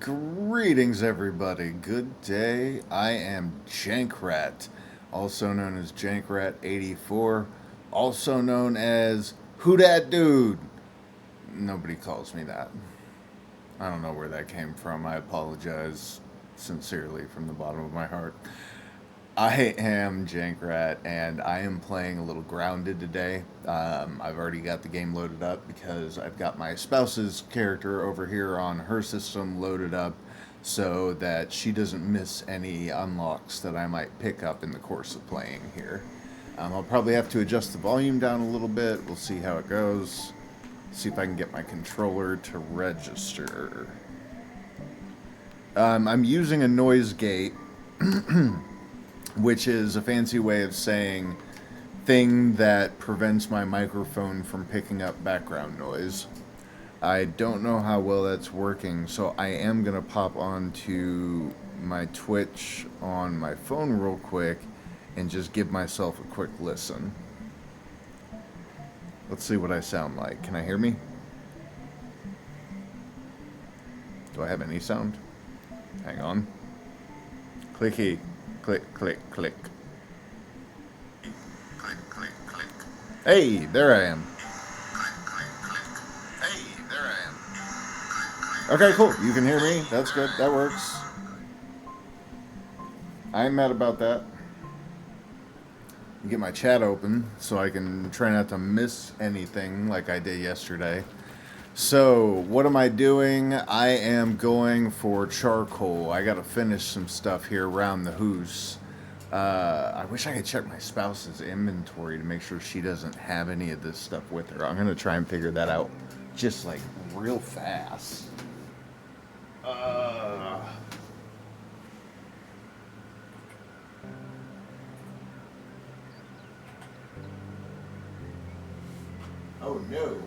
Greetings, everybody. Good day. I am Jankrat, also known as Jankrat84, also known as Who Dat Dude. Nobody calls me that. I don't know where that came from. I apologize sincerely from the bottom of my heart. I am Jankrat, and I am playing a little grounded today. I've already got the game loaded up because I've got my spouse's character over here on her system loaded up so that she doesn't miss any unlocks that I might pick up in the course of playing here. I'll probably have to adjust the volume down a little bit. We'll see how it goes. See if I can get my controller to register. I'm using a noise gate. Which is a fancy way of saying thing that prevents my microphone from picking up background noise. I don't know how well that's working, so I am going to pop onto my Twitch on my phone real quick and just give myself a quick listen. Let's see what I sound like. Can I hear me? Do I have any sound? Hang on. Clicky. Click, click, click. Click, click, click. Hey, there I am. Click, click, click. Hey, there I am. Okay, cool. You can hear me. That's good. That works. I'm mad about that. Get my chat open so I can try not to miss anything like I did yesterday. So, what am I doing? I am going for charcoal. I gotta finish some stuff here around the house. I wish I could check my spouse's inventory to make sure she doesn't have any of this stuff with her. I'm gonna try and figure that out just like real fast. Oh no.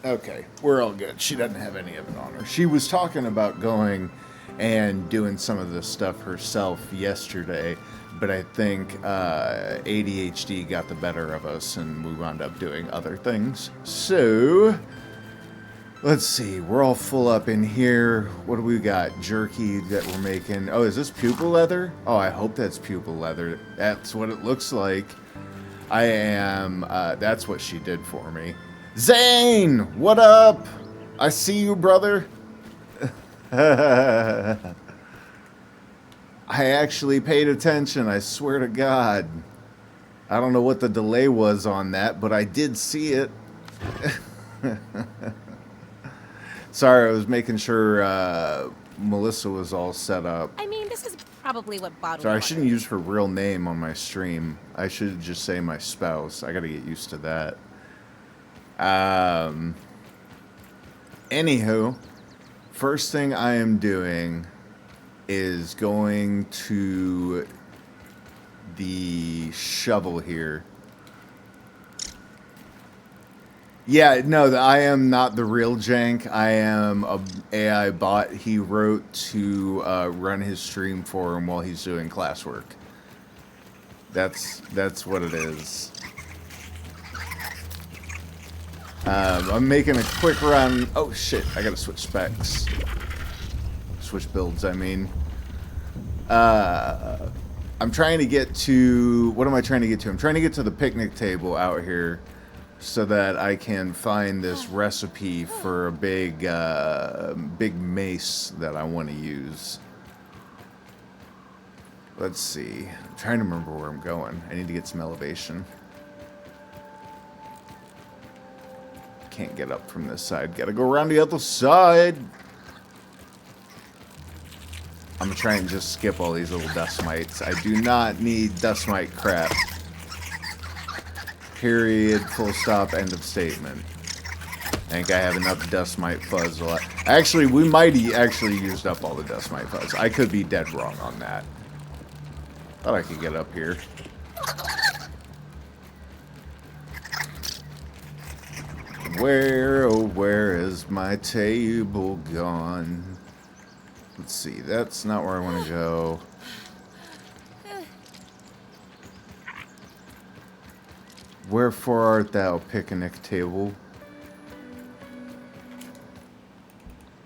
Okay, we're all good. She doesn't have any of it on her. She was talking about going and doing some of this stuff herself yesterday, but I think ADHD got the better of us and we wound up doing other things. So, let's see. We're all full up in here. What do we got? Jerky that we're making. Oh, is this pupil leather? Oh, I hope that's pupil leather. That's what it looks like. I am, that's what she did for me. Zane, what up? I see you, brother. I actually paid attention, I swear to God. I don't know what the delay was on that, but I did see it. Sorry, I was making sure Melissa was all set up. I mean, this is probably what bottled Sorry, I water shouldn't is. use her real name on my stream. I should just say my spouse. I gotta get used to that. Anywho, first thing I am doing is going to the shovel here. Yeah, no, I am not the real Jank. I am a AI bot he wrote to run his stream for him while he's doing classwork. That's what it is. I'm making a quick run. Oh shit, I gotta switch specs. Switch builds, I mean. I'm trying to get to... What am I trying to get to? I'm trying to get to the picnic table out here so that I can find this recipe for a big mace that I want to use. Let's see. I'm trying to remember where I'm going. I need to get some elevation. Can't get up from this side. Gotta go around the other side. I'm gonna try and just skip all these little dust mites. I do not need dust mite crap. Period. Full stop. End of statement. I think I have enough dust mite fuzz. Actually, we might actually used up all the dust mite fuzz. I could be dead wrong on that. Thought I could get up here. Where, oh, where is my table gone? Let's see, that's not where I want to go. Wherefore art thou, picnic table?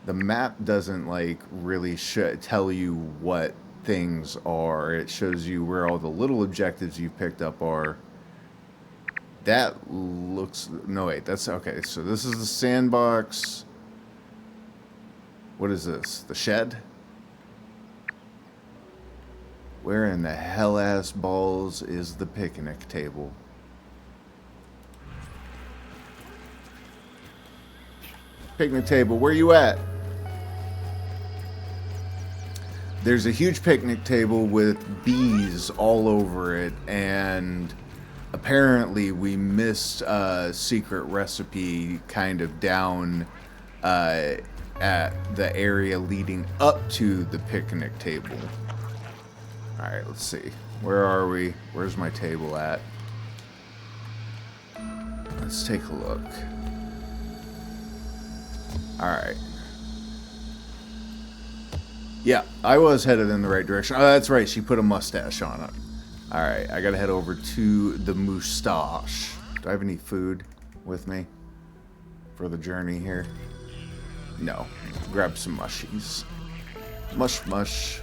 The map doesn't like really tell you what things are. It shows you where all the little objectives you've picked up are. That looks... No, wait. That's... Okay, so this is the sandbox. What is this? The shed? Where in the hell-ass balls is the picnic table? Picnic table, where you at? There's a huge picnic table with bees all over it, and apparently we missed a secret recipe kind of down at the area leading up to the picnic table. Alright, let's see. Where are we? Where's my table at? Let's take a look. Alright. Yeah, I was headed in the right direction. Oh, that's right. She put a mustache on it. Alright, I gotta head over to the moustache. Do I have any food with me for the journey here? No. Grab some mushies. Mush.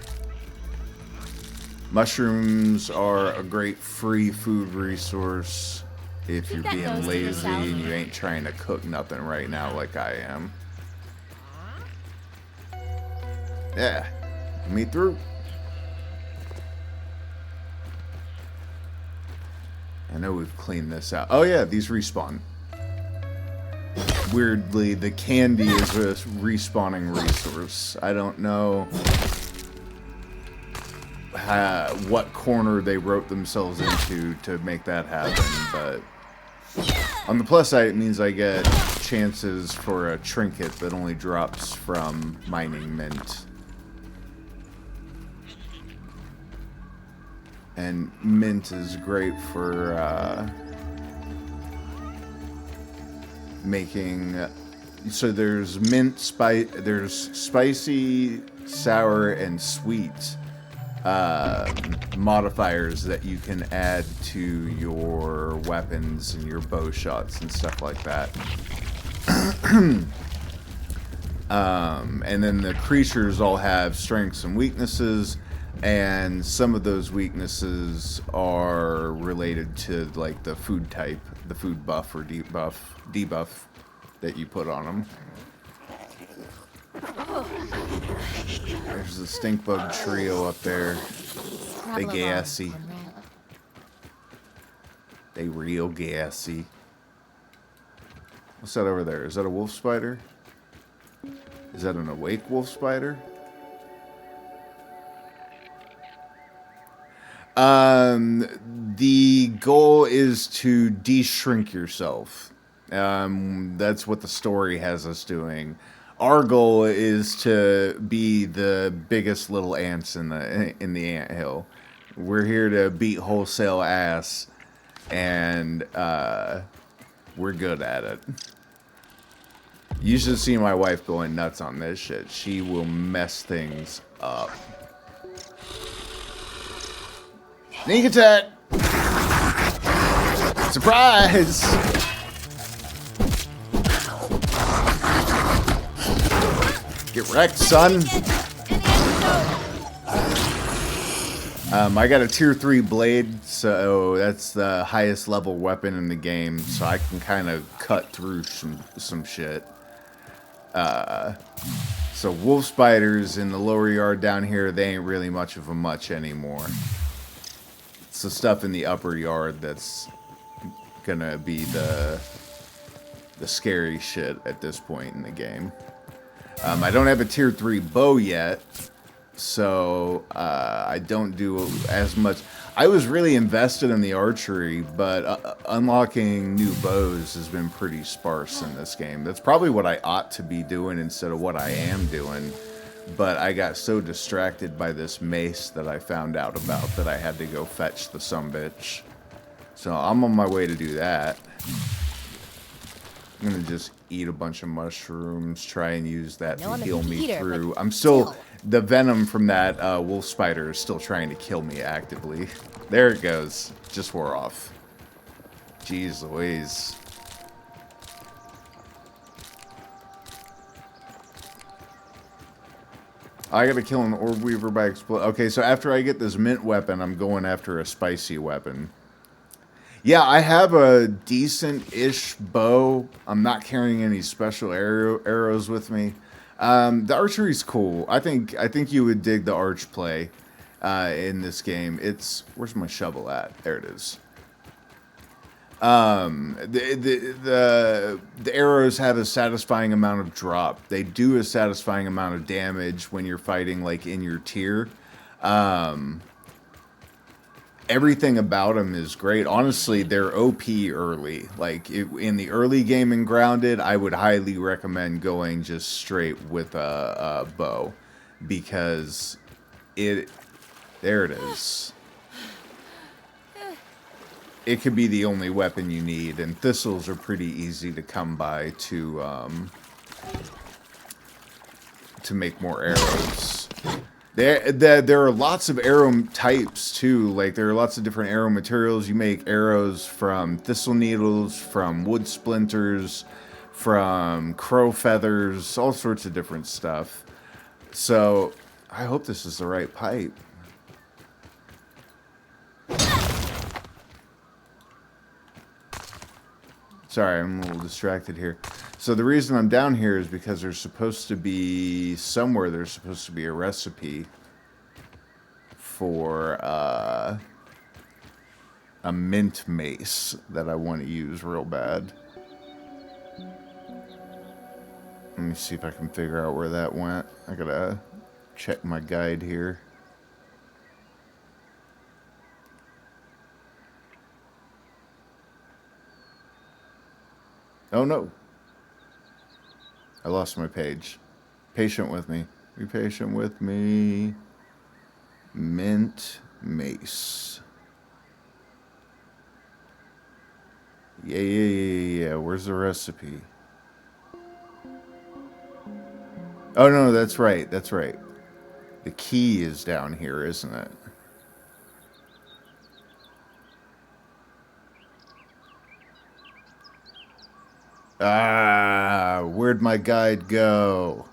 Mushrooms are a great free food resource if you're being lazy and you ain't trying to cook nothing right now like I am. Yeah, me through. I know we've cleaned this out. Oh yeah, these respawn. Weirdly, the candy is a respawning resource. I don't know what corner they wrote themselves into to make that happen, but on the plus side, it means I get chances for a trinket that only drops from mining mint. And mint is great for making. So there's mint, there's spicy, sour, and sweet modifiers that you can add to your weapons and your bow shots and stuff like that. And then the creatures all have strengths and weaknesses, and some of those weaknesses are related to like the food type, the food buff or debuff that you put on them. There's the stink bug trio up there. They gassy. They real gassy. What's that over there? Is that a wolf spider? Is that an awake wolf spider? The goal is to de-shrink yourself. That's what the story has us doing. Our goal is to be the biggest little ants in the anthill. We're here to beat wholesale ass, and we're good at it. You should see my wife going nuts on this shit. She will mess things up. Sneak attack! Surprise! Get wrecked, son. I got a tier 3 blade, so that's the highest level weapon in the game, so I can kind of cut through some shit. So wolf spiders in the lower yard down here, they ain't really much of a much anymore. It's the stuff in the upper yard that's gonna be the scary shit at this point in the game. I don't have a tier 3 bow yet, so I don't do as much. I was really invested in the archery, but unlocking new bows has been pretty sparse in this game. That's probably what I ought to be doing instead of what I am doing. But I got so distracted by this mace that I found out about that I had to go fetch the sumbitch. So I'm on my way to do that. I'm gonna just eat a bunch of mushrooms, try and use that to heal me through. I'm still, the venom from that wolf spider is still trying to kill me actively. There it goes. Just wore off. Jeez Louise. I gotta kill an orb weaver by explode. Okay, so after I get this mint weapon, I'm going after a spicy weapon. Yeah, I have a decent-ish bow. I'm not carrying any special arrows with me. The archery's cool. I think you would dig the arch play in this game. Where's my shovel at? There it is. The arrows have a satisfying amount of drop. They do a satisfying amount of damage when you're fighting like in your tier. Everything about them is great. Honestly, they're OP early. Like in the early game in Grounded, I would highly recommend going just straight with a bow because there it is. It could be the only weapon you need, and thistles are pretty easy to come by to make more arrows. There are lots of arrow types too. Like there are lots of different arrow materials. You make arrows from thistle needles, from wood splinters, from crow feathers, all sorts of different stuff. So I hope this is the right pipe. Sorry, I'm a little distracted here. So the reason I'm down here is because there's supposed to be somewhere there's supposed to be a recipe for a mint mace that I want to use real bad. Let me see if I can figure out where that went. I gotta check my guide here. Oh no. I lost my page. Patient with me. Be patient with me. Mint mace. Yeah. Where's the recipe? Oh no, that's right. The key is down here, isn't it? Ah, where'd my guide go?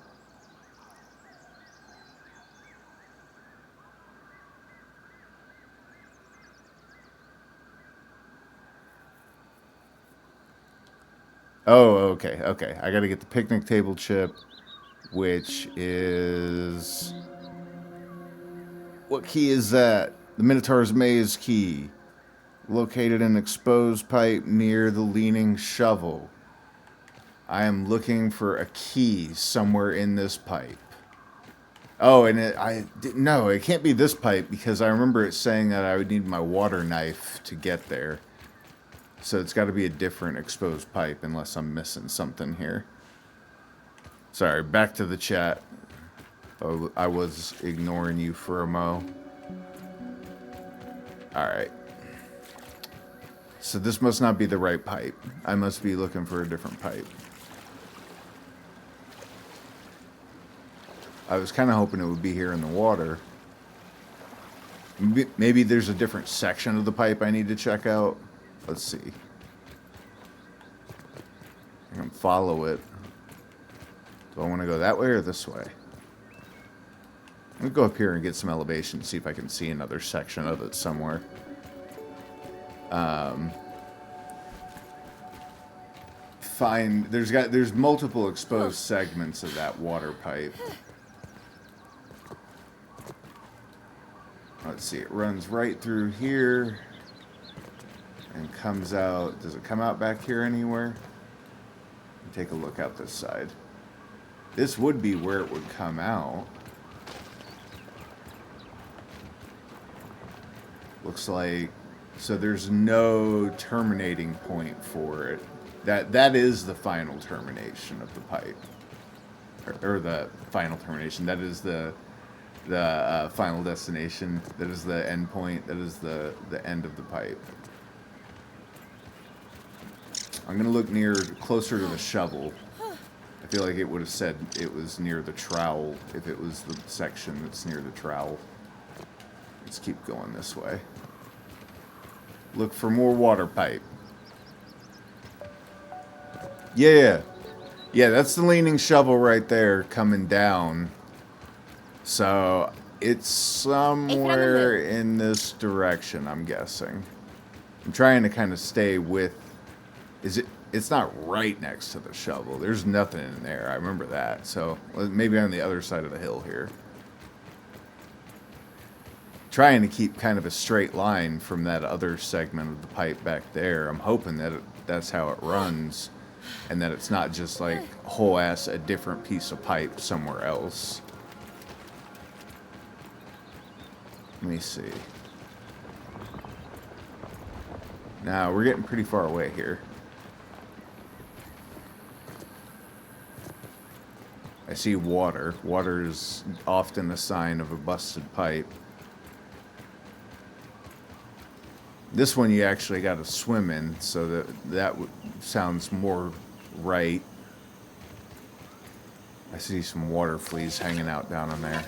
Oh, okay. I gotta get the picnic table chip, which is... What key is that? The Minotaur's Maze key. Located in exposed pipe near the leaning shovel. I am looking for a key somewhere in this pipe. Oh, and no, it can't be this pipe because I remember it saying that I would need my water knife to get there. So it's got to be a different exposed pipe unless I'm missing something here. Sorry, back to the chat. Oh, I was ignoring you for a mo. Alright. So this must not be the right pipe. I must be looking for a different pipe. I was kind of hoping it would be here in the water. Maybe there's a different section of the pipe I need to check out. Let's see. I can follow it. Do I want to go that way or this way? Let me go up here and get some elevation, see if I can see another section of it somewhere. There's multiple exposed segments of that water pipe. Let's see, it runs right through here and comes out. Does it come out back here anywhere? Take a look out this side. This would be where it would come out. Looks like, so there's no terminating point for it. That is the final termination of the pipe. Or the final termination. That is the final destination. That is the end point. That is the end of the pipe. I'm gonna look closer to the shovel. I feel like it would have said it was near the trowel if it was the section that's near the trowel. Let's keep going this way. Look for more water pipe. Yeah. Yeah, that's the leaning shovel right there coming down. So it's somewhere in this direction, I'm guessing. I'm trying to kind of stay with... It's not right next to the shovel. There's nothing in there. I remember that. So maybe on the other side of the hill here. Trying to keep kind of a straight line from that other segment of the pipe back there. I'm hoping that that's how it runs, and that it's not just like whole ass a different piece of pipe somewhere else. Let me see. Now we're getting pretty far away here. I see water. Water is often a sign of a busted pipe. This one you actually got to swim in, so that sounds more right. I see some water fleas hanging out down in there.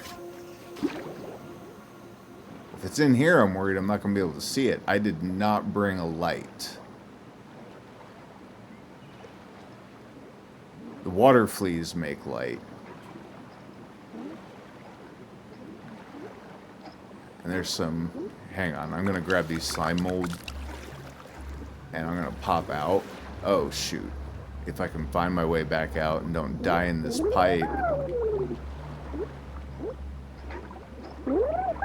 If it's in here, I'm worried I'm not going to be able to see it. I did not bring a light. The water fleas make light. And there's some... Hang on, I'm going to grab these slime mold. And I'm going to pop out. Oh, shoot. If I can find my way back out and don't die in this pipe.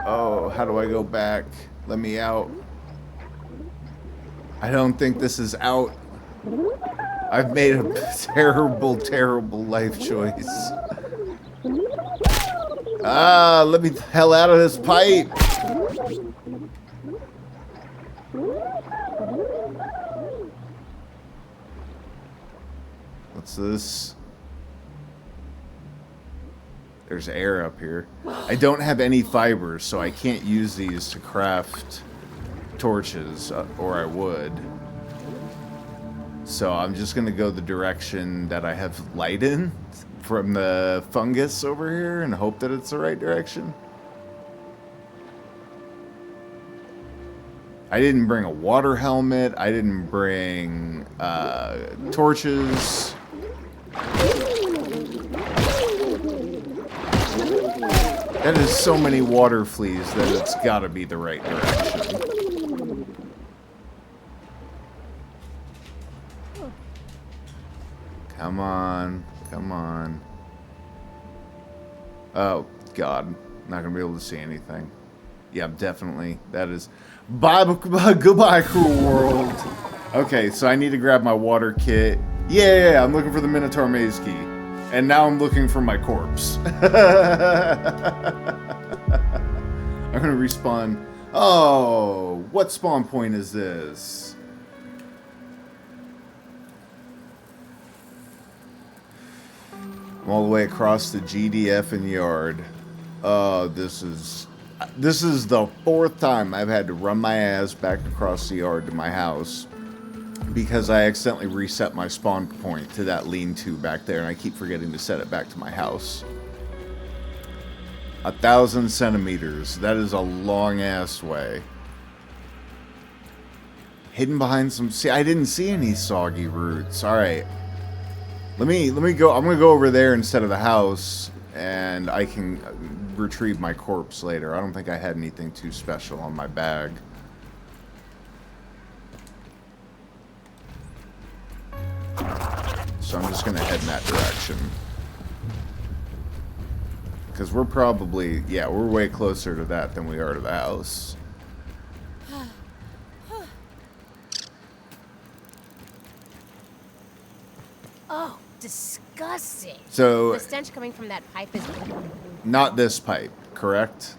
Oh, how do I go back? Let me out. I don't think this is out. I've made a terrible, terrible life choice. Ah, let me the hell out of this pipe. What's this? There's air up here. I don't have any fibers, so I can't use these to craft torches, or I would. So I'm just gonna go the direction that I have light in from the fungus over here and hope that it's the right direction. I didn't bring a water helmet. I didn't bring torches. That is so many water fleas that it's got to be the right direction. Come on. Come on. Oh, God. Not going to be able to see anything. Yeah, definitely. That is... Bye, goodbye, cruel world. Okay, so I need to grab my water kit. Yeah, I'm looking for the Minotaur Maze Key. And now I'm looking for my corpse. I'm gonna respawn. Oh, what spawn point is this? I'm all the way across the GDF and yard. Oh, this is the fourth time I've had to run my ass back across the yard to my house because I accidentally reset my spawn point to that lean-to back there, and I keep forgetting to set it back to my house. 1,000 centimeters. That is a long-ass way. Hidden behind some... See, I didn't see any soggy roots. All right. Let me go... I'm going to go over there instead of the house, and I can retrieve my corpse later. I don't think I had anything too special on my bag. So I'm just going to head in that direction. Because we're probably... Yeah, we're way closer to that than we are to the house. Oh, disgusting. So... The stench coming from that pipe is... Not this pipe, correct?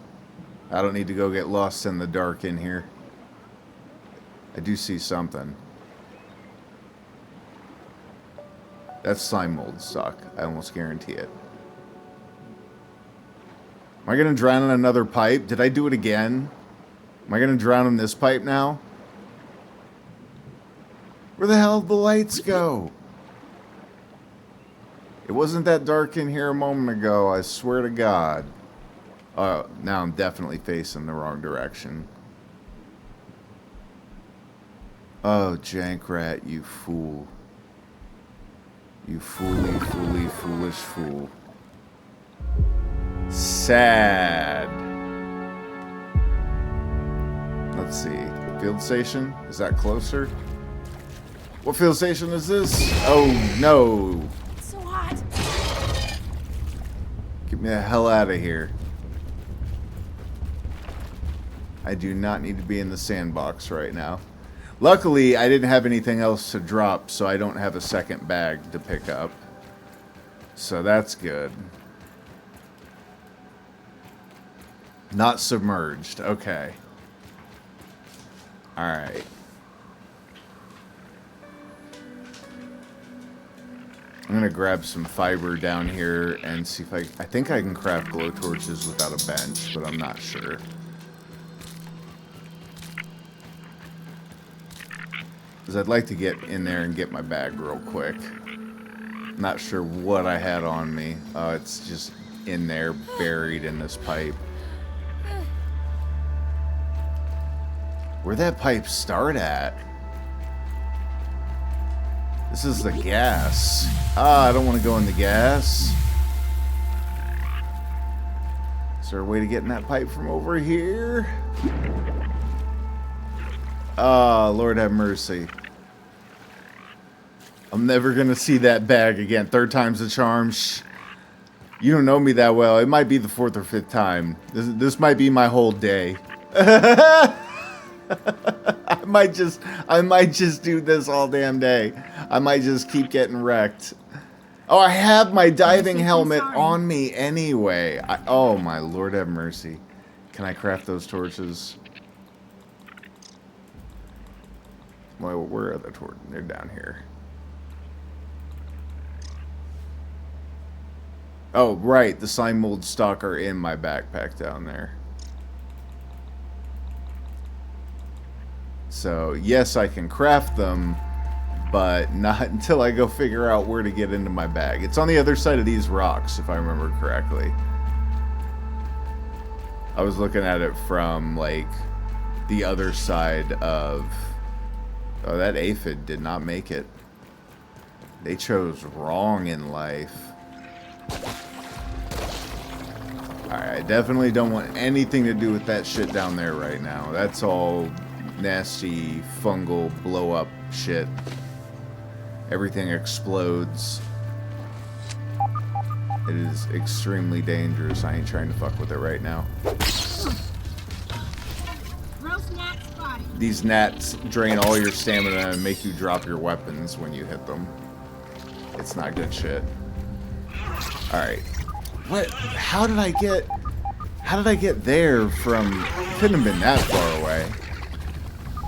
I don't need to go get lost in the dark in here. I do see something. That's slime mold stock. I almost guarantee it. Am I going to drown in another pipe? Did I do it again? Am I going to drown in this pipe now? Where the hell did the lights go? It wasn't that dark in here a moment ago, I swear to God. Now I'm definitely facing the wrong direction. Oh, Jankrat, you fool. You foolish fool. Sad. Let's see. Field station? Is that closer? What field station is this? Oh, no. It's so hot. Get me the hell out of here. I do not need to be in the sandbox right now. Luckily, I didn't have anything else to drop, so I don't have a second bag to pick up. So that's good. Not submerged. Okay. Alright. I'm gonna grab some fiber down here and see if I think I can craft glow torches without a bench, but I'm not sure. Because I'd like to get in there and get my bag real quick. Not sure what I had on me. Oh, it's just in there, buried in this pipe. Where'd that pipe start at? This is the gas. Ah, I don't want to go in the gas. Is there a way to get in that pipe from over here? Ah, Lord have mercy. I'm never going to see that bag again. Third time's the charm. Shh. You don't know me that well. It might be the fourth or fifth time. This might be my whole day. I might just do this all damn day. I might just keep getting wrecked. Oh, I have my diving helmet on me anyway. Oh my Lord have mercy. Can I craft those torches? Well, where are the torches? They're down here. Oh, right. The slime mold stock are in my backpack down there. So, yes, I can craft them, but not until I go figure out where to get into my bag. It's on the other side of these rocks, if I remember correctly. I was looking at it from, like, the other side of... Oh, that aphid did not make it. They chose wrong in life. Alright, I definitely don't want anything to do with that shit down there right now. That's all nasty, fungal, blow-up shit. Everything explodes. It is extremely dangerous. I ain't trying to fuck with it right now. These gnats drain all your stamina and make you drop your weapons when you hit them. It's not good shit. Alright. What? How did I get there from... Couldn't have been that far away.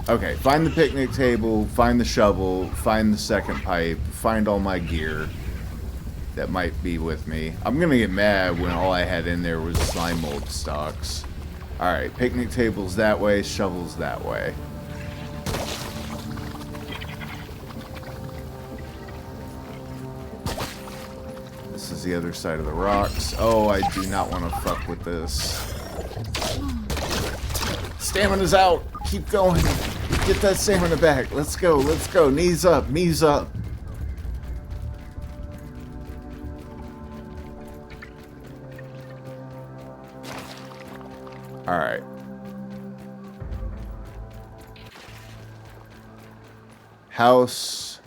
Okay, find the picnic table, find the shovel, find the second pipe, find all my gear that might be with me. I'm gonna get mad when all I had in there was slime mold stalks. Alright, picnic table's that way, shovel's that way. This is the other side of the rocks. Oh, I do not want to fuck with this. Stamina's out! Keep going! Get that stamina back! Let's go, let's go! Knees up, knees up! Alright. House.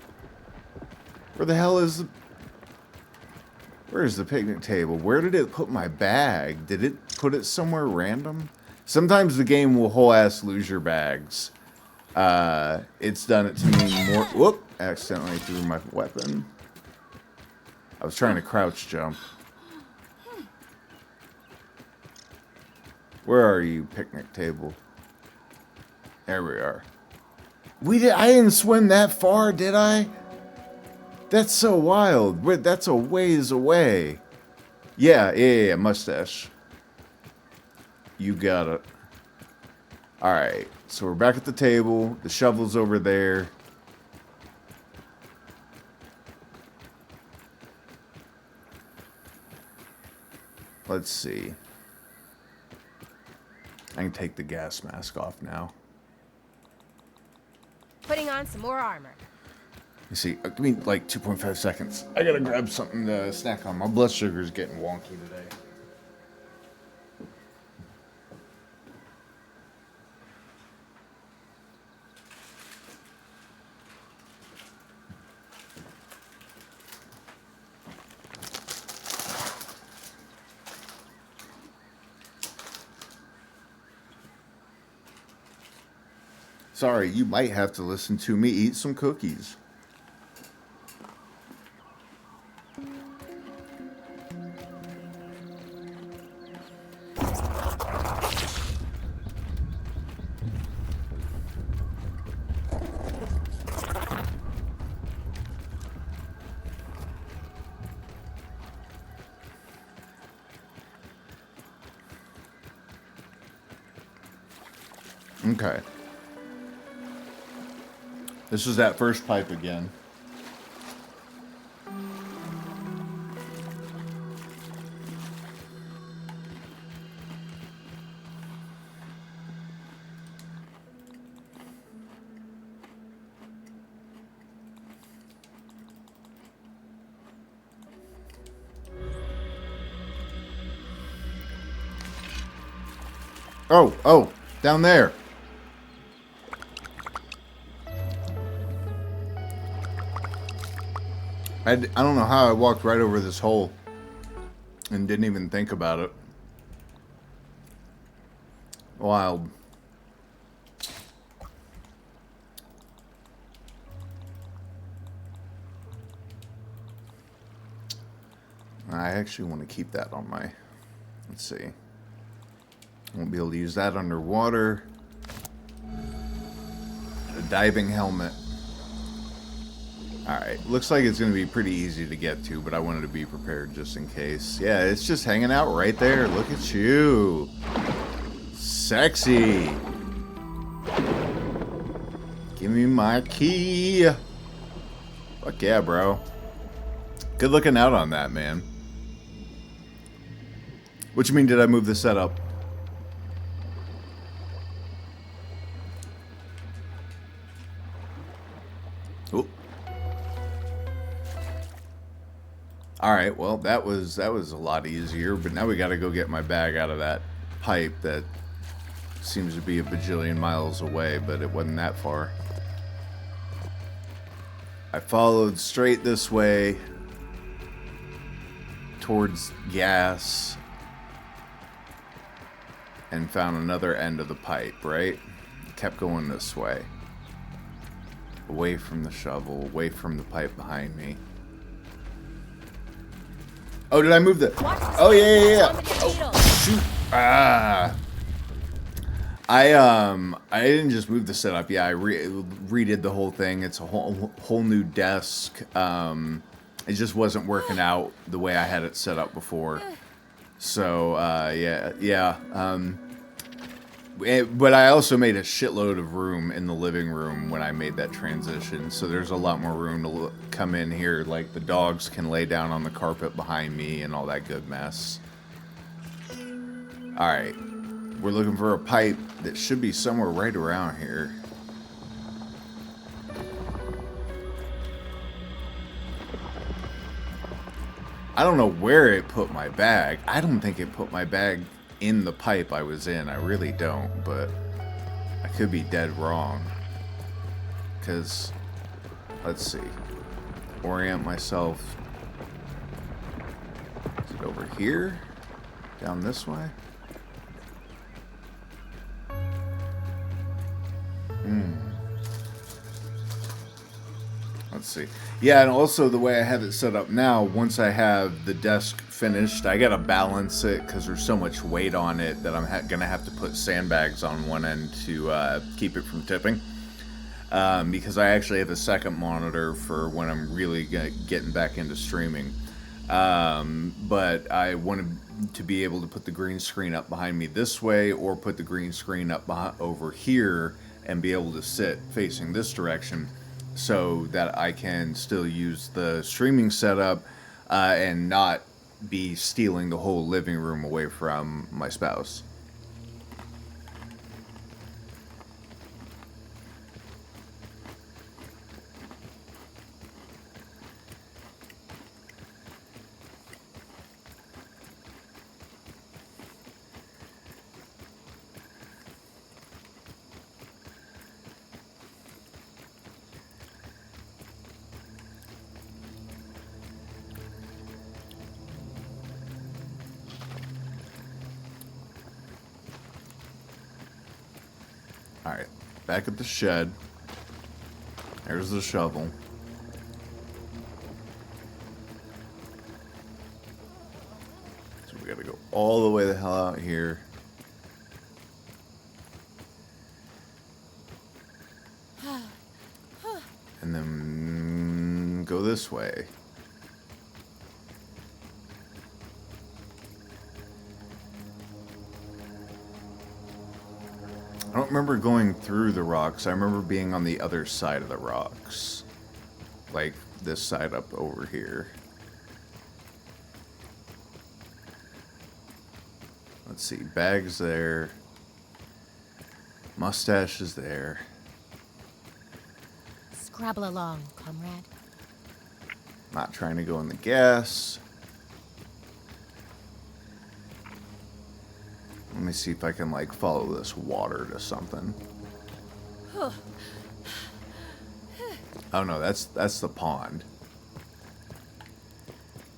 Where the hell is the... Where's the picnic table? Where did it put my bag? Did it put it somewhere random? Sometimes the game will whole ass lose your bags. It's done it to me more... Whoop! Accidentally threw my weapon. I was trying to crouch jump. Where are you, picnic table? There we are. I didn't swim that far, did I? That's so wild. That's a ways away. Yeah, mustache. You got it. Alright, so we're back at the table. The shovel's over there. Let's see. I can take the gas mask off now. Putting on some more armor. You see, give me like 2.5 seconds. I gotta grab something to snack on. My blood sugar's getting wonky today. Sorry, you might have to listen to me eat some cookies. Okay. This is that first pipe again. Oh, down there. I don't know how I walked right over this hole and didn't even think about it. Wild. I actually want to keep that on my... Let's see. Won't be able to use that underwater. A diving helmet. Alright, looks like it's going to be pretty easy to get to, but I wanted to be prepared just in case. Yeah, it's just hanging out right there. Look at you. Sexy. Give me my key. Fuck yeah, bro. Good looking out on that, man. What you mean, did I move the setup? Oh. Alright, well, that was a lot easier, but now we gotta go get my bag out of that pipe that seems to be a bajillion miles away, but it wasn't that far. I followed straight this way towards gas and found another end of the pipe, right? Kept going this way. Away from the shovel, away from the pipe behind me. Oh, did I move the... Oh, yeah. Oh, shoot. Ah. I didn't just move the setup. Yeah, I redid the whole thing. It's a whole new desk. It just wasn't working out the way I had it set up before. So, yeah. But I also made a shitload of room in the living room when I made that transition. So there's a lot more room to come in here. Like the dogs can lay down on the carpet behind me and all that good mess. Alright. We're looking for a pipe that should be somewhere right around here. I don't know where it put my bag. I don't think it put my bag in the pipe I was in. I really don't, but I could be dead wrong. Because, let's see. Orient myself. Is it over here? Down this way? Let's see. Yeah, and also the way I have it set up now, once I have the desk finished, I gotta balance it because there's so much weight on it that I'm gonna have to put sandbags on one end to keep it from tipping. Because I actually have a second monitor for when I'm really getting back into streaming. But I wanted to be able to put the green screen up behind me this way, or put the green screen up over here and be able to sit facing this direction, so that I can still use the streaming setup and not be stealing the whole living room away from my spouse. Alright, back at the shed. There's the shovel. So we gotta go all the way the hell out here. And then go this way. I don't remember going through the rocks. I remember being on the other side of the rocks. Like this side up over here. Let's see. Bags there. Mustache is there. Scrabble along, comrade. Not trying to go in the gas. Let me see if I can, like, follow this water to something. Oh, no, that's the pond.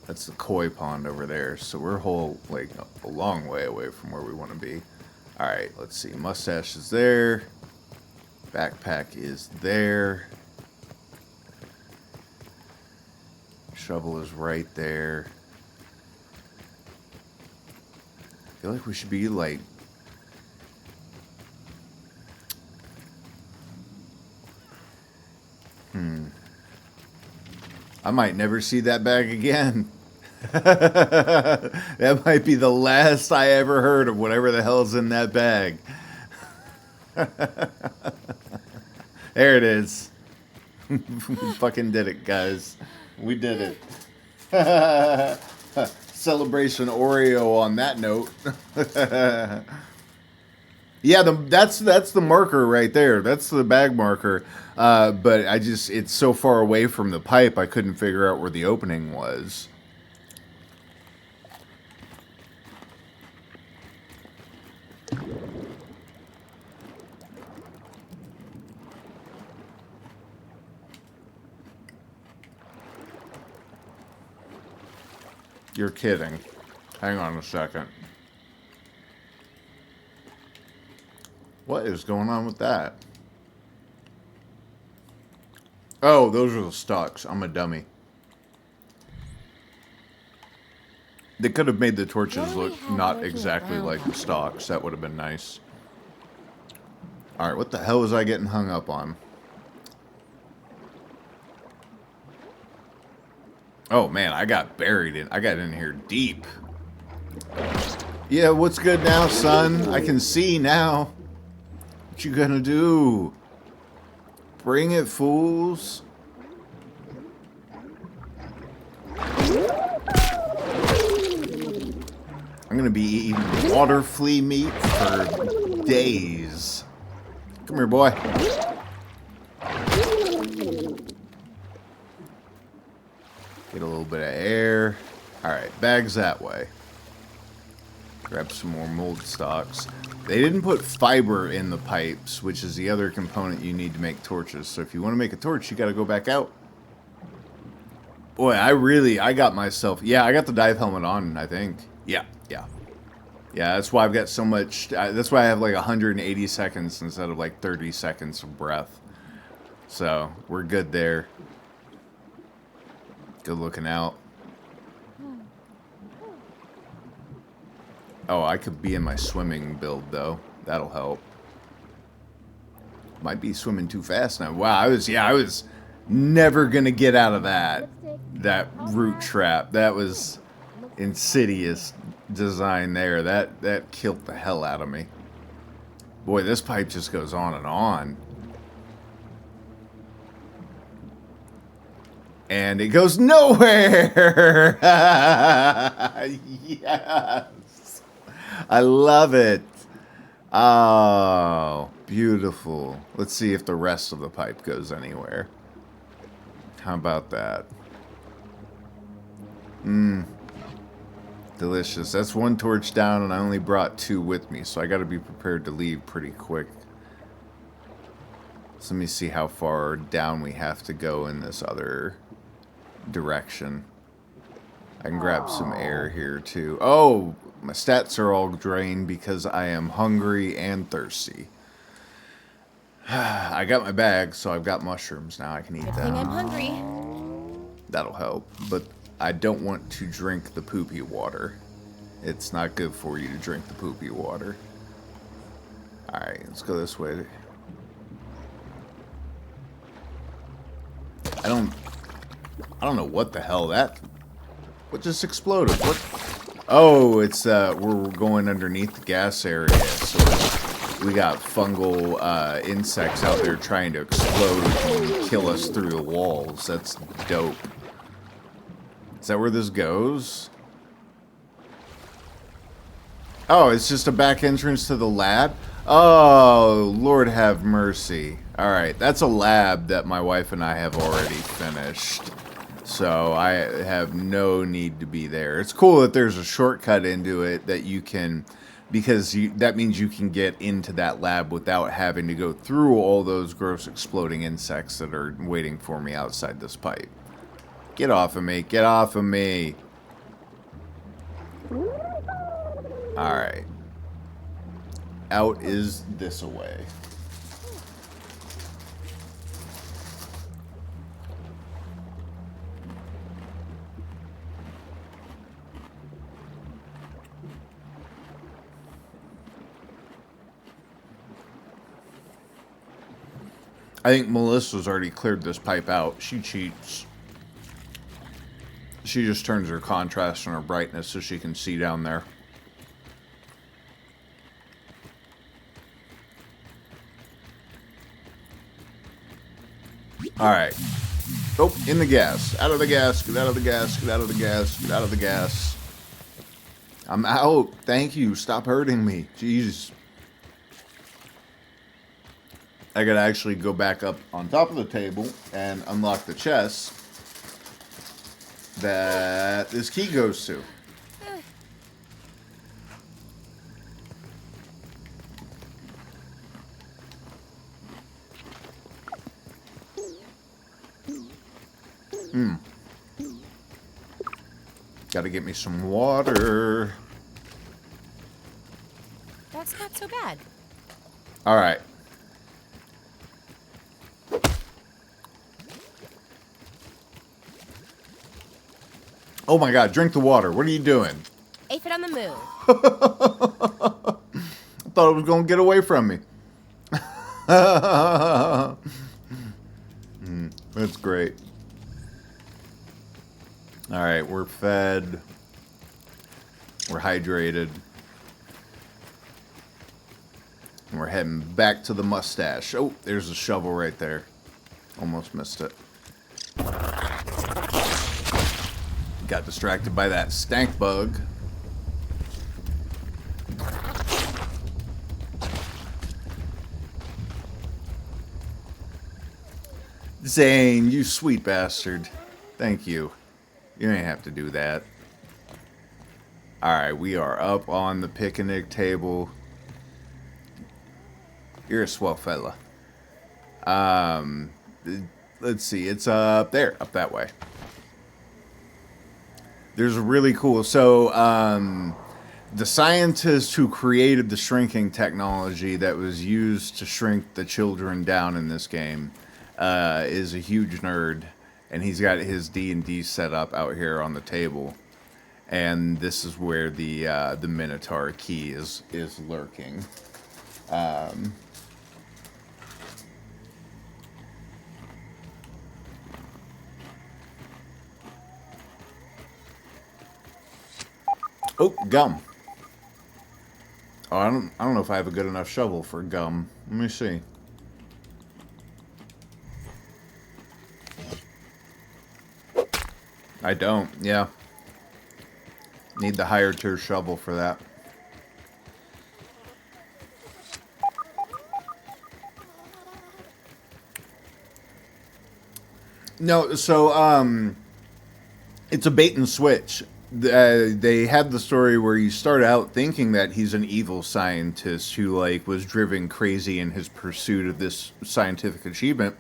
That's the koi pond over there. So we're a long way away from where we want to be. All right, let's see. Mustache is there. Backpack is there. Shovel is right there. I feel like we should be like... I might never see that bag again. That might be the last I ever heard of whatever the hell's in that bag. There it is. We fucking did it, guys. We did it. Celebration Oreo on that note. Yeah, that's the marker right there. That's the bag marker. But it's so far away from the pipe, I couldn't figure out where the opening was. You're kidding. Hang on a second. What is going on with that? Oh, those are the stalks. I'm a dummy. They could have made the torches look not exactly like the stalks. That would have been nice. Alright, what the hell was I getting hung up on? Oh man, I got buried in. I got in here deep. Yeah, what's good now, son? I can see now. What you gonna do? Bring it, fools. I'm gonna be eating water flea meat for days. Come here, boy. Get a little bit of air. Alright, bags that way. Grab some more mold stalks. They didn't put fiber in the pipes, which is the other component you need to make torches. So if you want to make a torch, you got to go back out. Boy, I got myself... Yeah, I got the dive helmet on, I think. Yeah. Yeah, that's why I've got so much... that's why I have like 180 seconds instead of like 30 seconds of breath. So, we're good there. Good looking out. Oh, I could be in my swimming build, though. That'll help. Might be swimming too fast now. Wow, I was never gonna get out of that root trap. That was insidious design there. That killed the hell out of me. Boy, this pipe just goes on and on. And it goes nowhere! Yes! I love it. Oh, beautiful. Let's see if the rest of the pipe goes anywhere. How about that? Delicious. That's one torch down, and I only brought 2 with me, so I got to be prepared to leave pretty quick. So let me see how far down we have to go in this other direction. I can grab some air here, too. Oh! My stats are all drained because I am hungry and thirsty. I got my bag, so I've got mushrooms now. I can eat Good thing I'm them. hungry. That'll help. But I don't want to drink the poopy water. It's not good for you to drink the poopy water. Alright, let's go this way. I don't know what the hell what just exploded? What? Oh, it's we're going underneath the gas area, so we got fungal insects out there trying to explode and kill us through the walls. That's dope. Is that where this goes? Oh, it's just a back entrance to the lab? Oh, Lord have mercy. Alright, that's a lab that my wife and I have already finished. So I have no need to be there. It's cool that there's a shortcut into it that you can, because that means you can get into that lab without having to go through all those gross exploding insects that are waiting for me outside this pipe. Get off of me. Get off of me. Alright. Out is this away. I think Melissa's already cleared this pipe out. She cheats. She just turns her contrast and her brightness so she can see down there. Alright. Oh, in the gas. Out of the gas. Get out of the gas. Get out of the gas. Get out of the gas. I'm out. Thank you. Stop hurting me. Jeez. I gotta actually go back up on top of the table and unlock the chest that this key goes to. Gotta get me some water. That's not so bad. Alright. Oh my god, drink the water. What are you doing? Aphid on the move. I thought it was going to get away from me. That's great. Alright, we're fed. We're hydrated. And we're heading back to the mustache. Oh, there's a shovel right there. Almost missed it. Got distracted by that stank bug. Zane, you sweet bastard. Thank you. You didn't have to do that. Alright, we are up on the picnic table. You're a swell fella. Let's see. It's up there. Up that way. There's a really cool... So, the scientist who created the shrinking technology that was used to shrink the children down in this game is a huge nerd. And he's got his D&D set up out here on the table. And this is where the Minotaur key is lurking. Oh, gum. Oh, I don't know if I have a good enough shovel for gum. Let me see. I don't, yeah. Need the higher tier shovel for that. No, so, it's a bait and switch. They had the story where you start out thinking that he's an evil scientist who, like, was driven crazy in his pursuit of this scientific achievement.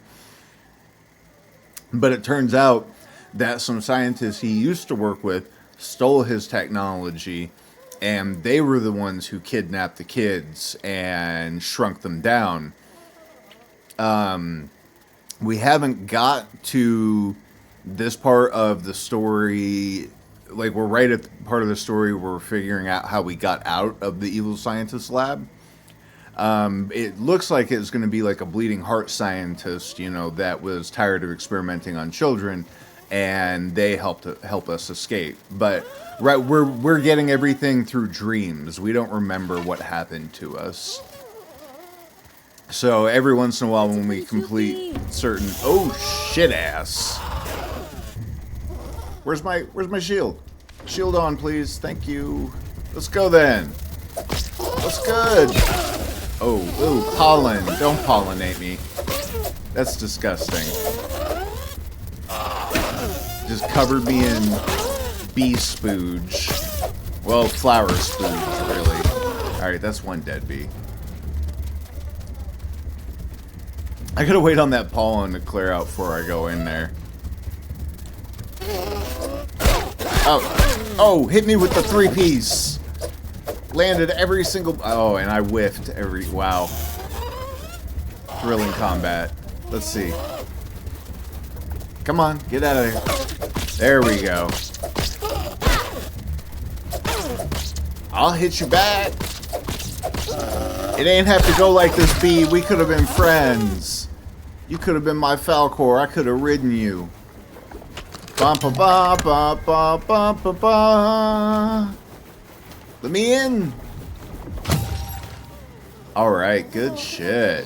But it turns out that some scientists he used to work with stole his technology, and they were the ones who kidnapped the kids and shrunk them down. We haven't got to this part of the story. Like, we're right at the part of the story where we're figuring out how we got out of the evil scientist lab. It looks like it's going to be like a bleeding heart scientist, you know, that was tired of experimenting on children, and they help us escape. But right, we're getting everything through dreams. We don't remember what happened to us. So every once in a while, when we complete certain shit ass. Where's my shield? Shield on, please. Thank you. Let's go then. What's good? Oh, pollen. Don't pollinate me. That's disgusting. Just covered me in bee spooge. Well, flower spooge, really. Alright, that's one dead bee. I gotta wait on that pollen to clear out before I go in there. Oh, hit me with the 3-piece. Landed every single... Oh, and I whiffed every... Wow. Thrilling combat. Let's see. Come on, get out of there. There we go. I'll hit you back. It ain't have to go like this, bee. We could have been friends. You could have been my Falcor. I could have ridden you. Ba ba ba ba ba ba ba ba. Let me in. Alright, good shit.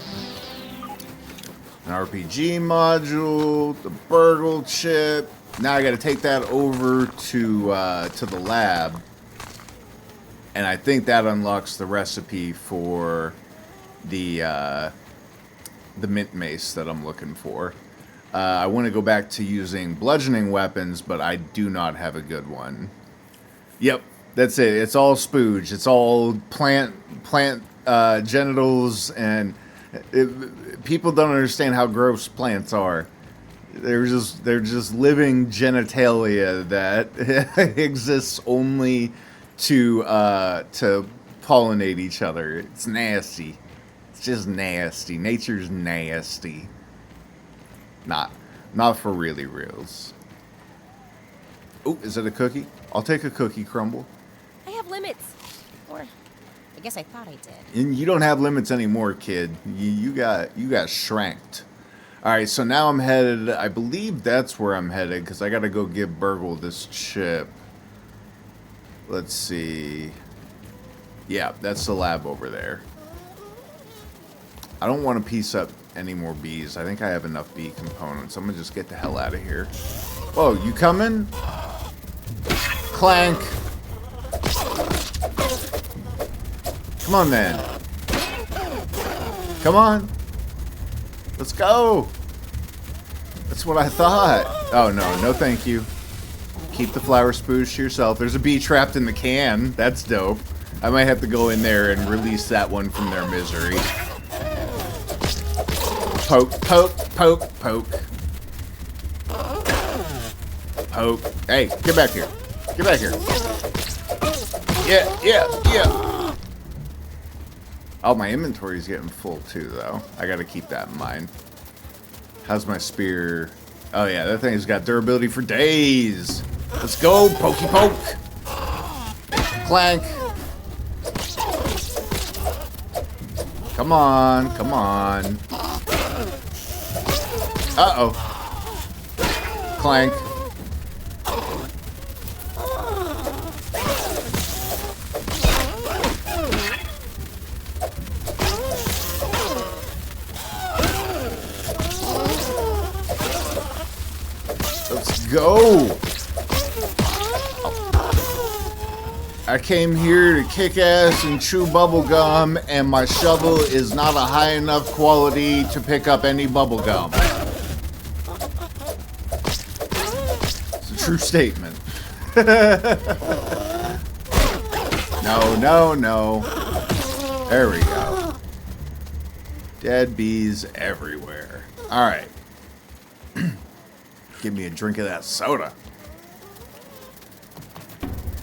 An RPG module, the Burgle chip. Now I gotta take that over to the lab. And I think that unlocks the recipe for the mint mace that I'm looking for. I want to go back to using bludgeoning weapons, but I do not have a good one. Yep, that's it. It's all spooge. It's all plant genitals, and people don't understand how gross plants are. They're just living genitalia that exists only to pollinate each other. It's nasty. It's just nasty. Nature's nasty. Not for really reals. Oh, is it a cookie? I'll take a cookie crumble. I have limits. Or, I guess I thought I did. And you don't have limits anymore, kid. You got shranked. All right, so now I'm headed. I believe that's where I'm headed because I got to go give Burgle this chip. Let's see. Yeah, that's the lab over there. I don't want to piece up any more bees. I think I have enough bee components. I'm going to just get the hell out of here. Whoa, you coming? Clank. Come on, man. Come on. Let's go. That's what I thought. Oh, no thank you. Keep the flower spooge to yourself. There's a bee trapped in the can. That's dope. I might have to go in there and release that one from their misery. Poke, poke, poke, poke. Poke. Hey, get back here. Get back here. Yeah. Oh, my inventory's getting full too, though. I gotta keep that in mind. How's my spear? Oh, yeah, that thing's got durability for days. Let's go, pokey poke. Clank. Come on. Uh-oh. Clank. Let's go. I came here to kick ass and chew bubble gum, and my shovel is not a high enough quality to pick up any bubble gum. It's a true statement. No. There we go. Dead bees everywhere. All right. Give me a drink of that soda.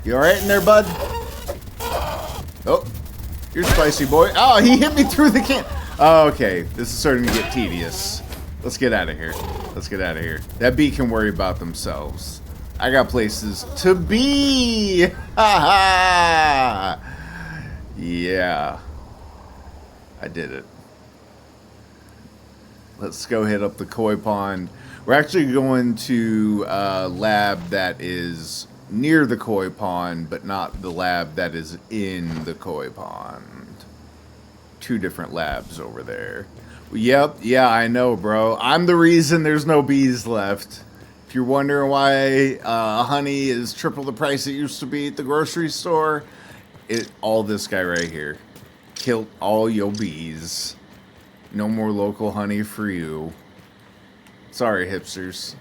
You alright in there, bud? Oh, you're spicy, boy. Oh, he hit me through the can. Oh, okay, this is starting to get tedious. Let's get out of here. Let's get out of here. That bee can worry about themselves. I got places to be. Ha ha. Yeah. I did it. Let's go hit up the koi pond. We're actually going to a lab that is near the koi pond, but not the lab that is in the koi pond. Two different labs over there. Yep, yeah, I know, bro. I'm the reason there's no bees left. If you're wondering why honey is triple the price it used to be at the grocery store, all this guy right here killed all your bees. No more local honey for you. Sorry, hipsters.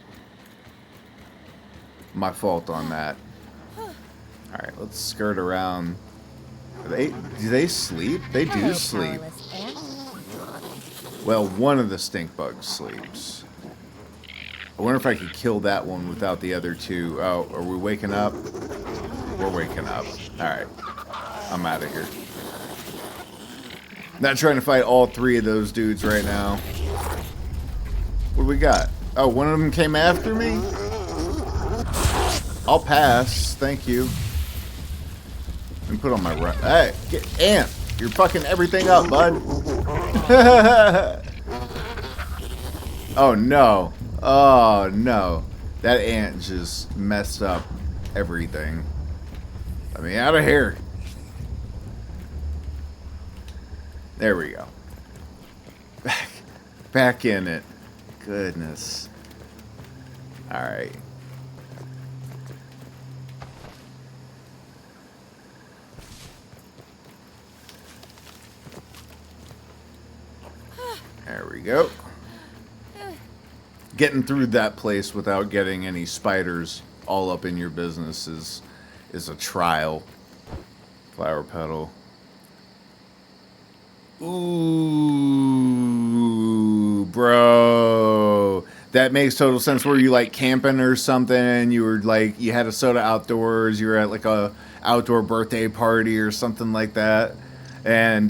My fault on that. Alright, let's skirt around. Do they sleep? They do Hello, sleep. powerless ant. Well, one of the stink bugs sleeps. I wonder if I could kill that one without the other two. Oh, are we waking up? We're waking up. Alright. I'm out of here. Not trying to fight all three of those dudes right now. What do we got? Oh, one of them came after me? I'll pass. Thank you. And put on my run. Hey, Ant! You're fucking everything up, bud. Oh, no. Oh, no. That ant just messed up everything. Let me out of here. There we go. Back in it. Goodness. Alright. There we go. Getting through that place without getting any spiders all up in your business is a trial. Flower petal. Ooh, bro. That makes total sense. Were you like camping or something? You were like, you had a soda outdoors. You were at like a outdoor birthday party or something like that. And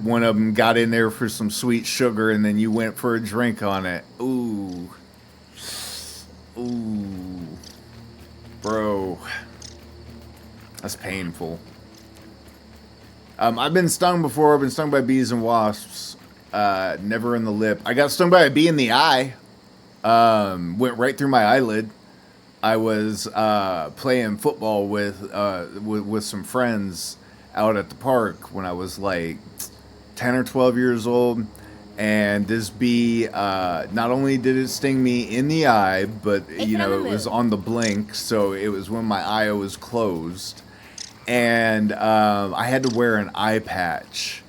one of them got in there for some sweet sugar, and then you went for a drink on it. Ooh. Ooh. Bro. That's painful. I've been stung before. I've been stung by bees and wasps. Never in the lip. I got stung by a bee in the eye. Went right through my eyelid. I was playing football with some friends out at the park when I was like 10 or 12 years old, and this bee not only did it sting me in the eye, but you know, it was on the blink, so it was when my eye was closed, and I had to wear an eye patch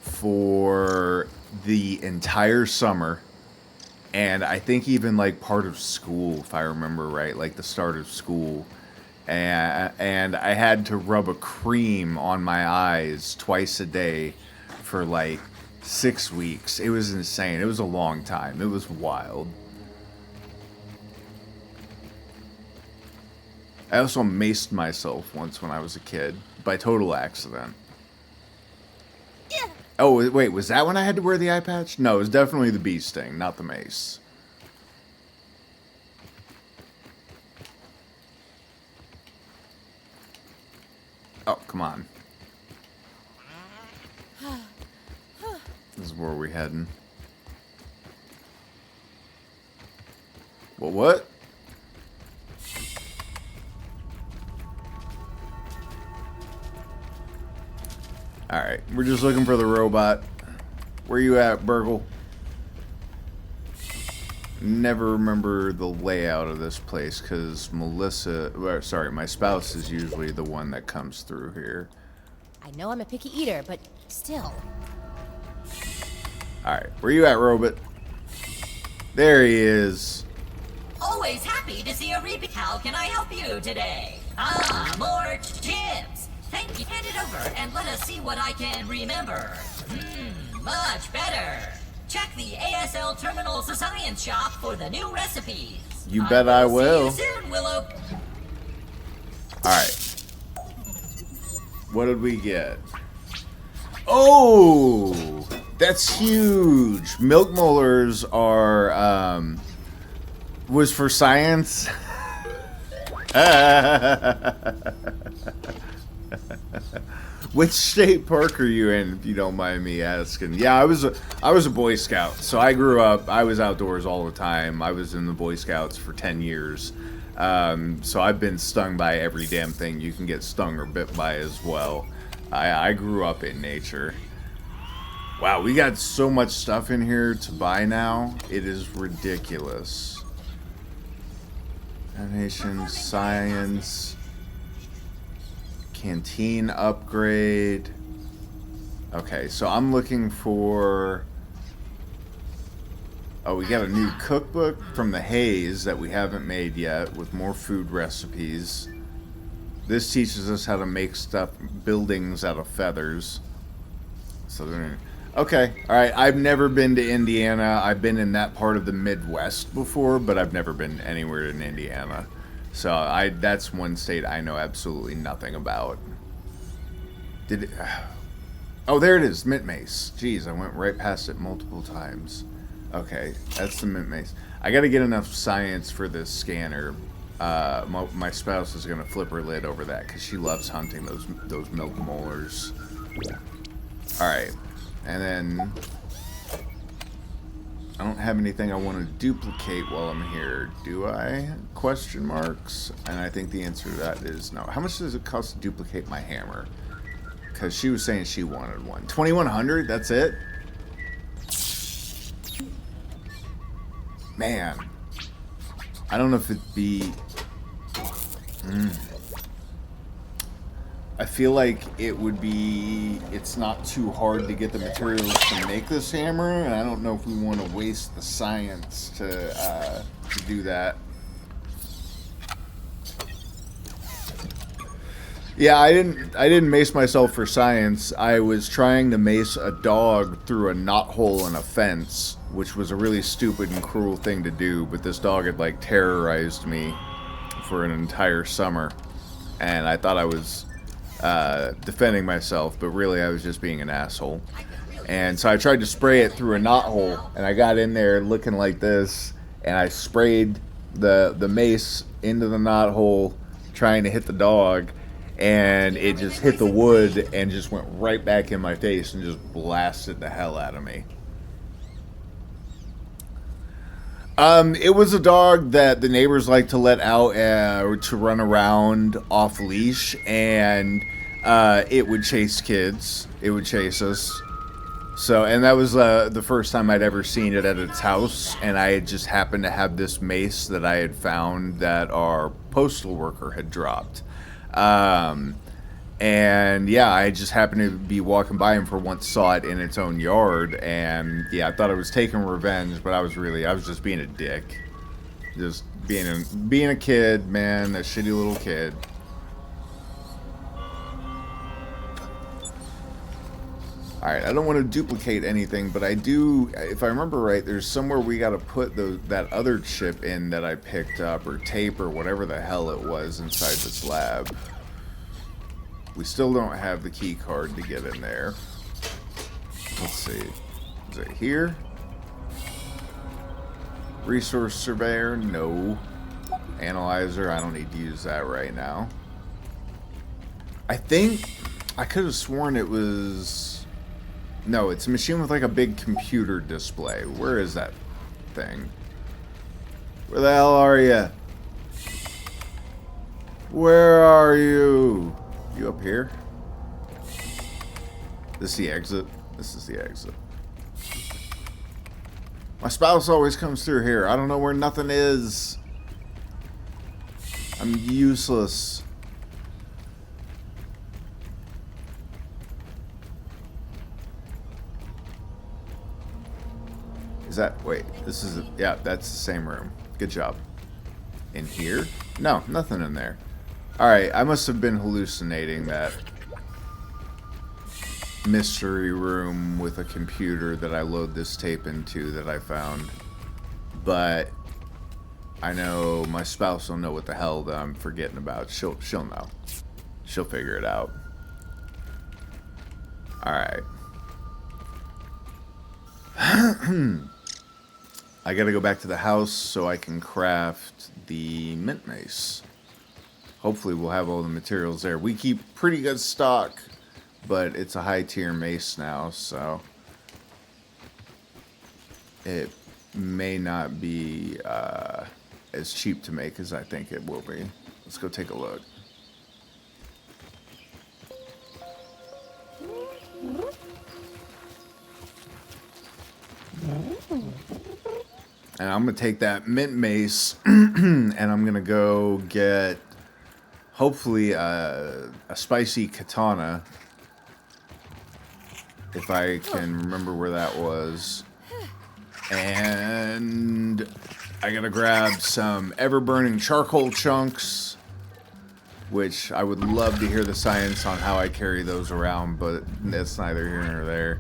for the entire summer, and I think even like part of school, if I remember right, like the start of school. And I had to rub a cream on my eyes twice a day for like 6 weeks. It was insane. It was a long time. It was wild. I also maced myself once when I was a kid by total accident. Oh, wait, was that when I had to wear the eye patch? No, it was definitely the bee sting, not the mace. Oh, come on. This is where we're heading. Well, what? Alright, we're just looking for the robot. Where you at, Burgle? Never remember the layout of this place because my spouse is usually the one that comes through here. I know I'm a picky eater, but still. Alright, where you at, robot? There he is. Always happy to see a repeat. How can I help you today? Ah, more chips. Thank you. Hand it over and let us see what I can remember. Much better. Check the ASL Terminal Science Shop for the new recipes. You bet I will. See you soon, Willow. Alright. What did we get? Oh! That's huge. Milk molars are, was for science. Which state park are you in, if you don't mind me asking? Yeah, I was a Boy Scout, so I grew up. I was outdoors all the time. I was in the Boy Scouts for 10 years, so I've been stung by every damn thing you can get stung or bit by as well. I grew up in nature. Wow, we got so much stuff in here to buy now. It is ridiculous. Animation, science. Canteen upgrade. Okay, so I'm looking for... Oh, we got a new cookbook from the Haze that we haven't made yet with more food recipes. This teaches us how to make stuff, buildings out of feathers. So they're... Okay, alright, I've never been to Indiana. I've been in that part of the Midwest before, but I've never been anywhere in Indiana. So that's one state I know absolutely nothing about. Did it... Oh, there it is, Mint Mace. Jeez, I went right past it multiple times. Okay, that's the Mint Mace. I gotta get enough science for this scanner. My spouse is gonna flip her lid over that because she loves hunting those milk molars. Alright, and then... I don't have anything I want to duplicate while I'm here, do I? Question marks. And I think the answer to that is no. How much does it cost to duplicate my hammer? Because she was saying she wanted one. 2,100? That's it? Man. I don't know if it'd be... I feel like it would be... It's not too hard to get the materials to make this hammer, and I don't know if we want to waste the science to do that. Yeah, I didn't mace myself for science. I was trying to mace a dog through a knothole in a fence, which was a really stupid and cruel thing to do, but this dog had, like, terrorized me for an entire summer, and I thought I was... defending myself, but really I was just being an asshole. And so I tried to spray it through a knothole, and I got in there looking like this, and I sprayed the mace into the knothole trying to hit the dog, and it just hit the wood and just went right back in my face and just blasted the hell out of me. It was a dog that the neighbors like to let out to run around off leash, and it would chase kids. It would chase us. So, and that was the first time I'd ever seen it at its house, and I had just happened to have this mace that I had found that our postal worker had dropped. And yeah, I just happened to be walking by and for once saw it in its own yard, and yeah, I thought I was taking revenge, but I was just being a dick. Just being a kid, man, a shitty little kid. Alright, I don't want to duplicate anything, but I do, if I remember right, there's somewhere we gotta put that other chip in that I picked up, or tape, or whatever the hell it was inside this lab. We still don't have the key card to get in there. Let's see. Is it here? Resource surveyor? No. Analyzer? I don't need to use that right now. I think I could have sworn it was... No, it's a machine with like a big computer display. Where is that thing? Where the hell are you? Where are you? You up here? This is the exit. This is the exit. My spouse always comes through here. I don't know where nothing is. I'm useless. Is that... Wait. This is... Yeah, that's the same room. Good job. In here? No, nothing in there. Alright, I must have been hallucinating that mystery room with a computer that I load this tape into that I found. But I know my spouse will know what the hell that I'm forgetting about. She'll know. She'll figure it out. Alright. I gotta go back to the house so I can craft the mint mace. Hopefully we'll have all the materials there. We keep pretty good stock, but it's a high tier mace now, so it may not be as cheap to make as I think it will be. Let's go take a look. And I'm going to take that mint mace and I'm going to go get hopefully a spicy katana. If I can remember where that was. And I got to grab some ever-burning charcoal chunks, which I would love to hear the science on how I carry those around, but that's neither here nor there.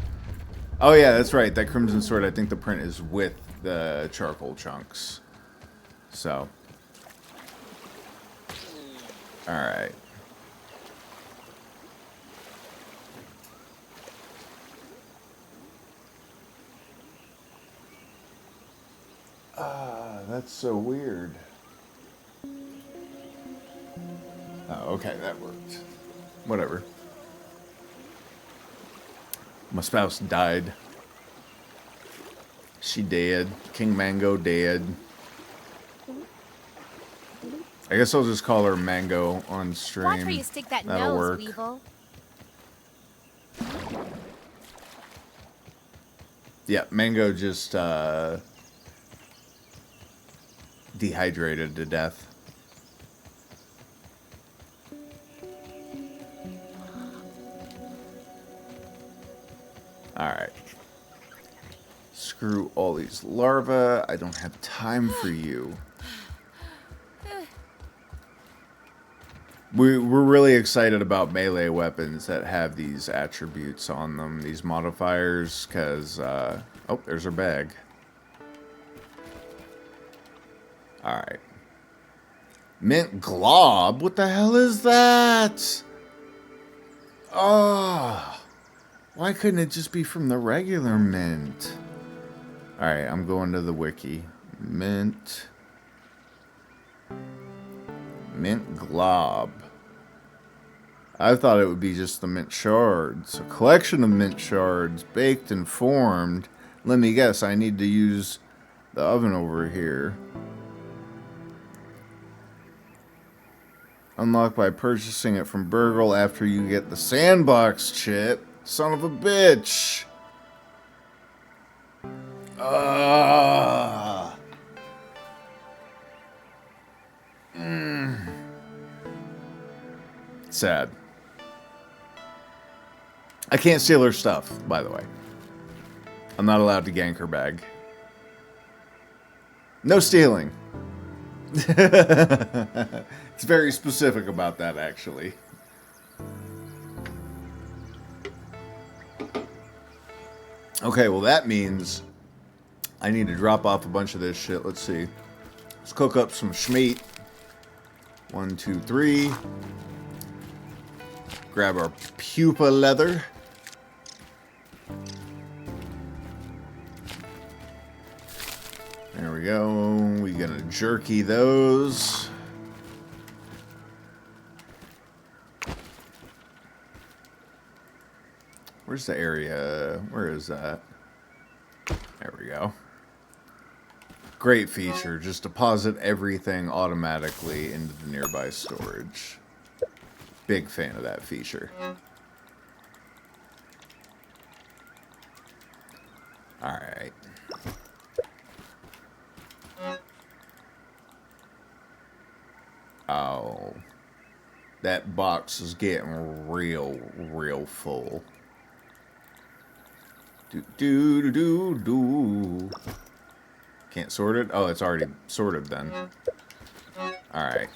Oh yeah, that's right. That Crimson Sword, I think the print is with the charcoal chunks. So. Alright. That's so weird. Oh, okay, that worked. Whatever. My spouse died. She dead. King Mango dead. I guess I'll just call her Mango on stream. Watch where you stick that That'll nose, work. Weevil. Yeah, Mango just dehydrated to death. Alright. Screw all these larvae. I don't have time for you. We're really excited about melee weapons that have these attributes on them, these modifiers, because, oh, there's our bag. Alright. Mint glob? What the hell is that? Oh, why couldn't it just be from the regular mint? Alright, I'm going to the wiki. Mint glob. I thought it would be just the mint shards. A collection of mint shards baked and formed. Let me guess, I need to use the oven over here. Unlocked by purchasing it from Burgle after you get the sandbox chip. Son of a bitch. Sad. I can't steal her stuff, by the way. I'm not allowed to gank her bag. No stealing. It's very specific about that, actually. Okay, well that means I need to drop off a bunch of this shit. Let's see. Let's cook up some schmeat. 1, 2, 3. Grab our pupa leather. There we go. We're gonna jerky those. Where's the area? Where is that? There we go. Great feature. Just deposit everything automatically into the nearby storage. Big fan of that feature. Alright. Oh. That box is getting real full. Do. Can't sort it? Oh, it's already sorted then. Alright.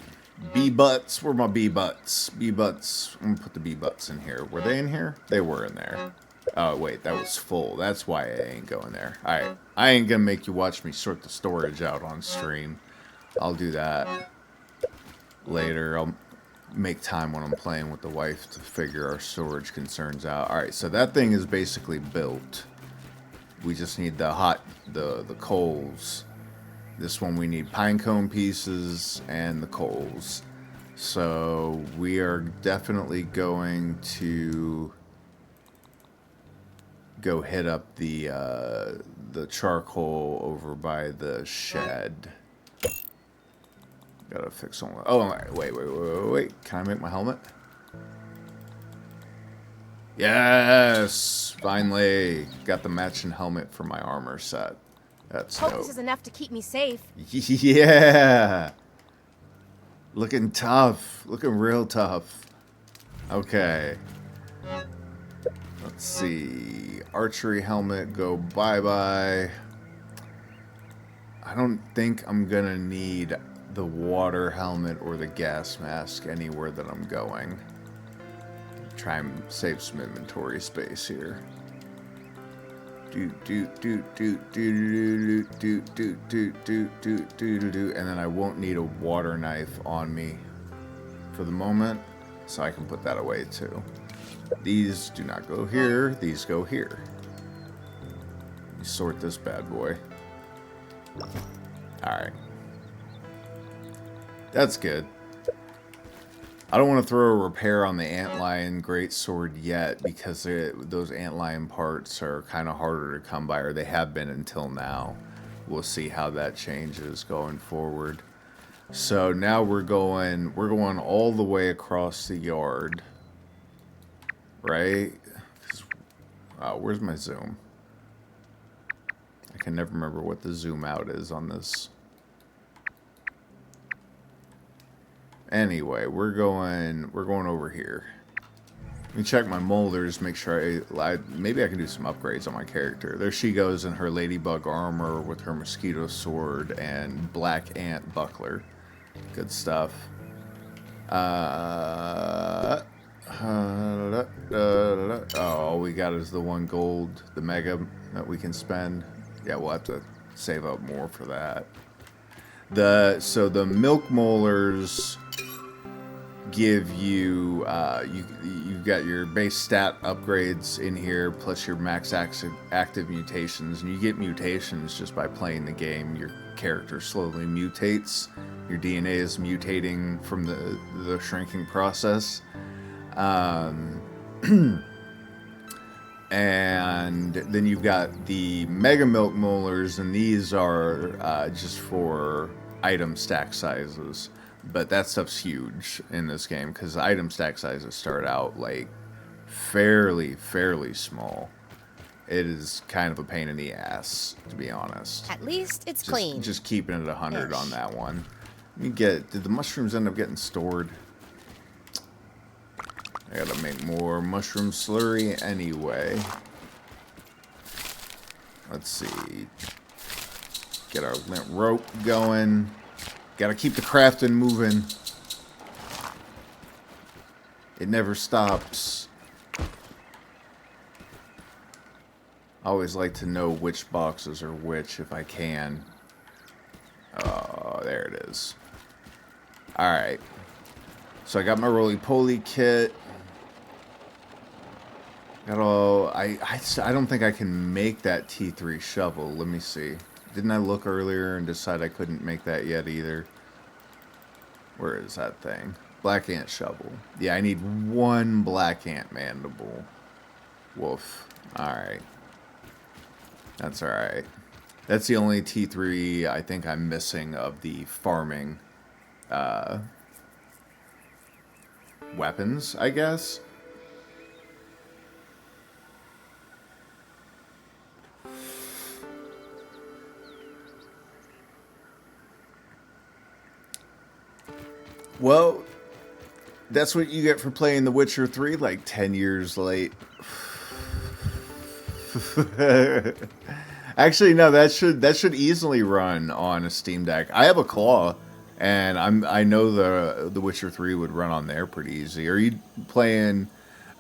Bee butts. Where are my bee butts? Bee butts. I'm gonna put the bee butts in here. Were they in here? They were in there. Oh, wait. That was full. That's why I ain't going there. Alright. I ain't gonna make you watch me sort the storage out on stream. I'll do that later. I'll make time when I'm playing with the wife to figure our storage concerns out. Alright, so that thing is basically built. we just need the coals. This one we need pine cone pieces and the coals. So we are definitely going to go hit up the charcoal over by the shed. Gotta fix some. Oh, wait. Can I make my helmet? Yes! Finally! Got the matching helmet for my armor set. That's Hope dope. this is enough to keep me safe. Yeah! Looking tough. Looking real tough. Okay. Let's see. Archery helmet, go bye-bye. I don't think I'm gonna need the water helmet or the gas mask anywhere that I'm going. Try and save some inventory space here. And then I won't need a water knife on me for the moment, so I can put that away too. These do not go here, these go here. Let me sort this bad boy. Alright. That's good. I don't want to throw a repair on the antlion greatsword yet because those antlion parts are kind of harder to come by, or they have been until now. We'll see how that changes going forward. So now we're going all the way across the yard, right? Where's my zoom? I can never remember what the zoom out is on this. Anyway, we're going over here. Let me check my molders, make sure maybe I can do some upgrades on my character. There she goes in her ladybug armor with her mosquito sword and black ant buckler. Good stuff. Oh, all we got is the 1 gold, the mega that we can spend. Yeah, we'll have to save up more for that. So the milk molars give you, you've got your base stat upgrades in here, plus your max active mutations, and you get mutations just by playing the game. Your character slowly mutates. Your DNA is mutating from the shrinking process. And then you've got the Mega Milk Molars, and these are just for item stack sizes. But that stuff's huge in this game because item stack sizes start out like fairly small. It is kind of a pain in the ass, to be honest. At least it's clean. Just keeping it 100 on that one. Did the mushrooms end up getting stored? I gotta make more mushroom slurry anyway. Let's see. Get our lint rope going. Gotta keep the crafting moving. It never stops. I always like to know which boxes are which if I can. Oh, there it is. Alright. So I got my roly-poly kit. I don't think I can make that T3 shovel. Let me see. Didn't I look earlier and decide I couldn't make that yet either? Where is that thing? Black ant shovel. Yeah, I need 1 black ant mandible. Woof. Alright. That's alright. That's the only T3 I think I'm missing of the farming weapons, I guess. Well, that's what you get for playing The Witcher 3 like 10 years late. Actually, no, that should easily run on a Steam Deck. I have a Claw, and I know the Witcher 3 would run on there pretty easy. Are you playing?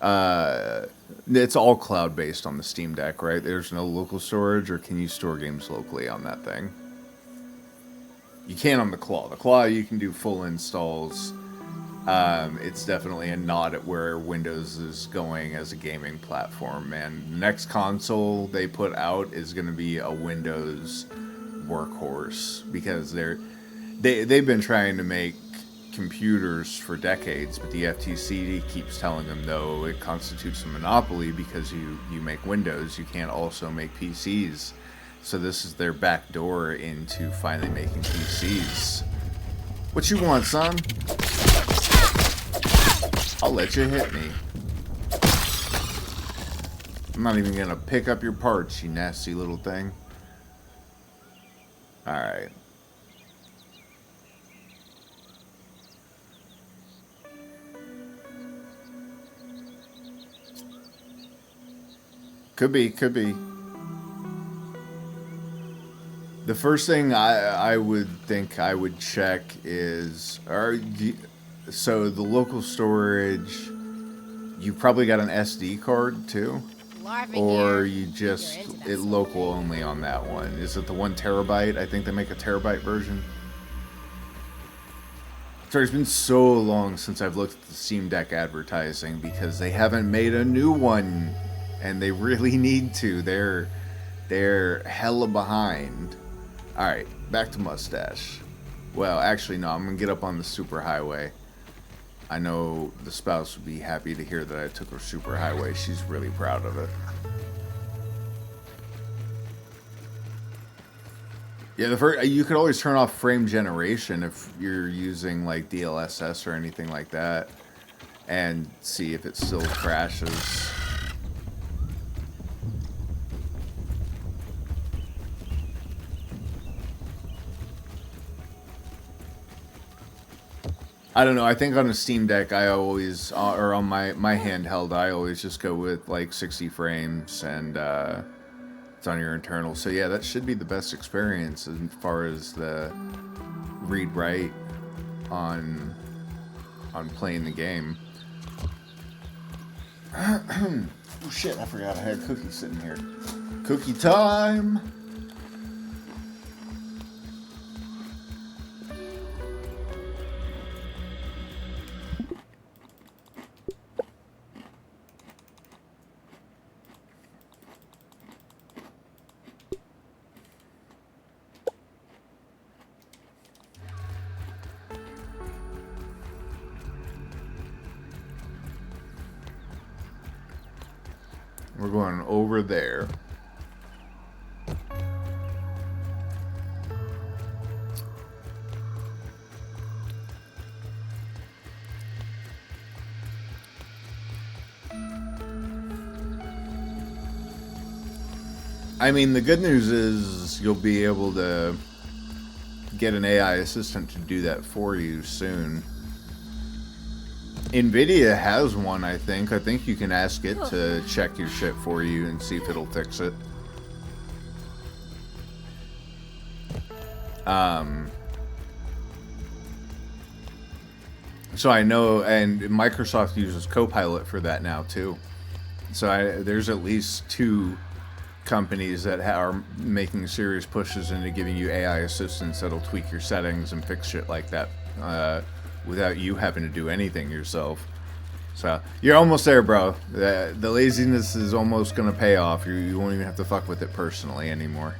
It's all cloud based on the Steam Deck, right? There's no local storage, or can you store games locally on that thing? You can on the Claw. The Claw, you can do full installs It's definitely a nod at where Windows is going as a gaming platform. And the next console they put out is going to be a Windows workhorse because they've been trying to make computers for decades, but the FTC keeps telling them no, it constitutes a monopoly because you make Windows, you can't also make PCs. So this is their back door into finally making PCs. What you want, son? I'll let you hit me. I'm not even gonna pick up your parts, you nasty little thing. Alright. Could be. The first thing I would think I would check is, so the local storage, you probably got an SD card too? Larva Or here. you just, Figure into that it sort of local thing. only on that one? Is it the 1 terabyte? I think they make a terabyte version. Sorry, it's been so long since I've looked at the Steam Deck advertising because they haven't made a new one. And they really need to. They're hella behind. Alright, back to Mustache. Well, actually, no, I'm going to get up on the superhighway. I know the spouse would be happy to hear that I took her superhighway. She's really proud of it. Yeah, you could always turn off frame generation if you're using like DLSS or anything like that, and see if it still crashes. I don't know. I think on a Steam Deck, I always, or on my handheld, I always just go with like 60 frames, and it's on your internal. So yeah, that should be the best experience as far as the read-write on playing the game. Oh shit! I forgot I had cookies sitting here. Cookie time. We're going over there. I mean, the good news is you'll be able to get an AI assistant to do that for you soon. NVIDIA has one, I think. I think you can ask it to check your shit for you and see if it'll fix it. So I know, and Microsoft uses Copilot for that now too. So there's at least 2 companies that are making serious pushes into giving you AI assistants that'll tweak your settings and fix shit like that without you having to do anything yourself. So you're almost there, bro. The laziness is almost gonna pay off. You won't even have to fuck with it personally anymore.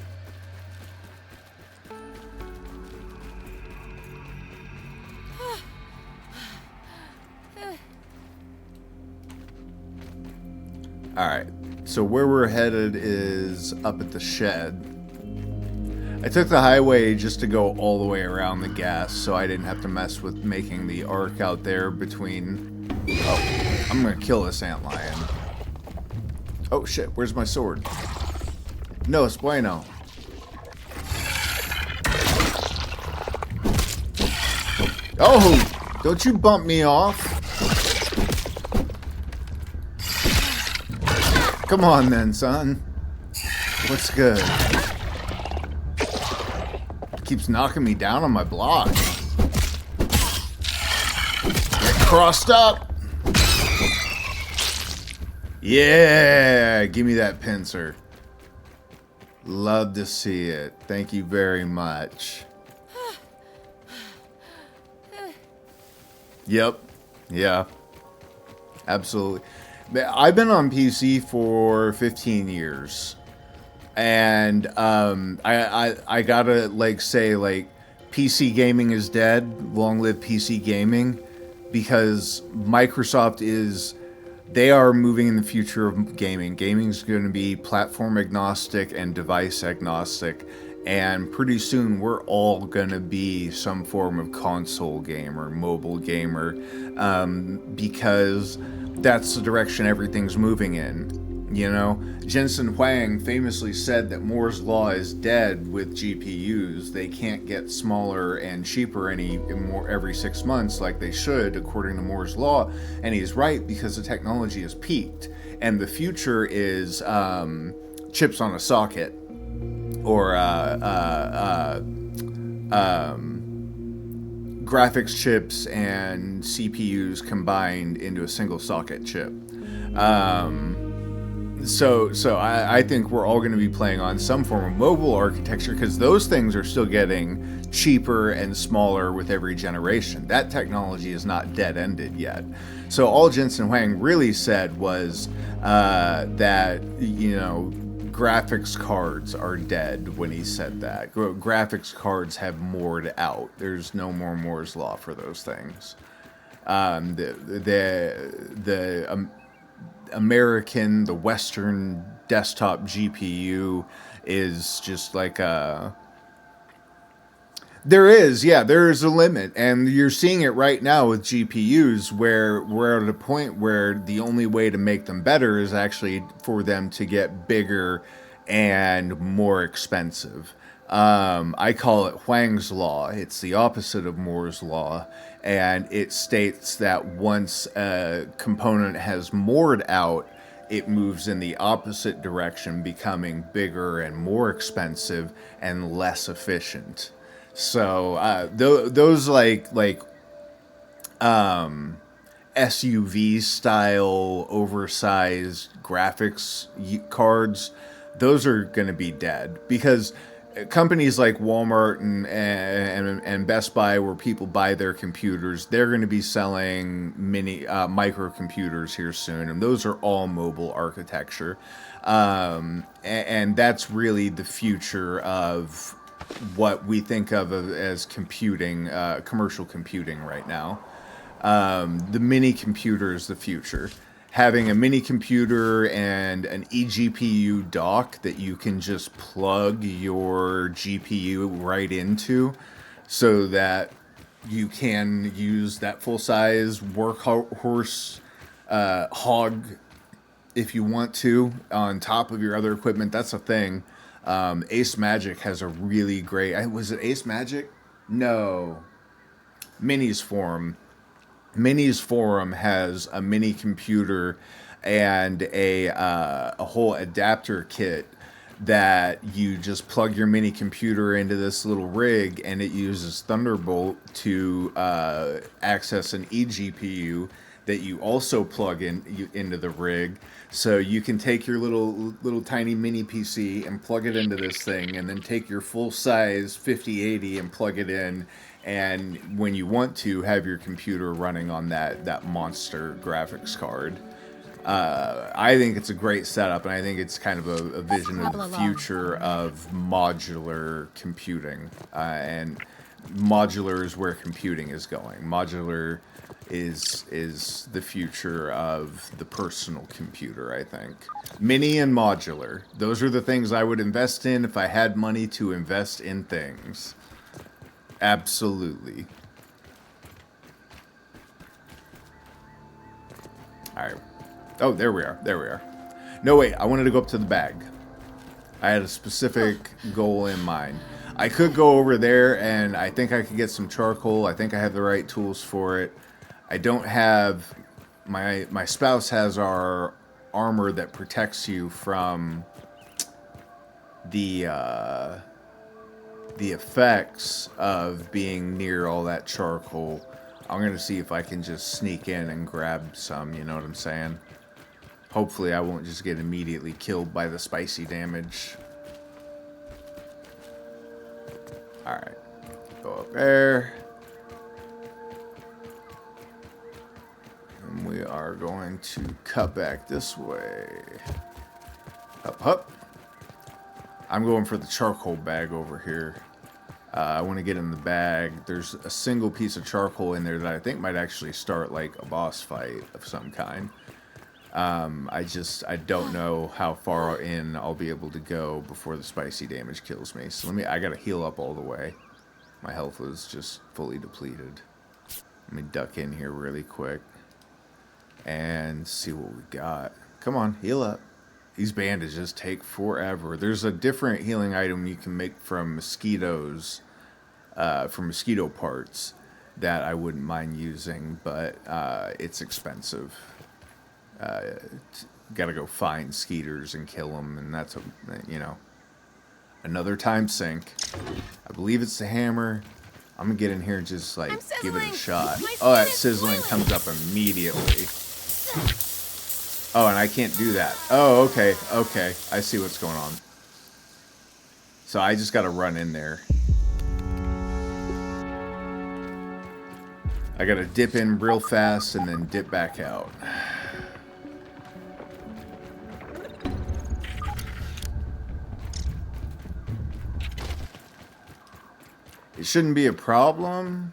Alright, so where we're headed is up at the shed. I took the highway just to go all the way around the gas, so I didn't have to mess with making the arc out there between... Oh, I'm gonna kill this antlion. Oh shit, where's my sword? No, es bueno. Oh, don't you bump me off. Come on then, son. What's good? Keeps knocking me down on my block. Get crossed up. Yeah, give me that pincer. Love to see it. Thank you very much. Yep, Yeah, absolutely. I've been on PC for 15 years, and I gotta like say like PC gaming is dead. Long live PC gaming, because Microsoft is, they are moving in the future of gaming. Gaming is going to be platform agnostic and device agnostic, and pretty soon we're all going to be some form of console gamer, mobile gamer, because that's the direction everything's moving in. You know, Jensen Huang famously said that Moore's Law is dead with GPUs. They can't get smaller and cheaper any more every 6 months like they should, according to Moore's Law. And he's right, because the technology has peaked. And the future is chips on a socket, or graphics chips and CPUs combined into a single socket chip. So I think we're all going to be playing on some form of mobile architecture, because those things are still getting cheaper and smaller with every generation. That technology is not dead-ended yet. So all Jensen Huang really said was that, you know, graphics cards are dead when he said that. Graphics cards have moored out. There's no more Moore's Law for those things. The Western desktop GPU is just like a... There is a limit, and you're seeing it right now with GPUs, where we're at a point where the only way to make them better is actually for them to get bigger and more expensive. I call it Huang's Law. It's the opposite of Moore's Law, and it states that once a component has moored out, it moves in the opposite direction, becoming bigger and more expensive and less efficient. So those like SUV style oversized graphics cards, those are going to be dead, because companies like Walmart and Best Buy, where people buy their computers, they're going to be selling mini microcomputers here soon, and those are all mobile architecture, and that's really the future of what we think of as computing, commercial computing right now. The mini computer is the future. Having a mini computer and an eGPU dock that you can just plug your GPU right into, so that you can use that full-size workhorse hog if you want to on top of your other equipment. That's a thing. Ace Magic has a really great... Was it Ace Magic? No. Minis Forum. Minis Forum has a mini computer and a whole adapter kit that you just plug your mini computer into this little rig, and it uses Thunderbolt to access an eGPU that you also plug into the rig. So you can take your little tiny mini PC and plug it into this thing, and then take your full size 5080 and plug it in, and when you want to, have your computer running on that monster graphics card. I think it's a great setup, and I think it's kind of a vision of the future of modular computing, and modular is where computing is going. Modular is the future of the personal computer, I think. Mini and modular. Those are the things I would invest in if I had money to invest in things. Absolutely. Alright. Oh, there we are. There we are. No, wait. I wanted to go up to the bag. I had a specific goal in mind. I could go over there, and I think I could get some charcoal. I think I have the right tools for it. I don't have... My spouse has our armor that protects you from the effects of being near all that charcoal. I'm going to see if I can just sneak in and grab some, you know what I'm saying? Hopefully I won't just get immediately killed by the spicy damage. Alright. Go up there. are going to cut back this way. Up, up. I'm going for the charcoal bag over here. I want to get in the bag. There's a single piece of charcoal in there that I think might actually start like a boss fight of some kind. I don't know how far in I'll be able to go before the spicy damage kills me. So I gotta heal up all the way. My health was just fully depleted. Let me duck in here really quick and see what we got. Come on, heal up. These bandages take forever. There's a different healing item you can make from mosquitoes, from mosquito parts that I wouldn't mind using, but it's expensive. Gotta go find skeeters and kill them, and that's another time sink. I believe it's the hammer. I'm gonna get in here and just like give it a shot. Oh, that sizzling comes up immediately. Oh, and I can't do that. Oh, okay, okay. I see what's going on. So I just gotta run in there. I gotta dip in real fast and then dip back out. It shouldn't be a problem,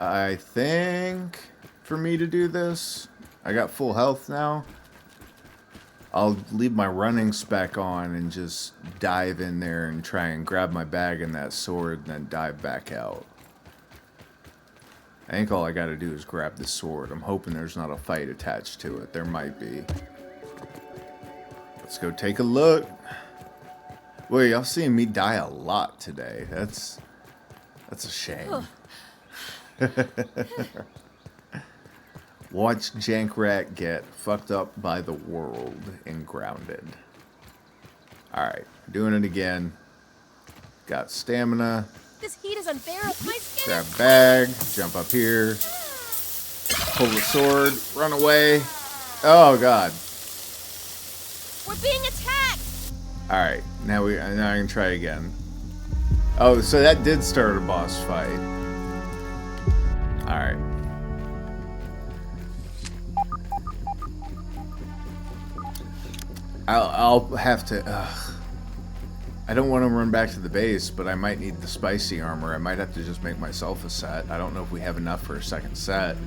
I think, for me to do this. I got full health now. I'll leave my running spec on and just dive in there and try and grab my bag and that sword and then dive back out. I think all I gotta do is grab the sword. I'm hoping there's not a fight attached to it. There might be. Let's go take a look. Well, y'all seeing me die a lot today. That's a shame. Watch Jankrat get fucked up by the world and grounded. Alright, doing it again. Got stamina. This heat is unbearable. My skin Grab is bag, jump up here. Pull the sword, run away. Oh god. We're being attacked. Alright, now I can try again. Oh, so that did start a boss fight. Alright. I'll have to... I don't want to run back to the base, but I might need the spicy armor. I might have to just make myself a set. I don't know if we have enough for a second set.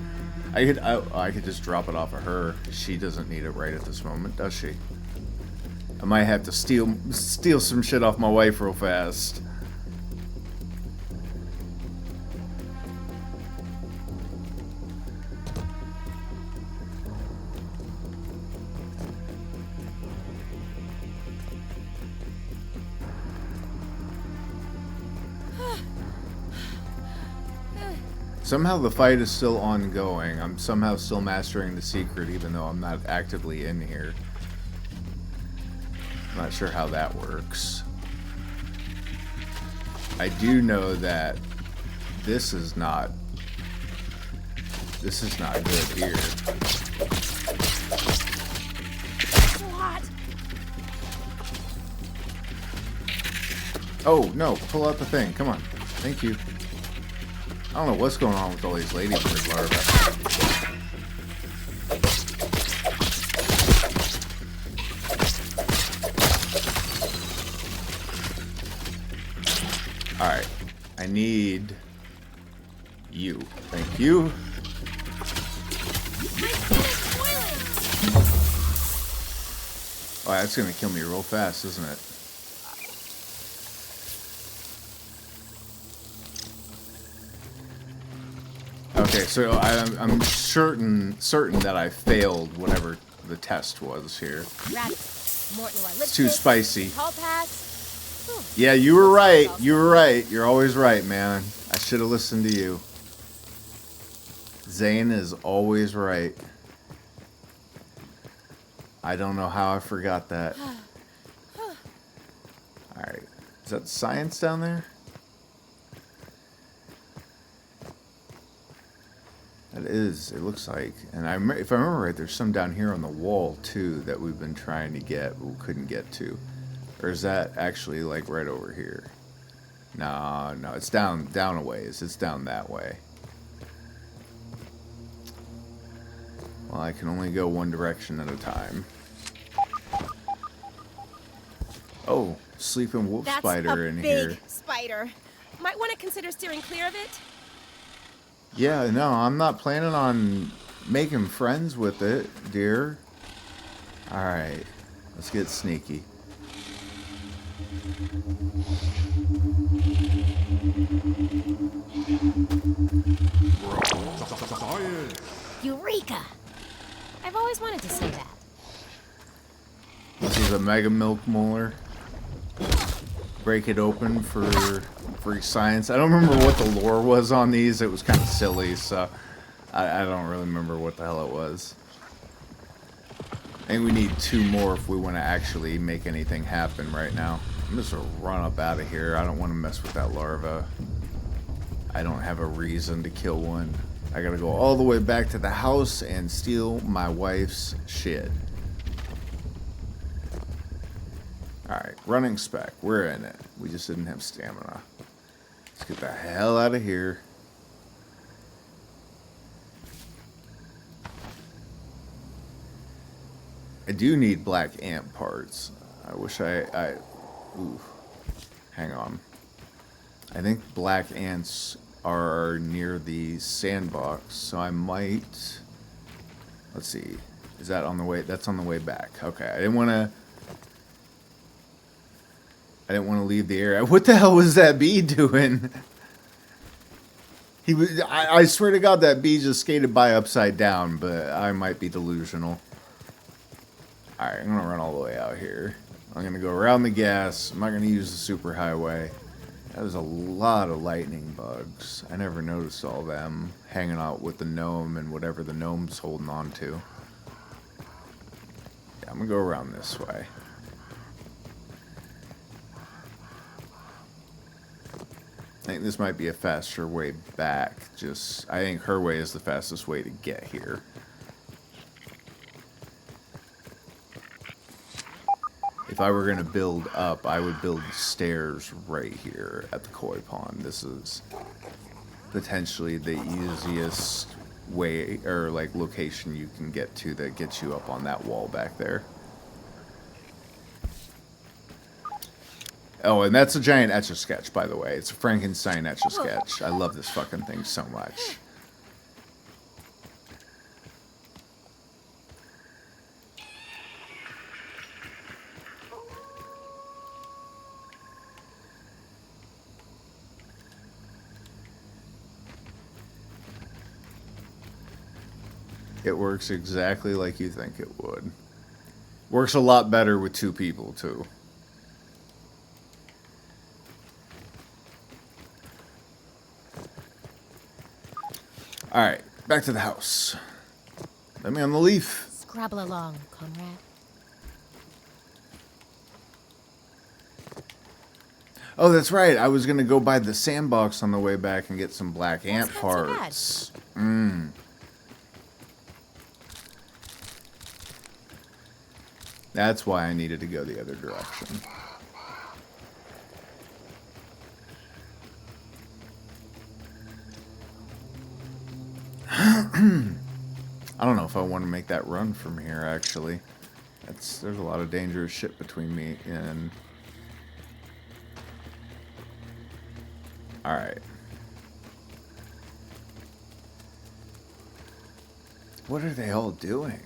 I could just drop it off of her. She doesn't need it right at this moment, does she? I might have to steal some shit off my wife real fast. Somehow the fight is still ongoing. I'm somehow still mastering the secret even though I'm not actively in here. I'm not sure how that works. I do know that this is not good here. So hot. Oh no, pull out the thing. Come on. Thank you. I don't know what's going on with all these ladybird larvae. Alright. I need you. Thank you. My skin is boiling. Oh, that's gonna kill me real fast, isn't it? Okay, so I'm certain that I failed whatever the test was here. Rabbit. More It's too spicy. Hall pass. Whew. Yeah, you were right. You were right. You're always right, man. I should have listened to you. Zane is always right. I don't know how I forgot that. Alright. Is that science down there? That is, it looks like. And if I remember right, there's some down here on the wall, too, that we've been trying to get, but we couldn't get to. Or is that actually, like, right over here? No, it's down a ways. It's down that way. Well, Well, I can only go one direction at a time. Oh, sleeping wolf That's spider a in big here. spider. Might want to consider steering clear of it. Yeah, no, I'm not planning on making friends with it, dear. Alright, let's get sneaky. Eureka! I've always wanted to say that. This is a Mega Milk Molar. Break it open for free science. I don't remember what the lore was on these. It was kind of silly, so I don't really remember what the hell it was. I think we need 2 more if we want to actually make anything happen right now. I'm just gonna run up out of here. I don't want to mess with that larva. I don't have a reason to kill one. I gotta go all the way back to the house and steal my wife's shit. Alright, running spec. We're in it. We just didn't have stamina. Let's get the hell out of here. I do need black ant parts. I wish ooh. Hang on. I think black ants are near the sandbox, so I might... Let's see. Is that on the way? That's on the way back. Okay, I didn't want to leave the area. What the hell was that bee doing? He was. I swear to God, that bee just skated by upside down, but I might be delusional. Alright, I'm gonna run all the way out here. I'm gonna go around the gas. I'm not gonna use the superhighway. There's a lot of lightning bugs. I never noticed all them hanging out with the gnome and whatever the gnome's holding on to. Yeah, I'm gonna go around this way. I think this might be a faster way back. I think her way is the fastest way to get here. If I were going to build up, I would build stairs right here at the koi pond. This is potentially the easiest way, or like location you can get to that gets you up on that wall back there. Oh, and that's a giant Etch-a-Sketch, by the way. It's a Frankenstein Etch-a-Sketch. I love this fucking thing so much. It works exactly like you think it would. Works a lot better with 2 people, too. Alright, back to the house. Let me on the leaf. Scrabble along, comrade. Oh, that's right. I was going to go by the sandbox on the way back and get some black ant That's not so bad. parts. That's why I needed to go the other direction. I don't know if I want to make that run from here, actually. There's a lot of dangerous shit between me and... Alright. What are they all doing?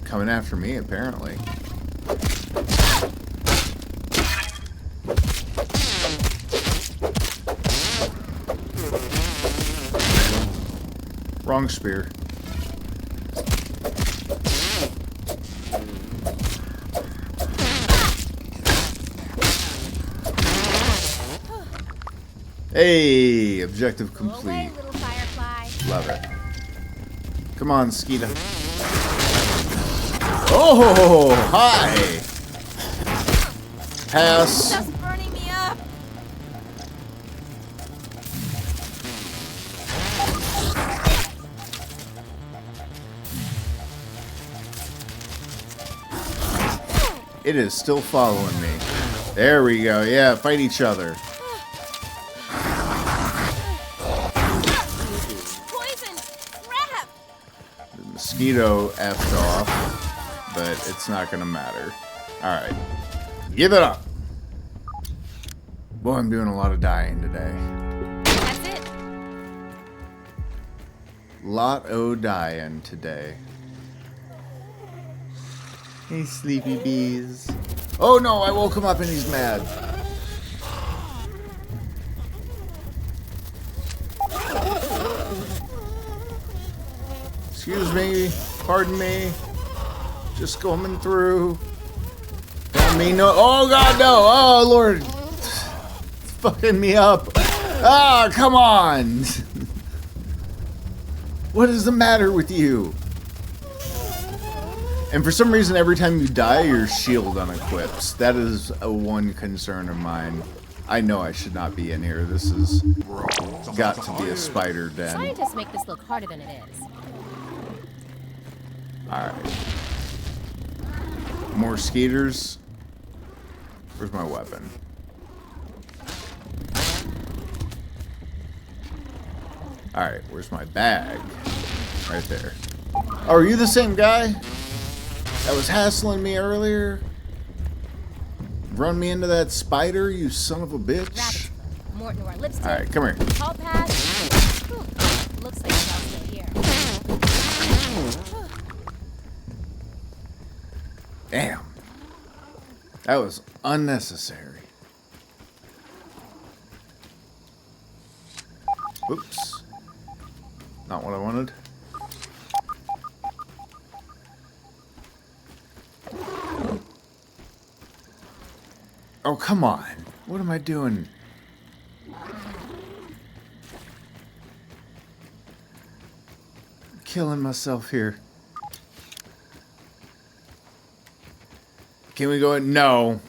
Coming after me, apparently. Wrong spear. Hey, objective Go away, complete. little firefly. Love it. Come on, Skeeta. Oh, hi. Pass. Just burning me up. It is still following me. There we go. Yeah, fight each other. Poison. mosquito effed off, but it's not gonna matter. Alright. Give it up! Boy, I'm doing a lot of dying today. That's it. Lot o' dying today. Hey, sleepy bees. Oh no, I woke him up and he's mad. Excuse me, pardon me. Just coming through. Don't mean no. Oh god, no! Oh lord, it's fucking me up. Ah, come on! What is the matter with you? And for some reason, every time you die, your shield unequips. That is a one concern of mine. I know I should not be in here. This has got to be a spider den. Scientists make this look harder than it is. Alright. More skeeters. Where's my weapon? Alright, where's my bag? Right there. Oh, are you the same guy that was hassling me earlier? Run me into that spider, you son of a bitch. Rabbit. More to our lipstick. Alright, come here. Tall pad. Looks like it's all still here. Damn. That was unnecessary. Oops. Not what I wanted. Oh, come on. What am I doing? Killing myself here. Can we go in? No.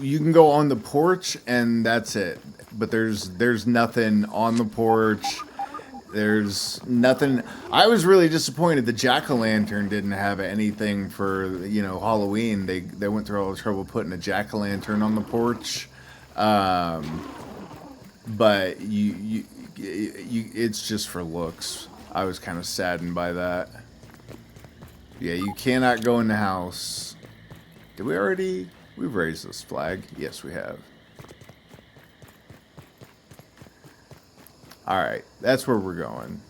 You can go on the porch and that's it. But there's nothing on the porch. There's nothing. I was really disappointed the jack-o'-lantern didn't have anything for, you know, Halloween. They went through all the trouble putting a jack-o'-lantern on the porch. But it's just for looks. I was kind of saddened by that. Yeah, you cannot go in the house. Did we already? We've raised this flag. Yes, we have. Alright, that's where we're going.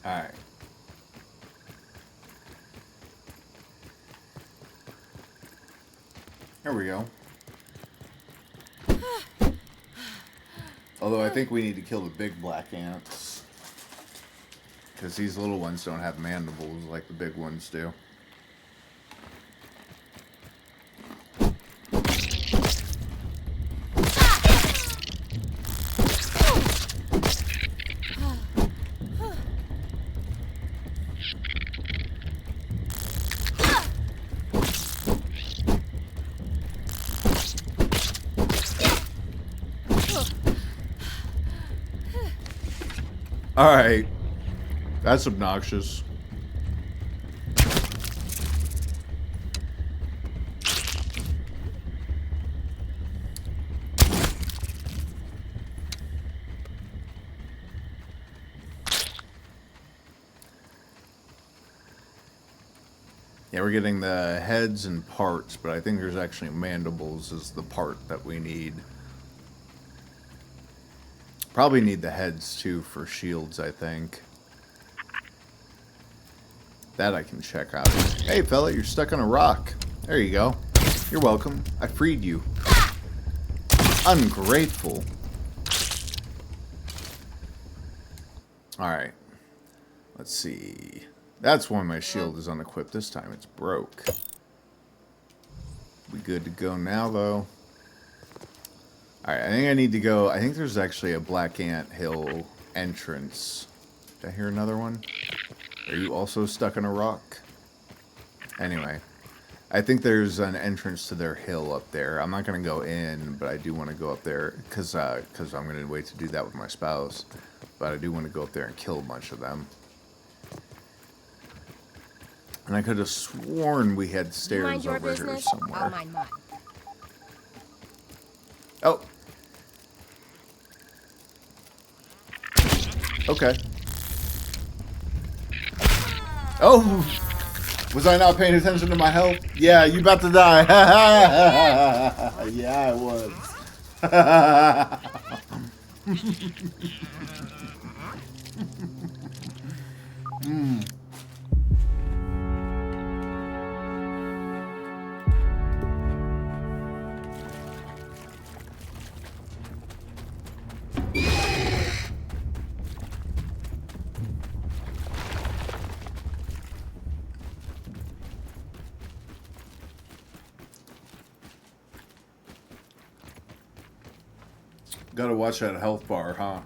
Alright. There we go. Although I think we need to kill the big black ants. Because these little ones don't have mandibles like the big ones do. Alright. That's obnoxious. Yeah, we're getting the heads and parts, but I think there's actually mandibles is the part that we need. Probably need the heads too for shields, I think. That I can check out. Hey fella, you're stuck on a rock. There you go. You're welcome. I freed you. Ungrateful. Alright. Let's see. That's why my shield is unequipped this time. It's broke. We good to go now, though. Alright, I think I need to go. I think there's actually a Black Ant Hill entrance. Did I hear another one? Are you also stuck in a rock? Anyway. I think there's an entrance to their hill up there. I'm not going to go in, but I do want to go up there because I'm going to wait to do that with my spouse. But I do want to go up there and kill a bunch of them. And I could have sworn we had stairs Mind your over here business. somewhere. I'll mind mine. Oh. Okay. Oh! Was I not paying attention to my health? Yeah, you about to die. Yeah, I was. Gotta watch that health bar, huh?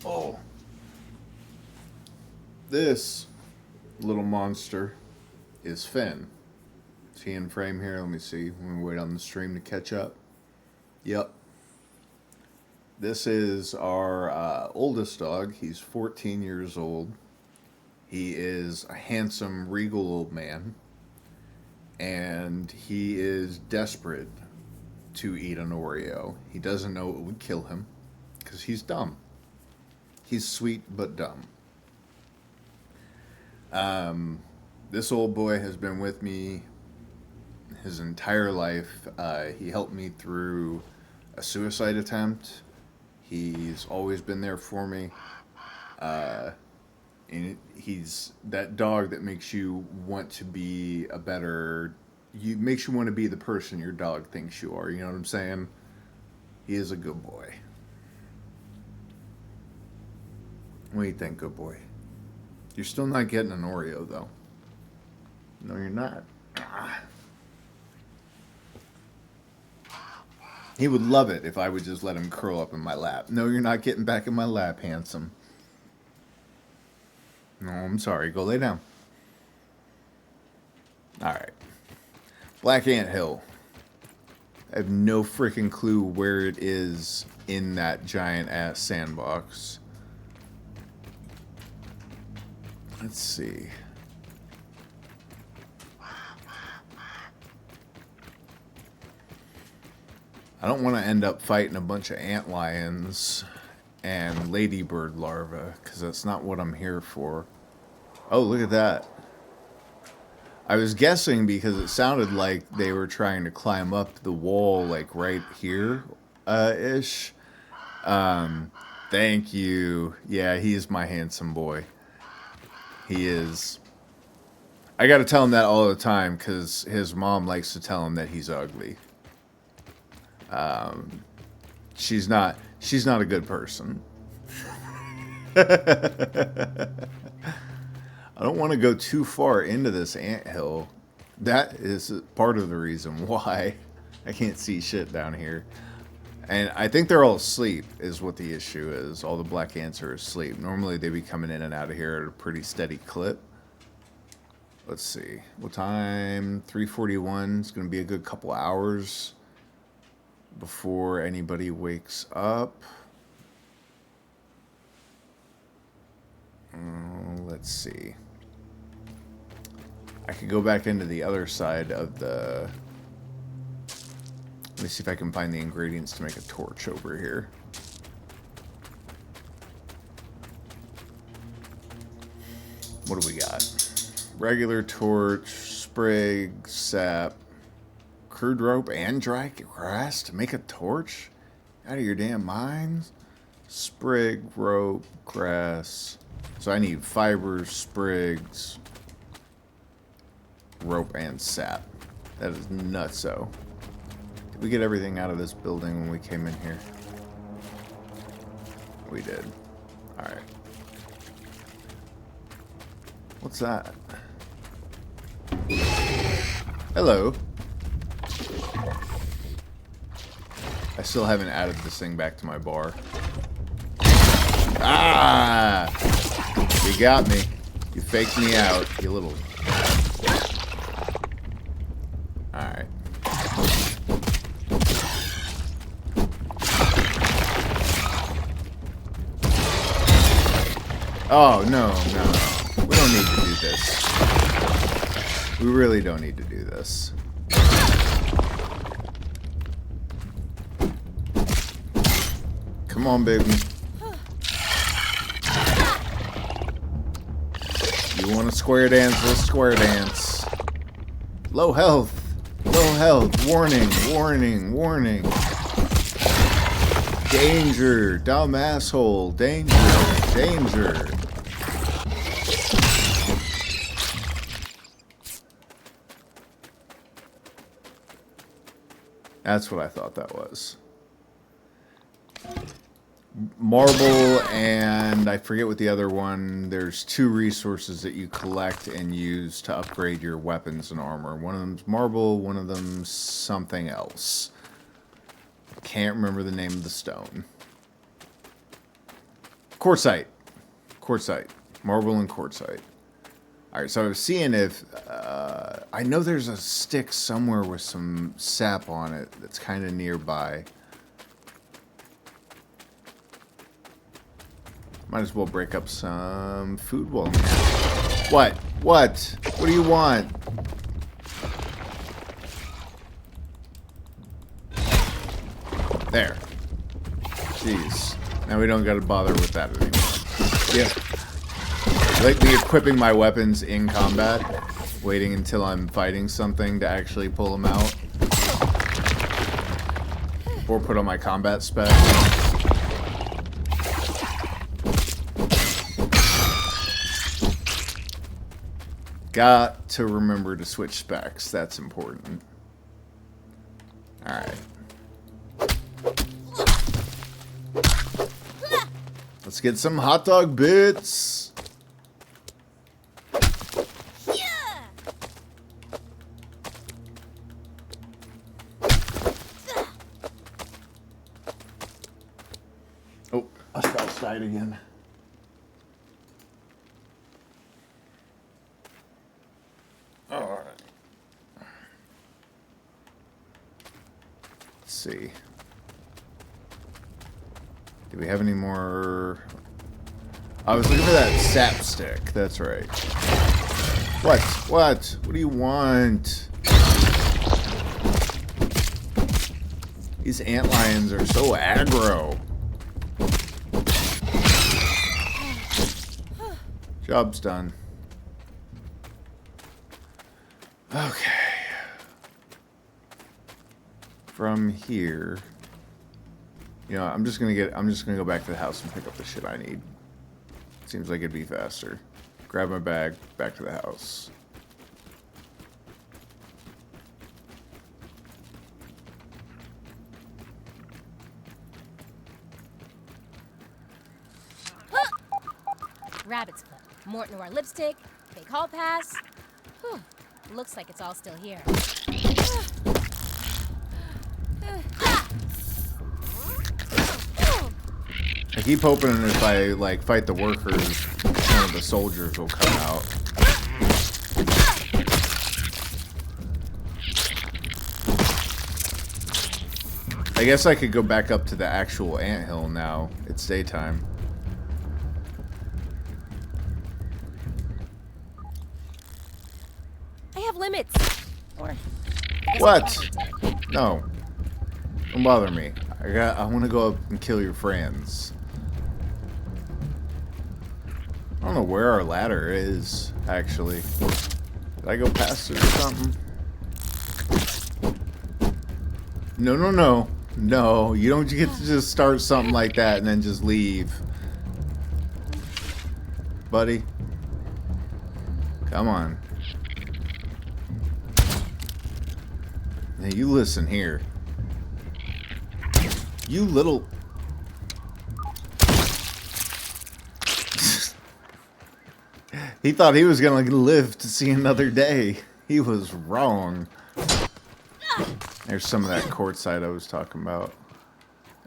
Oh. This little monster is Finn. Is he in frame here? Let me see. Let me wait on the stream to catch up. Yep. This is our oldest dog. He's 14 years old. He is a handsome, regal old man. And he is desperate to eat an Oreo. He doesn't know it would kill him because he's dumb. He's sweet but dumb. This old boy has been with me his entire life. He helped me through a suicide attempt. He's always been there for me. And he's that dog that makes you want to be a better... makes you want to be the person your dog thinks you are. You know what I'm saying? He is a good boy. What do you think, good boy? You're still not getting an Oreo, though. No, you're not. He would love it if I would just let him curl up in my lap. No, you're not getting back in my lap, handsome. No, I'm sorry. Go lay down. Alright. Black Ant Hill. I have no freaking clue where it is in that giant-ass sandbox. Let's see. I don't want to end up fighting a bunch of ant lions and ladybird larvae, because that's not what I'm here for. Oh, look at that. I was guessing because it sounded like they were trying to climb up the wall, like right here, ish. Thank you. Yeah, he's my handsome boy. He is. I gotta tell him that all the time, because his mom likes to tell him that he's ugly. She's not a good person. I don't want to go too far into this anthill. That is part of the reason why I can't see shit down here. And I think they're all asleep is what the issue is. All the black ants are asleep. Normally they'd be coming in and out of here at a pretty steady clip. Let's see. What time? 3:41. It's going to be a good couple hours before anybody wakes up. Let's see. I could go back into the other side of the... Let me see if I can find the ingredients to make a torch over here. What do we got? Regular torch, sprig, sap, crude rope, and dry grass to make a torch? Out of your damn minds? Sprig, rope, grass. So I need fibers, sprigs, rope, and sap. That is nutso. Did we get everything out of this building when we came in here? We did. Alright. What's that? Hello. I still haven't added this thing back to my bar. Ah! You got me. You faked me out, you little... Alright. Oh, no. We don't need to do this. We really don't need to do this. Come on, baby. You want to square dance? Let's square dance. Low health. Low health. Warning. Warning. Warning. Danger. Dumb asshole. Danger. Danger. That's what I thought that was. Marble and I forget what the other one. There's 2 resources that you collect and use to upgrade your weapons and armor. One of them's marble, one of them's something else. Can't remember the name of the stone. Quartzite. Quartzite. Marble and quartzite. Alright, so I was seeing if... I know there's a stick somewhere with some sap on it that's kind of nearby. Might as well break up some food while I'm here. What? What? What do you want? There. Jeez. Now we don't gotta bother with that anymore. Yeah. Like me equipping my weapons in combat, waiting until I'm fighting something to actually pull them out. Or put on my combat spec. Got to remember to switch specs. That's important. Alright. Let's get some hot dog bits. Oh, I spouse died again. Alright. Let's see. Do we have any more? I was looking for that sap stick. That's right. What? What? What do you want? These antlions are so aggro. Job's done. Okay. From here, you know, I'm just gonna go back to the house and pick up the shit I need. Seems like it'd be faster. Grab my bag, back to the house. Rabbit's foot, Mort Noir lipstick, fake hall pass. Whew. Looks like it's all still here. I keep hoping if I like fight the workers, one of the soldiers will come out. I guess I could go back up to the actual anthill now. It's daytime. I have limits. Or What? No. Don't bother me. I want to go up and kill your friends. I don't know where our ladder is, actually. Did I go past it or something? No, no, no. No, you don't get to just start something like that and then just leave. Buddy. Come on. Now you listen here. You little... He thought he was gonna live to see another day. He was wrong. There's some of that quartzite I was talking about.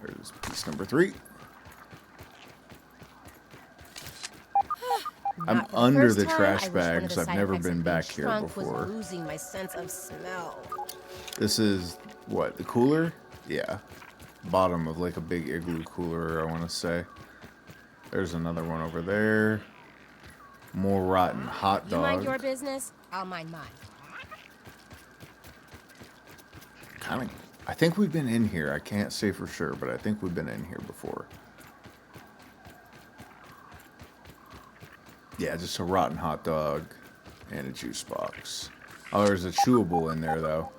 There's piece number 3. I'm under the trash bag because I've never been back here before. Losing my sense of smell. This is what, the cooler? Yeah. Bottom of like a big igloo cooler, I want to say. There's another one over there. More rotten hot dog. You mind your business? I'll mind mine. I think we've been in here. I can't say for sure, but I think we've been in here before. Yeah, just a rotten hot dog and a juice box. Oh, there's a chewable in there, though.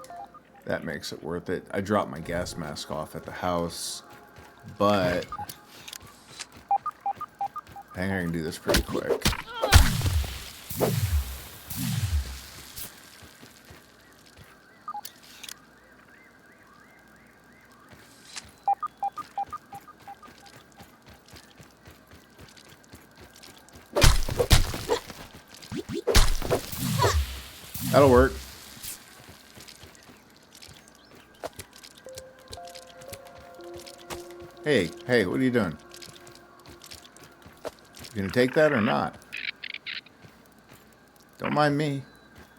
That makes it worth it. I dropped my gas mask off at the house, but I think I can do this pretty quick. That'll work. Hey, what are you doing? You gonna take that or not? Don't mind me.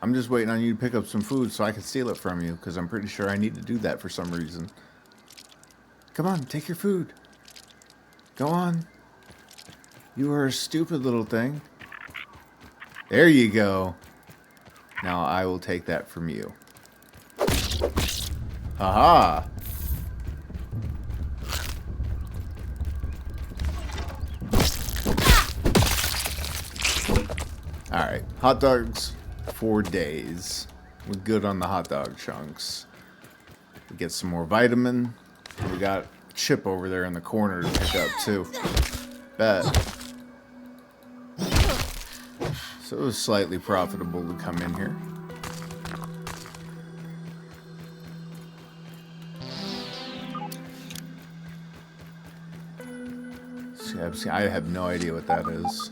I'm just waiting on you to pick up some food so I can steal it from you, because I'm pretty sure I need to do that for some reason. Come on, take your food. Go on. You are a stupid little thing. There you go. Now I will take that from you. Haha! Alright, hot dogs, 4 days. We're good on the hot dog chunks. We get some more vitamin. We got a chip over there in the corner to pick up too. Bet. So it was slightly profitable to come in here. See, I have no idea what that is.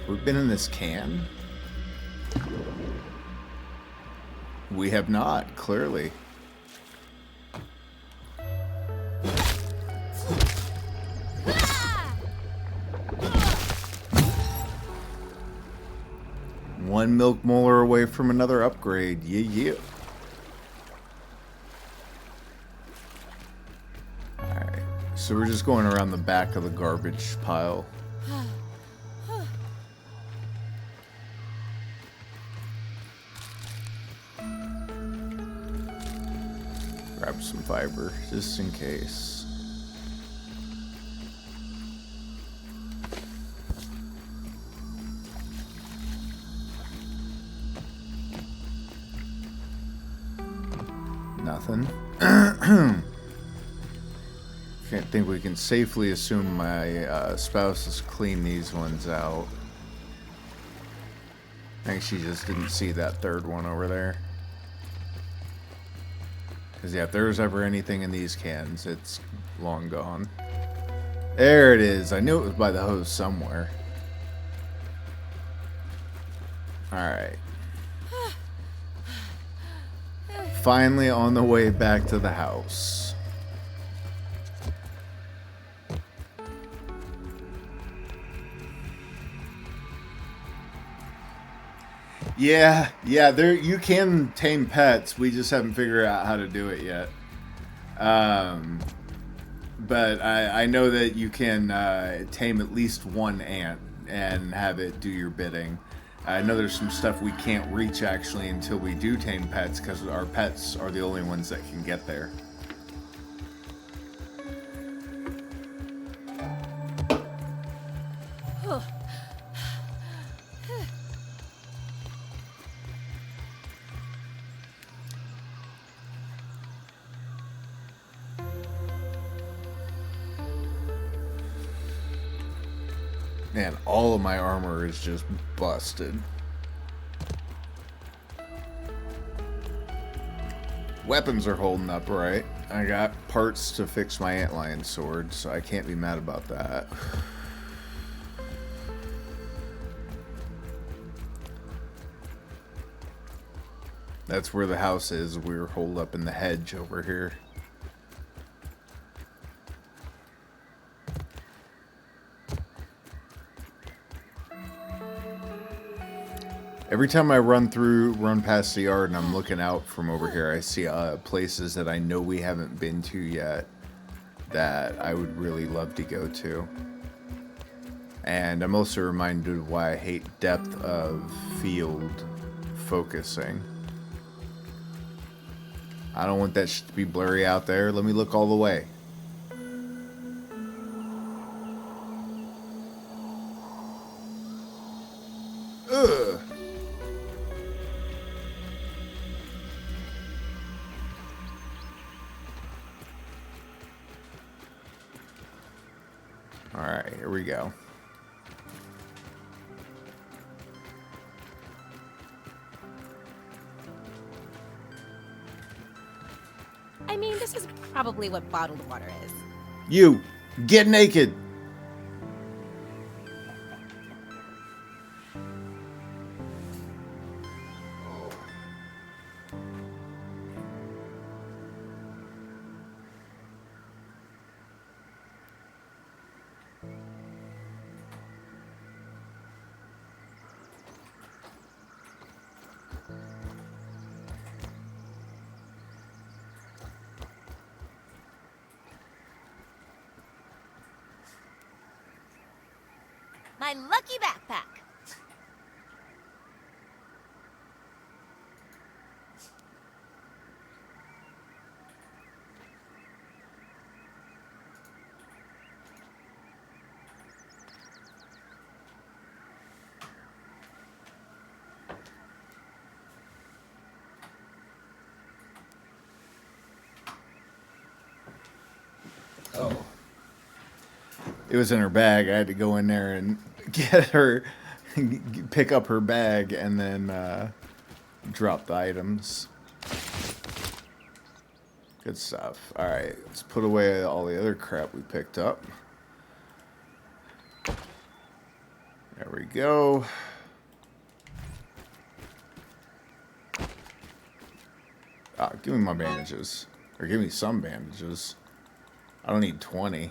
We've been in this can? We have not, clearly. One milk molar away from another upgrade. Yeah. Alright, so we're just going around the back of the garbage pile. Grab some fiber, just in case. Nothing. Can't think we can safely assume my spouse has cleaned these ones out. I think she just didn't see that third one over there. Because, yeah, if there's ever anything in these cans, it's long gone. There it is. I knew it was by the hose somewhere. Alright. Finally on the way back to the house. Yeah, there you can tame pets. We just haven't figured out how to do it yet. But I know that you can tame at least one ant and have it do your bidding. I know there's some stuff we can't reach actually until we do tame pets, because our pets are the only ones that can get there. Man, all of my armor is just busted. Weapons are holding up right. I got parts to fix my antlion sword, so I can't be mad about that. That's where the house is. We're holed up in the hedge over here. Every time I run past the yard and I'm looking out from over here, I see places that I know we haven't been to yet that I would really love to go to. And I'm also reminded of why I hate depth of field focusing. I don't want that shit to be blurry out there. Let me look all the way. Ugh. Alright, here we go. I mean, this is probably what bottled water is. You, get naked! My lucky backpack. Oh. It was in her bag. I had to go in there and get her, pick up her bag, and then drop the items. Good stuff. Alright, let's put away all the other crap we picked up. There we go. Ah, give me my bandages. Or give me some bandages. I don't need 20.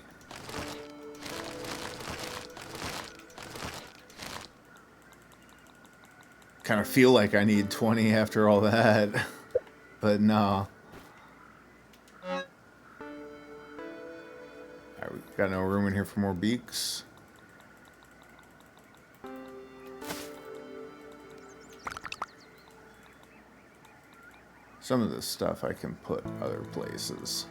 Kind of feel like I need 20 after all that. But no. Alright, we got no room in here for more beaks. Some of this stuff I can put other places.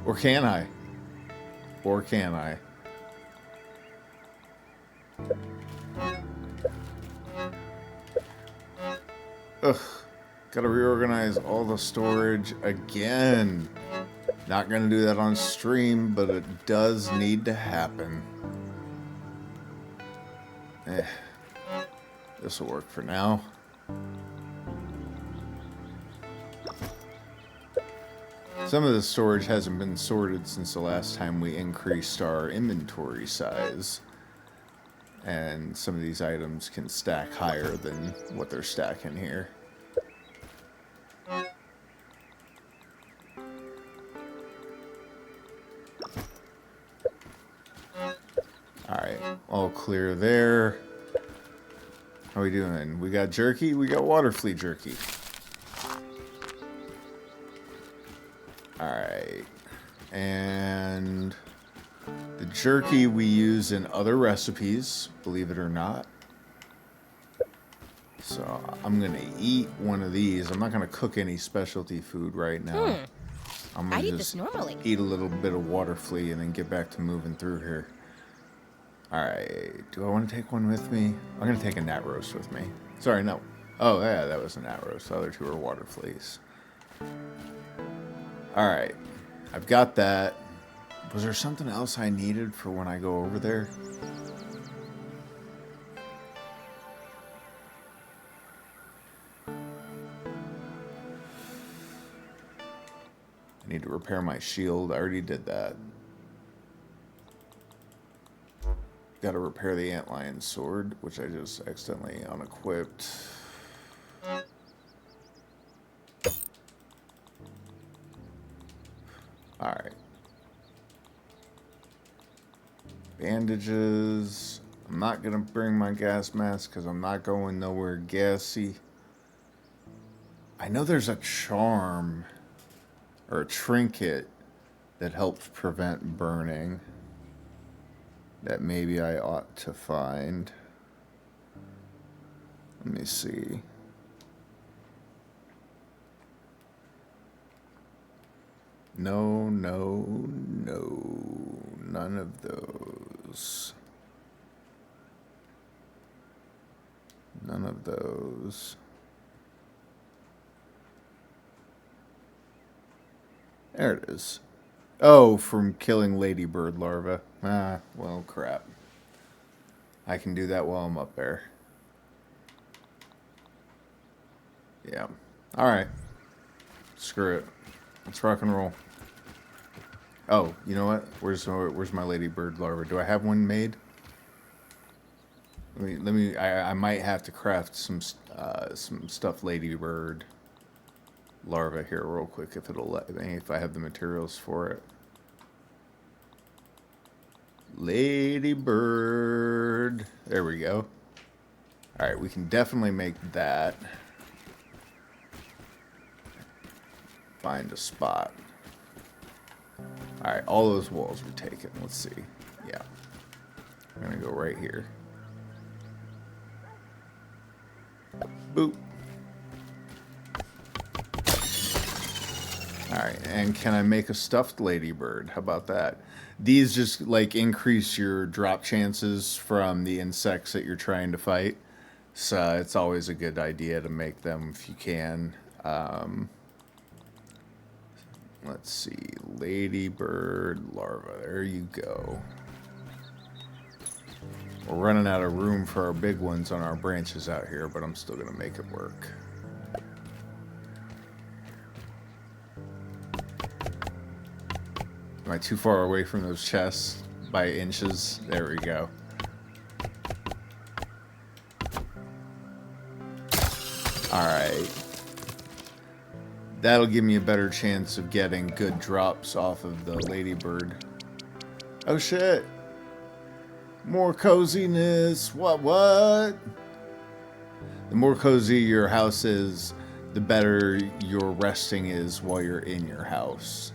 Or can I? Or can I? Ugh. Gotta reorganize all the storage again. Not gonna do that on stream, but it does need to happen. This will work for now. Some of the storage hasn't been sorted since the last time we increased our inventory size. And some of these items can stack higher than what they're stacking here. Alright, all clear there. How are we doing? We got jerky, we got water flea jerky. Alright. And the jerky we use in other recipes, believe it or not. So I'm gonna eat one of these. I'm not gonna cook any specialty food right now. I'm gonna I'd eat just this normally. eat a little bit of water flea and then get back to moving through here. Alright, do I want to take one with me? I'm gonna take a gnat roast with me. Sorry, no. Oh yeah, that was a gnat roast. The other two are water fleas. Alright, I've got that. Was there something else I needed for when I go over there? I need to repair my shield. I already did that. Got to repair the antlion sword, which I just accidentally unequipped. Alright. Bandages. I'm not going to bring my gas mask because I'm not going nowhere gassy. I know there's a charm or a trinket that helps prevent burning that maybe I ought to find. Let me see. No, no, no. None of those. None of those. There it is. Oh, from killing ladybird larvae. Ah, well, crap. I can do that while I'm up there. Yeah. Alright. Screw it. Let's rock and roll. Oh, you know what? Where's my ladybird larva? Do I have one made? I might have to craft some stuffed ladybird larva here real quick if it'll let me, if I have the materials for it. Ladybird. There we go. Alright, we can definitely make that. Find a spot. Alright, all those walls were taken. Let's see. Yeah. I'm gonna go right here. Boop. Alright, and can I make a stuffed ladybird? How about that? These just, like, increase your drop chances from the insects that you're trying to fight. So it's always a good idea to make them if you can. Let's see. Ladybird larva. There you go. We're running out of room for our big ones on our branches out here, but I'm still going to make it work. Am I too far away from those chests by inches? There we go. Alright. That'll give me a better chance of getting good drops off of the ladybird. Oh shit! More coziness! What? The more cozy your house is, the better your resting is while you're in your house.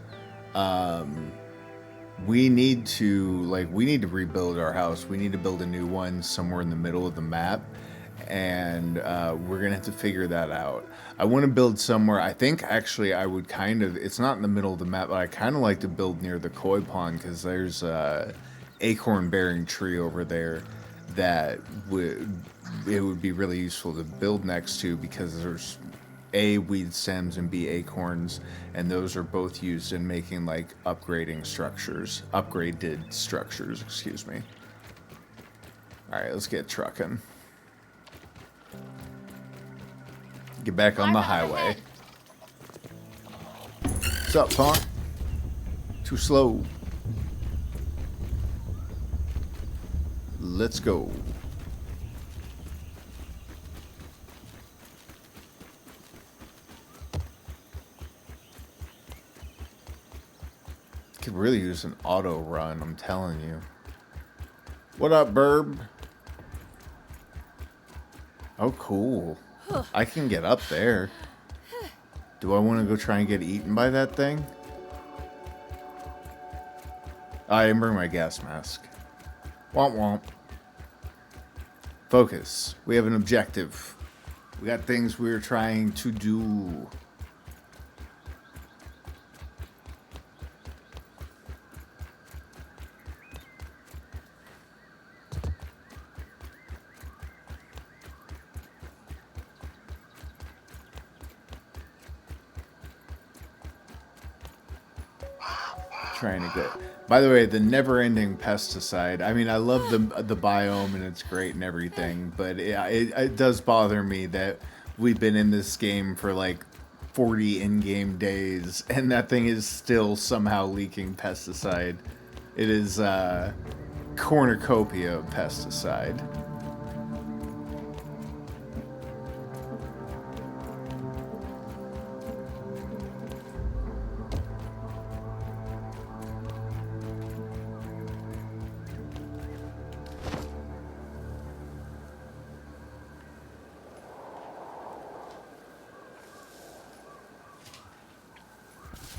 We need to rebuild our house. We need to build a new one somewhere in the middle of the map. And we're going to have to figure that out. I want to build somewhere, I think actually I would it's not in the middle of the map, but I kind of like to build near the koi pond because there's a acorn bearing tree over there that it would be really useful to build next to because there's A, weed stems, and B, acorns, and those are both used in making like upgraded structures, excuse me. Alright, let's get trucking. Get back on the highway. What's up, Fawn? Too slow. Let's go. Could really use an auto run, I'm telling you. What up, Burb? Oh, cool. I can get up there. Do I want to go try and get eaten by that thing? I didn't bring my gas mask. Womp womp. Focus. We have an objective. We got things we're trying to do. trying to get. By the way, the never-ending pesticide. I mean, I love the biome and it's great and everything, but it does bother me that we've been in this game for like 40 in-game days, and that thing is still somehow leaking pesticide. It is cornucopia of pesticide.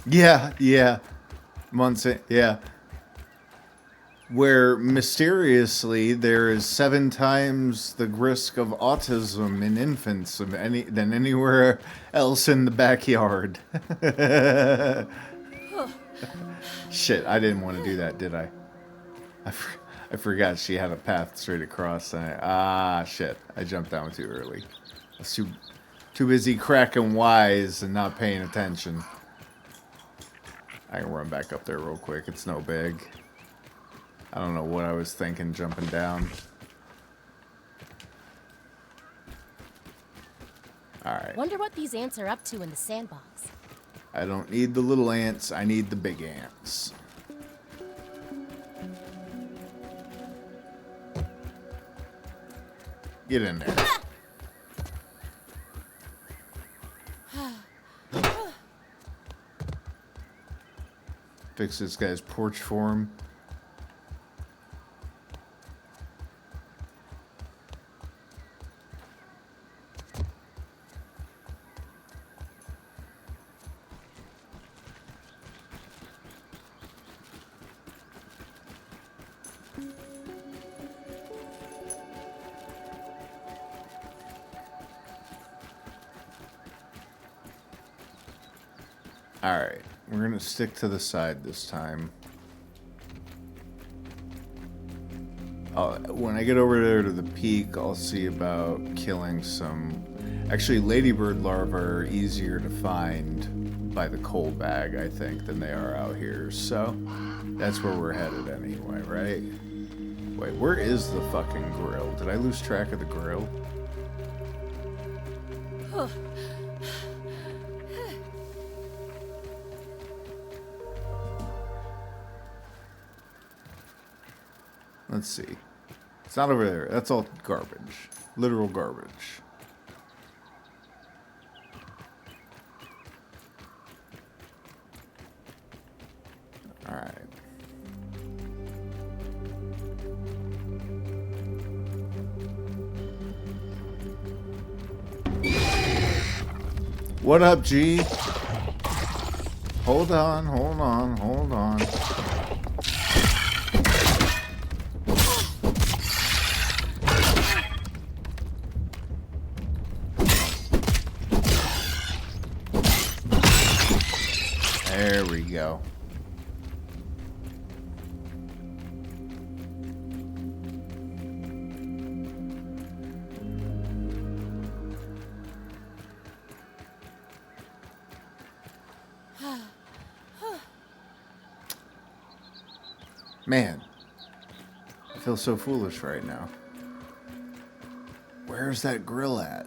Yeah. Yeah. Where mysteriously there is 7 times the risk of autism in infants than anywhere else in the backyard. Shit, I didn't want to do that, did I? I forgot she had a path straight across. Shit, I jumped down too early. I was too busy cracking wise and not paying attention. I can run back up there real quick. It's no big. I don't know what I was thinking jumping down. Alright. Wonder what these ants are up to in the sandbox. I don't need the little ants. I need the big ants. Get in there. Fix this guy's porch for him. Alright, we're gonna stick to the side this time. When I get over there to the peak, I'll see about killing some... Actually, ladybird larvae are easier to find by the coal bag, I think, than they are out here. So, that's where we're headed anyway, right? Wait, where is the fucking grill? Did I lose track of the grill? Let's see. It's not over there. That's all garbage. Literal garbage. Alright. What up, G? Hold on, hold on, hold on. There we go. Man, I feel so foolish right now. Where's that grill at?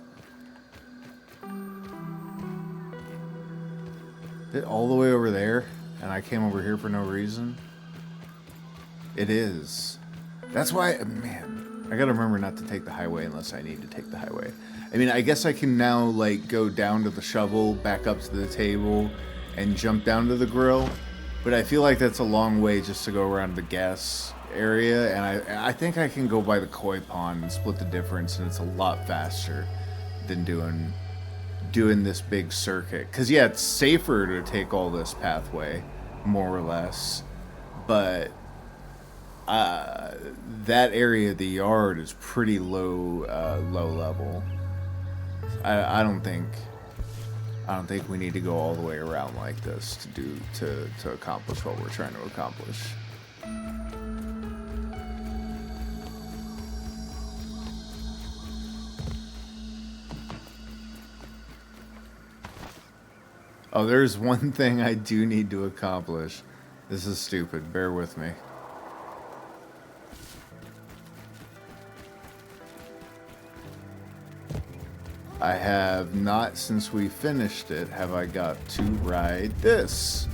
Is it all the way over there, and I came over here for no reason? It is. That's why, man, I gotta remember not to take the highway unless I need to take the highway. I mean, I guess I can now, like, go down to the shovel, back up to the table, and jump down to the grill. But I feel like that's a long way just to go around the gas area, and I think I can go by the koi pond and split the difference, and it's a lot faster than doing this big circuit. Because, yeah, it's safer to take all this pathway, more or less. But that area of the yard is pretty low level. I don't think we need to go all the way around like this to accomplish what we're trying to accomplish. Oh, there's one thing I do need to accomplish. This is stupid. Bear with me. I have not, since we finished it, have I got to ride this.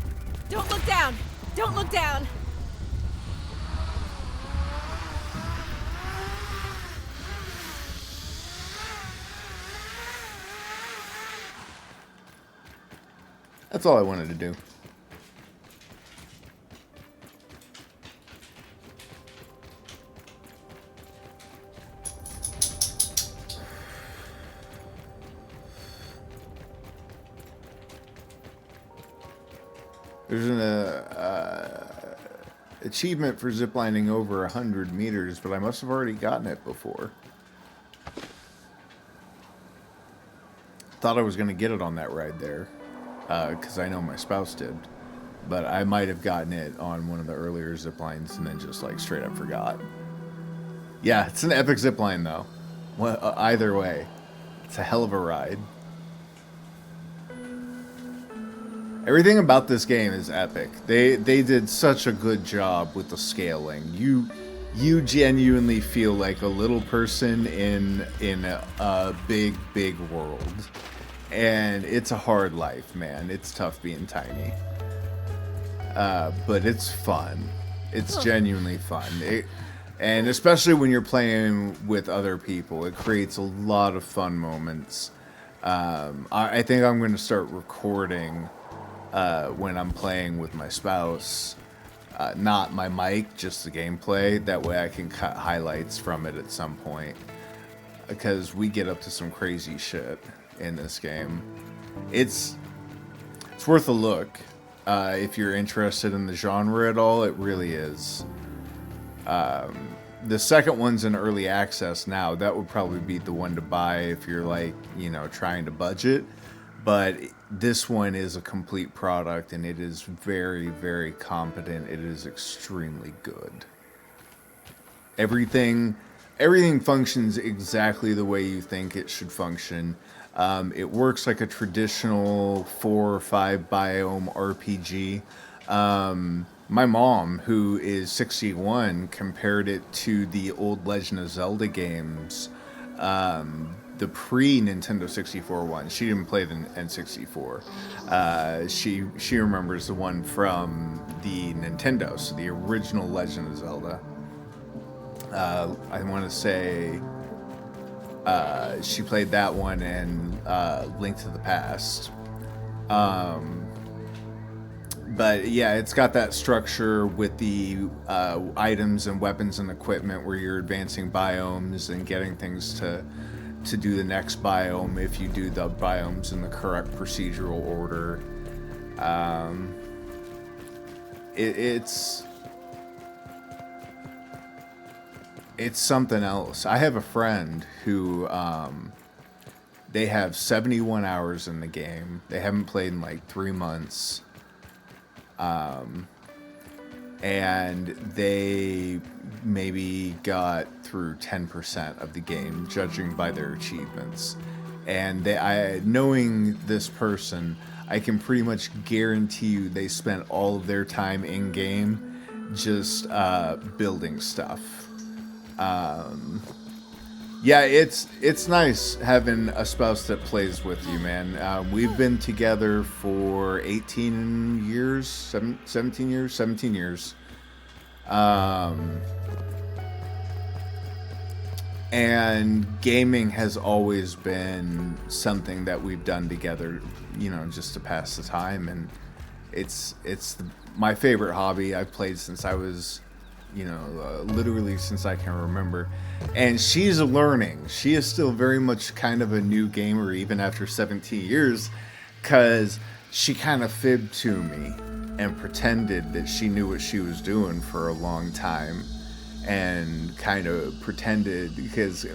Don't look down! Don't look down! That's all I wanted to do. There's an achievement for ziplining over 100 meters, but I must have already gotten it before. Thought I was going to get it on that ride there, because I know my spouse did. But I might have gotten it on one of the earlier ziplines and then just like straight up forgot. Yeah, it's an epic zipline though. Well, either way, it's a hell of a ride. Everything about this game is epic. They did such a good job with the scaling. You genuinely feel like a little person in a big world. And it's a hard life, man. It's tough being tiny. But it's fun. It's genuinely fun. And especially when you're playing with other people, it creates a lot of fun moments. I think I'm going to start recording when I'm playing with my spouse. Not my mic, just the gameplay. That way I can cut highlights from it at some point. Because we get up to some crazy shit in this game. It's worth a look. If you're interested in the genre at all, it really is. The second one's in early access now. That would probably be the one to buy if you're like, trying to budget. But this one is a complete product, and it is very, very competent. It is extremely good. Everything functions exactly the way you think it should function. It works like a traditional 4 or 5 biome RPG. My mom, who is 61, compared it to the old Legend of Zelda games, the pre-Nintendo 64 one. She didn't play the N64. She remembers the one from the Nintendo, so the original Legend of Zelda. I want to say she played that one and Link to the Past. But yeah, it's got that structure with the items and weapons and equipment where you're advancing biomes and getting things to do the next biome if you do the biomes in the correct procedural order. It's something else. I have a friend who they have 71 hours in the game. They haven't played in like 3 months. And they maybe got through 10% of the game, judging by their achievements. And knowing this person, I can pretty much guarantee you they spent all of their time in game just building stuff. Yeah, it's nice having a spouse that plays with you, man. We've been together for 18 years, 17 years. And gaming has always been something that we've done together, just to pass the time. And it's my favorite hobby. I've played since I was, literally since I can remember. And she's learning. She is still very much kind of a new gamer even after 17 years, because she kind of fibbed to me and pretended that she knew what she was doing for a long time, and kind of pretended, because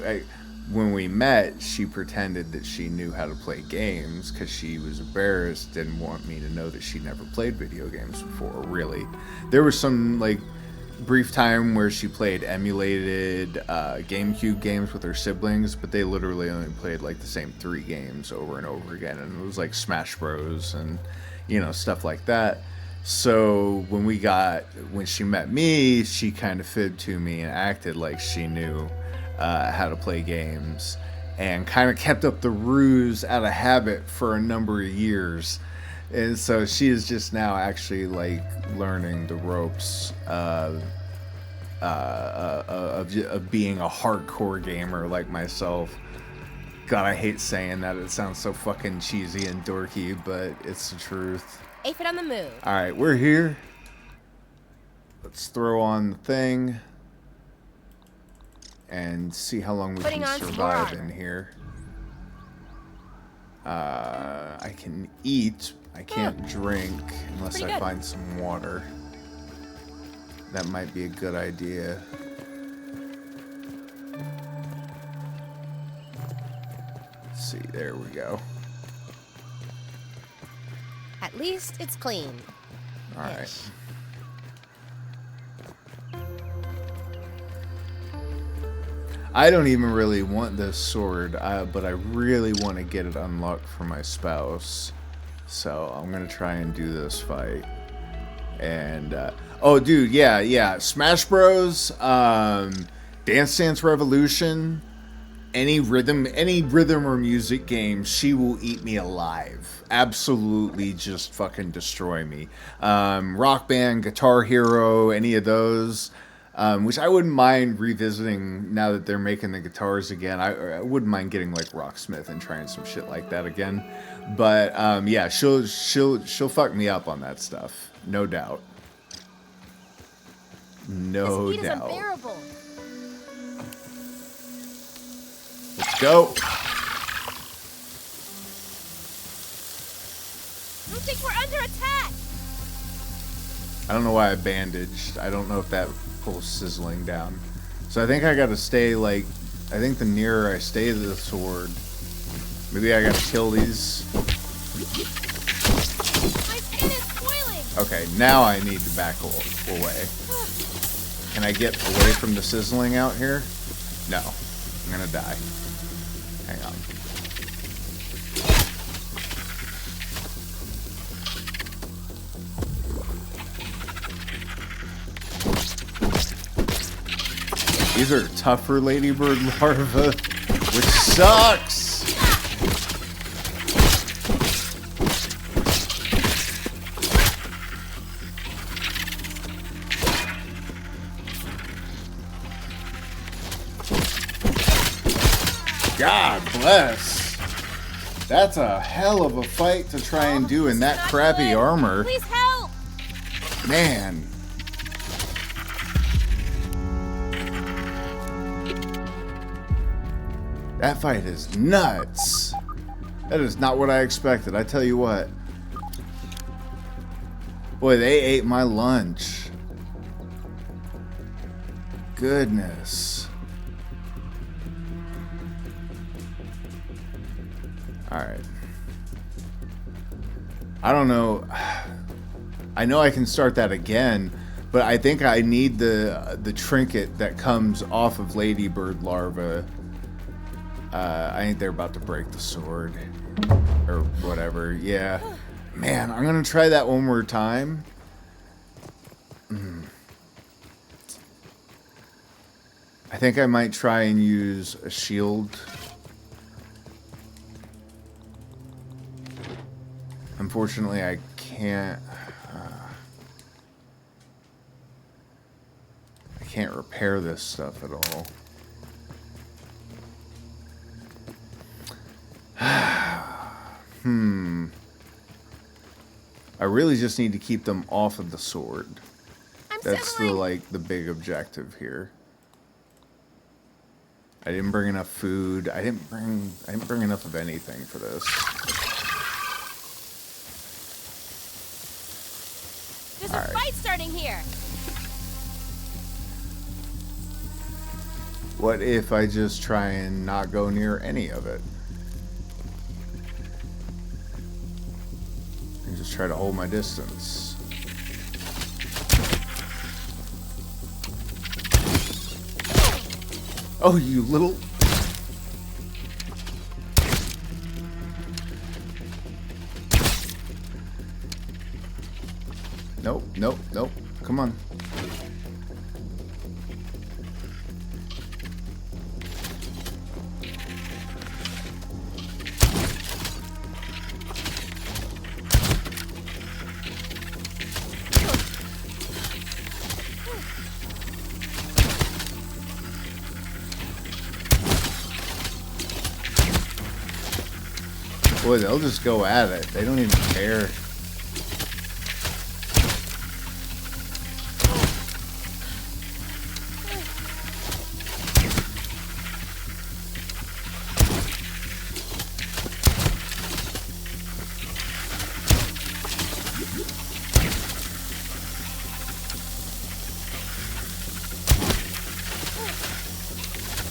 when we met, she pretended that she knew how to play games because she was embarrassed, didn't want me to know that she never played video games before, really. There was some, brief time where she played emulated GameCube games with her siblings, but they literally only played the same 3 games over and over again, and it was like Smash Bros and stuff like that. So when she met me, she kind of fibbed to me and acted like she knew how to play games, and kind of kept up the ruse out of habit for a number of years. And so she is just now actually like learning the ropes of being a hardcore gamer like myself. God, I hate saying that. It sounds so fucking cheesy and dorky, but it's the truth. Aphid on the move. All right, we're here. Let's throw on the thing and see how long we Putting can on some survive more in here. I can eat. I can't drink unless Pretty I good. find some water. That might be a good idea. Let's see, there we go. At least it's clean. All right. Ish. I don't even really want this sword, but I really want to get it unlocked for my spouse. So I'm going to try and do this fight. And, oh, dude, yeah. Smash Bros, Dance Dance Revolution, any rhythm or music game, she will eat me alive. Absolutely just fucking destroy me. Rock Band, Guitar Hero, any of those. Which I wouldn't mind revisiting now that they're making the guitars again. I wouldn't mind getting like Rocksmith and trying some shit like that again. But yeah, she'll fuck me up on that stuff, no doubt. No This heat is doubt. unbearable. Let's go. I think we're under attack. I don't know why I bandaged. I don't know if that pulls sizzling down. So I think I gotta stay like, I think the nearer I stay to the sword, maybe I gotta kill these. My skin is boiling. Okay, now I need to back away. Can I get away from the sizzling out here? No. I'm gonna die. Hang on. These are tougher ladybird larvae, which sucks! God bless. That's a hell of a fight to try and do in that Not crappy good. armor. Please help. Man. That fight is nuts. That is not what I expected. I tell you what. Boy, they ate my lunch. Goodness. Alright. I don't know. I know I can start that again, but I think I need the trinket that comes off of ladybird larva. I think they're about to break the sword. Or whatever, yeah. Man, I'm gonna try that one more time. I think I might try and use a shield. Unfortunately, I can't. I can't repair this stuff at all. I really just need to keep them off of the sword. That's the big objective here. I didn't bring enough food. I didn't bring enough of anything for this. There's a fight starting here. What if I just try and not go near any of it? And just try to hold my distance. Oh, you little... Nope, nope. Come on. Boy, they'll just go at it. They don't even care.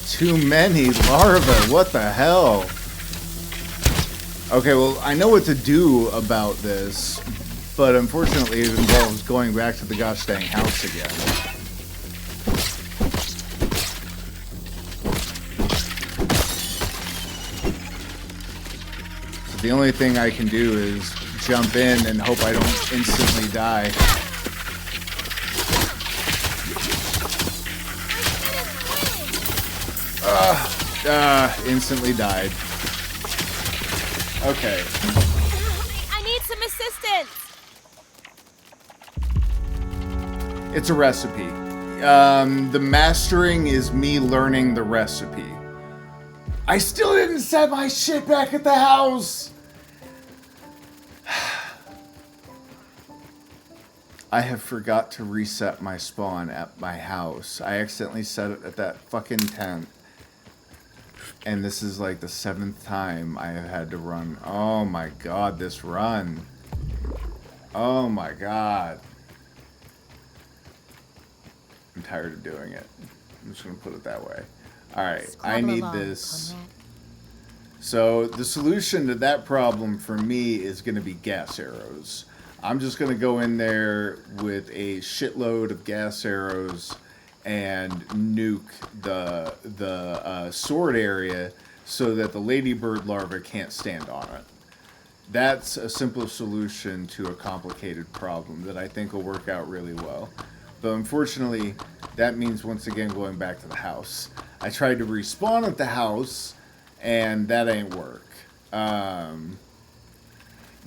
Too many larvae. What the hell? Okay, well, I know what to do about this, but unfortunately it involves going back to the gosh dang house again. So the only thing I can do is jump in and hope I don't instantly die. Instantly died. Okay. I need some assistance. It's a recipe. The mastering is me learning the recipe. I still didn't set my shit back at the house. I have forgot to reset my spawn at my house. I accidentally set it at that fucking tent. And this is like the 7th time I have had to run. Oh my god, this run. Oh my god. I'm tired of doing it. I'm just gonna put it that way. Alright, I need this. Conrad. So the solution to that problem for me is gonna be gas arrows. I'm just gonna go in there with a shitload of gas arrows and nuke the sword area so that the ladybird larva can't stand on it. That's a simple solution to a complicated problem that I think will work out really well. But unfortunately, that means once again going back to the house. I tried to respawn at the house, and that ain't work.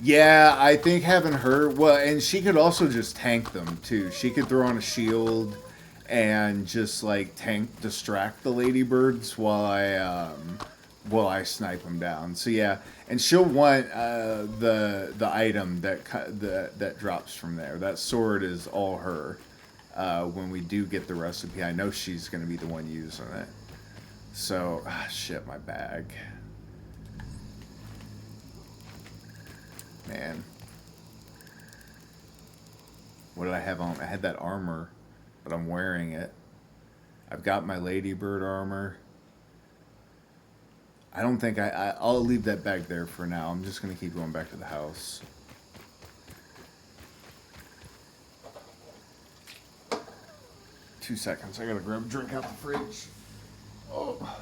Yeah, I think having her... Well, and she could also just tank them, too. She could throw on a shield and just like distract the ladybirds while I snipe them down. So yeah, and she'll want the item that drops from there. That sword is all her. When we do get the recipe, I know she's gonna be the one using it. So shit, my bag. Man, what did I have on? I had that armor. But I'm wearing it. I've got my ladybird armor. I don't think I'll leave that bag there for now. I'm just going to keep going back to the house. Two seconds. I got to grab a drink out the fridge. Oh.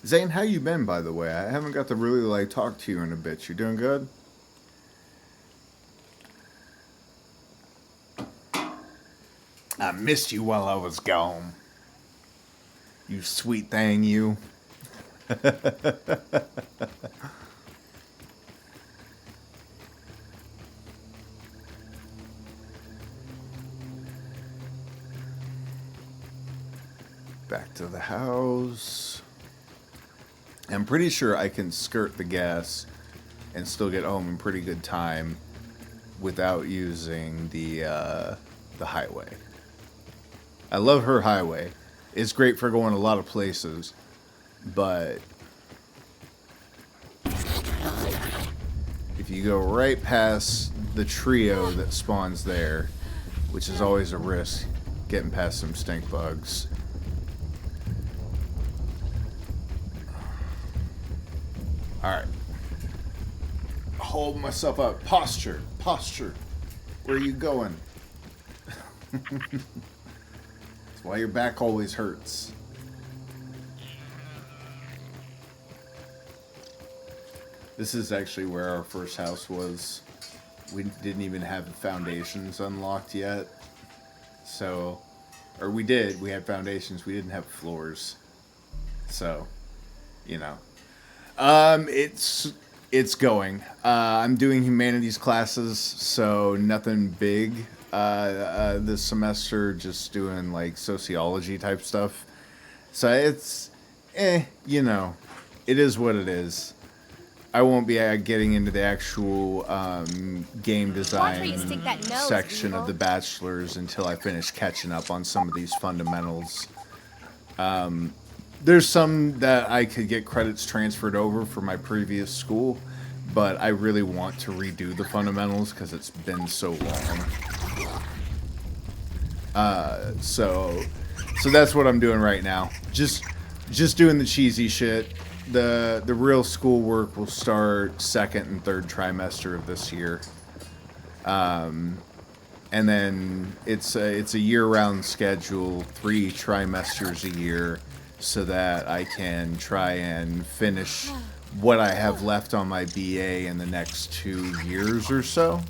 Zane, how you been, by the way? I haven't got to really, like, talk to you in a bit. You doing good? I missed you while I was gone. You sweet thing, you. Back to the house. I'm pretty sure I can skirt the gas and still get home in pretty good time without using the highway. I love her highway. It's great for going a lot of places, but if you go right past the trio that spawns there, which is always a risk, getting past some stink bugs. Alright. Hold myself up. Posture. Posture. Where are you going? That's why your back always hurts. This is actually where our first house was. We didn't even have the foundations unlocked yet. So, or we did. We had foundations. We didn't have floors. So, you know. It's going. I'm doing humanities classes, so nothing big this semester. Just doing like sociology type stuff. So it's, you know, it is what it is. I won't be getting into the actual game design section of the bachelor's until I finish catching up on some of these fundamentals. There's some that I could get credits transferred over from my previous school, but I really want to redo the fundamentals because it's been so long. So that's what I'm doing right now. Just doing the cheesy shit. The real schoolwork will start second and third trimester of this year. And then it's a year-round schedule, 3 trimesters a year, so that I can try and finish what I have left on my BA in the next 2 years or so.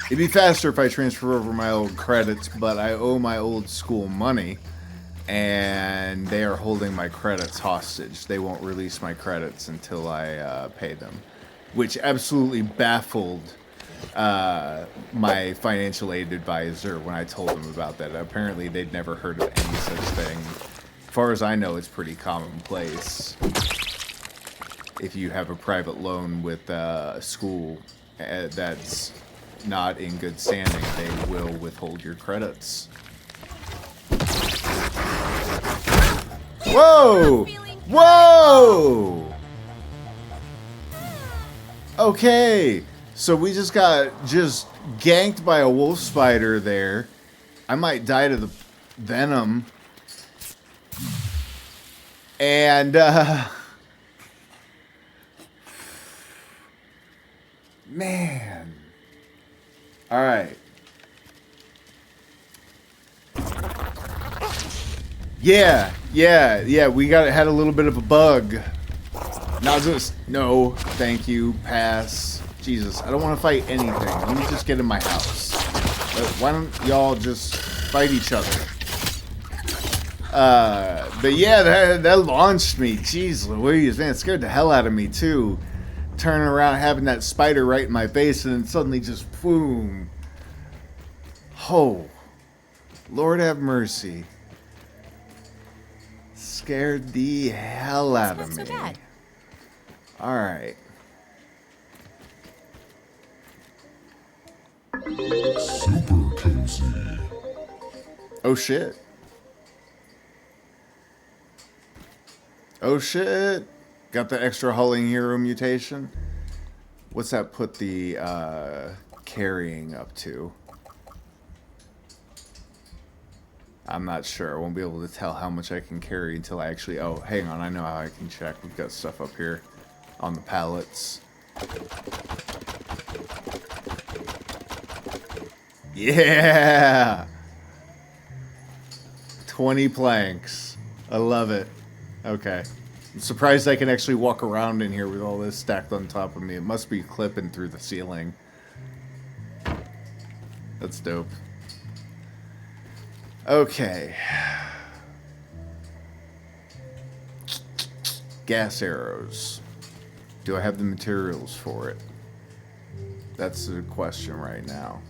It'd be faster if I transfer over my old credits, but I owe my old school money, and they are holding my credits hostage. They won't release my credits until I pay them, which absolutely baffled my financial aid advisor when I told them about that. Apparently they'd never heard of any such thing. As far as I know, it's pretty commonplace. If you have a private loan with a school that's not in good standing, they will withhold your credits. Whoa! Whoa! Okay, so we just got ganked by a wolf spider there. I might die to the venom. And, man. Alright. Yeah, we had a little bit of a bug. No, thank you, pass. Jesus, I don't want to fight anything. Let me just get in my house. Why don't y'all just fight each other? But yeah, that launched me. Jeez Louise, man, it scared the hell out of me too. Turning around, having that spider right in my face, and then suddenly just boom. Oh, Lord have mercy. Scared the hell out of me. All right. Super cozy. Oh shit. Oh shit. Got the extra hulling hero mutation. What's that put the carrying up to? I'm not sure. I won't be able to tell how much I can carry until I actually... Oh, hang on. I know how I can check. We've got stuff up here on the pallets. Yeah! 20 planks. I love it. Okay. I'm surprised I can actually walk around in here with all this stacked on top of me. It must be clipping through the ceiling. That's dope. Okay. Gas arrows. Do I have the materials for it? That's the question right now.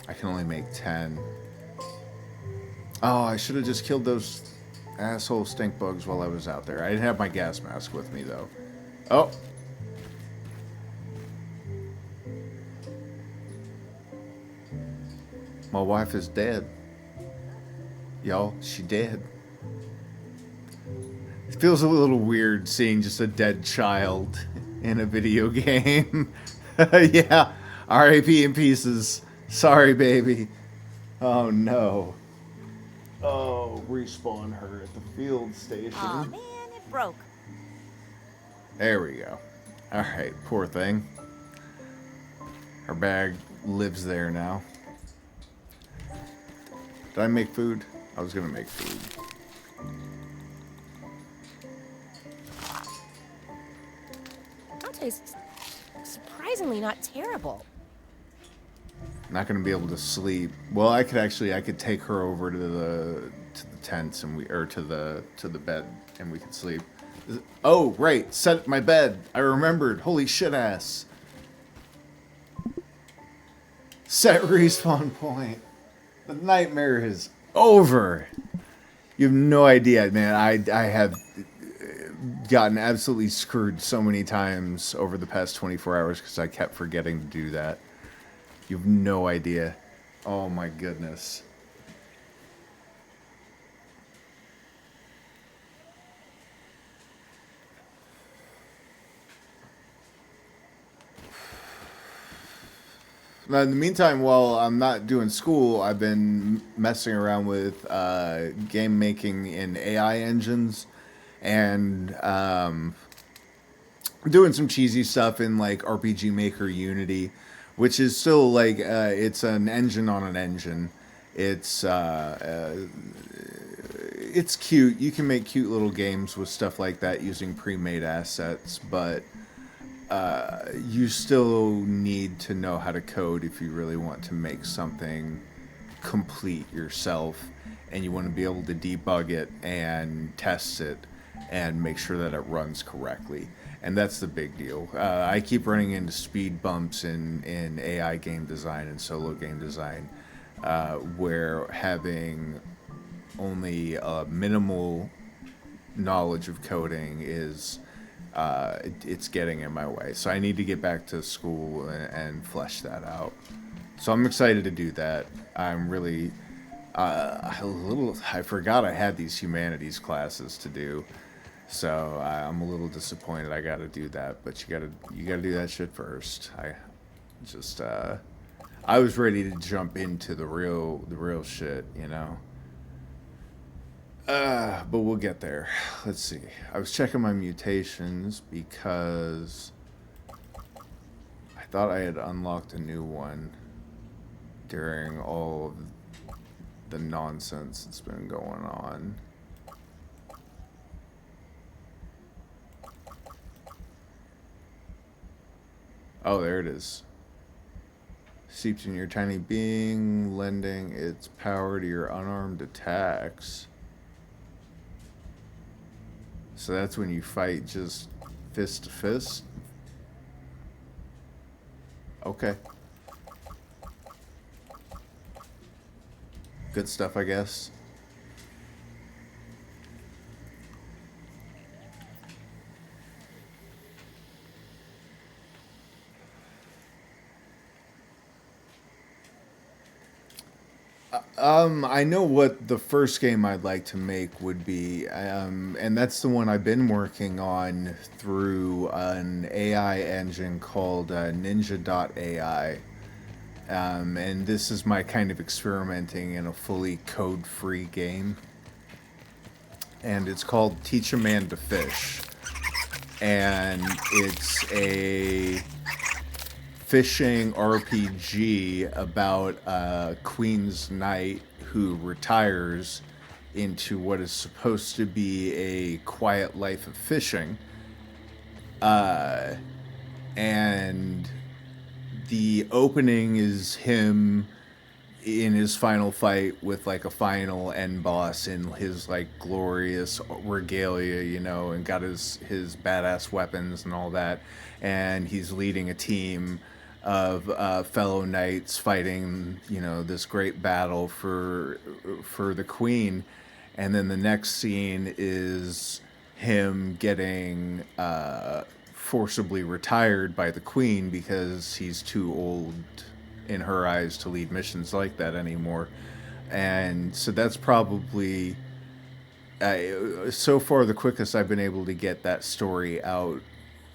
I can only make 10. Oh, I should have just killed those asshole stink bugs while I was out there. I didn't have my gas mask with me, though. Oh. My wife is dead. Y'all, she dead. It feels a little weird seeing just a dead child in a video game. Yeah. R.A.P. in pieces. Sorry, baby. Oh no. Oh, respawn her at the field station. Aw, man, it broke. There we go. Alright, poor thing. Her bag lives there now. Did I make food? I was gonna make food. That tastes surprisingly not terrible. Not gonna be able to sleep. Well, I could take her over to the tents and to the bed and we could sleep. Oh, right, set my bed. I remembered. Holy shit ass. Set respawn point. The nightmare is over. You have no idea, man. I have gotten absolutely screwed so many times over the past 24 hours because I kept forgetting to do that. You have no idea. Oh my goodness. Now, in the meantime, while I'm not doing school, I've been messing around with game making in AI engines and doing some cheesy stuff in like RPG Maker Unity, which is still like it's an engine on an engine. It's cute. You can make cute little games with stuff like that using pre-made assets, but you still need to know how to code if you really want to make something complete yourself, and you want to be able to debug it and test it and make sure that it runs correctly. And that's the big deal. I keep running into speed bumps in AI game design and solo game design, where having only a minimal knowledge of coding is it's getting in my way. So I need to get back to school and flesh that out. So I'm excited to do that. I'm really I forgot I had these humanities classes to do. So I'm a little disappointed I got to do that, but you got to do that shit first. I was ready to jump into the real shit, you know. But we'll get there. Let's see. I was checking my mutations because I thought I had unlocked a new one during all of the nonsense that's been going on. Oh, there it is. Seeps in your tiny being, lending its power to your unarmed attacks. So that's when you fight just fist to fist? Okay. Good stuff, I guess. I know what the first game I'd like to make would be, and that's the one I've been working on through an AI engine called Ninja.ai. And this is my kind of experimenting in a fully code-free game. And it's called Teach a Man to Fish. And it's a fishing RPG about a Queen's Knight who retires into what is supposed to be a quiet life of fishing. And the opening is him in his final fight with like a final end boss in his like glorious regalia, you know, and got his badass weapons and all that. And he's leading a team of fellow knights fighting, you know, this great battle for the queen. And then the next scene is him getting forcibly retired by the queen because he's too old in her eyes to lead missions like that anymore. And so that's probably so far the quickest I've been able to get that story out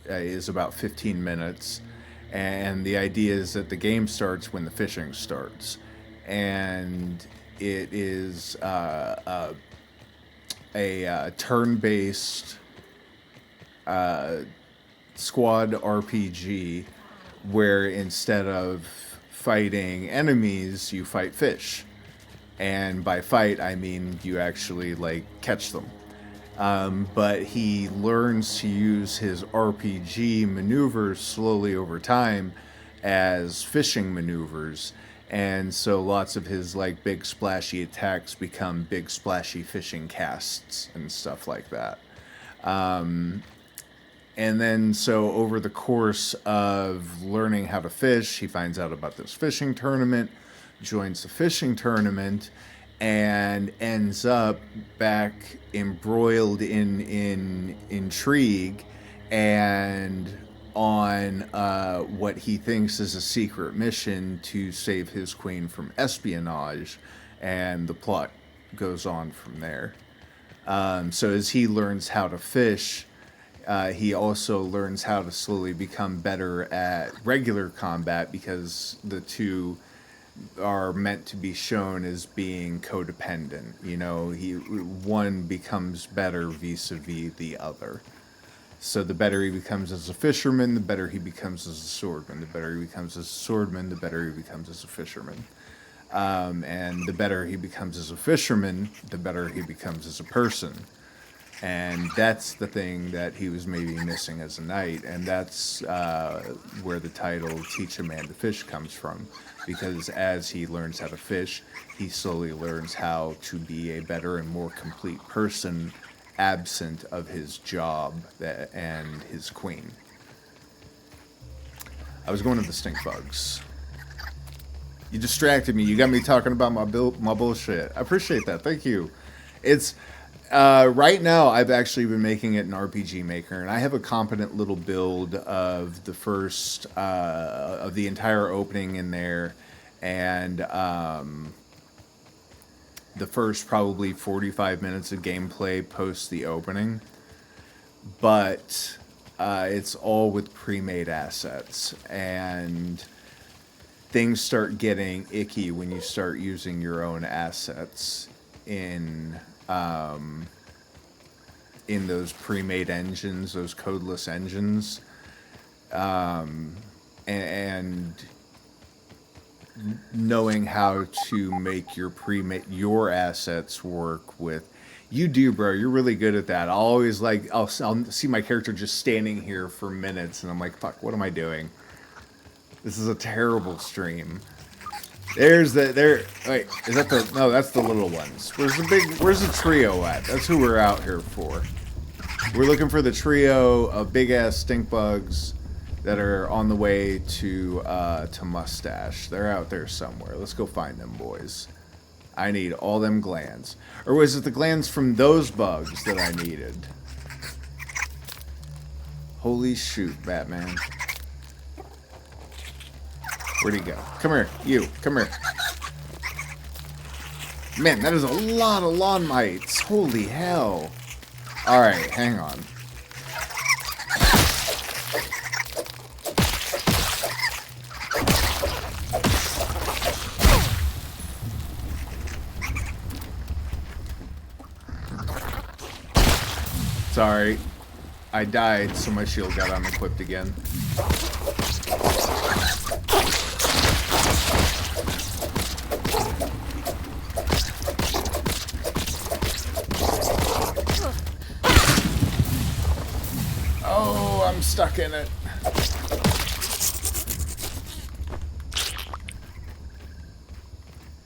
is about 15 minutes. And the idea is that the game starts when the fishing starts. And it is a turn-based squad RPG where instead of fighting enemies, you fight fish. And by fight, I mean you actually, like, catch them. But he learns to use his RPG maneuvers slowly over time as fishing maneuvers. And so lots of his, like, big splashy attacks become big splashy fishing casts and stuff like that. And then, so over the course of learning how to fish, he finds out about this fishing tournament, joins the fishing tournament, and ends up back embroiled in intrigue and on what he thinks is a secret mission to save his queen from espionage, and the plot goes on from there. So as he learns how to fish, he also learns how to slowly become better at regular combat, because the two are meant to be shown as being codependent. You know, one becomes better vis-a-vis the other. So the better he becomes as a fisherman, the better he becomes as a swordman. The better he becomes as a swordman, the better he becomes as a fisherman. And the better he becomes as a fisherman, the better he becomes as a person. And that's the thing that he was maybe missing as a knight, and that's where the title Teach a Man to Fish comes from. Because as he learns how to fish, he slowly learns how to be a better and more complete person, absent of his job and his queen. I was going to the stink bugs. You distracted me. You got me talking about my bullshit. I appreciate that. Thank you. It's... right now, I've actually been making it an RPG Maker, and I have a competent little build of the first, of the entire opening in there, and the first probably 45 minutes of gameplay post the opening. But it's all with pre-made assets, and things start getting icky when you start using your own assets in those pre-made engines, those codeless engines, and knowing how to make your assets work with. You do, bro. You're really good at that. I'll see my character just standing here for minutes, and I'm like, fuck, what am I doing? This is a terrible stream. Wait, is that no, that's the little ones. Where's the trio at? That's who we're out here for. We're looking for the trio of big ass stink bugs that are on the way to Mustache. They're out there somewhere. Let's go find them, boys. I need all them glands. Or was it the glands from those bugs that I needed? Holy shoot, Batman. Where'd he go? Come here. You. Come here. Man, that is a lot of lawn mites. Holy hell. Alright, hang on. Sorry. I died, so my shield got unequipped again. Oh, I'm stuck in it.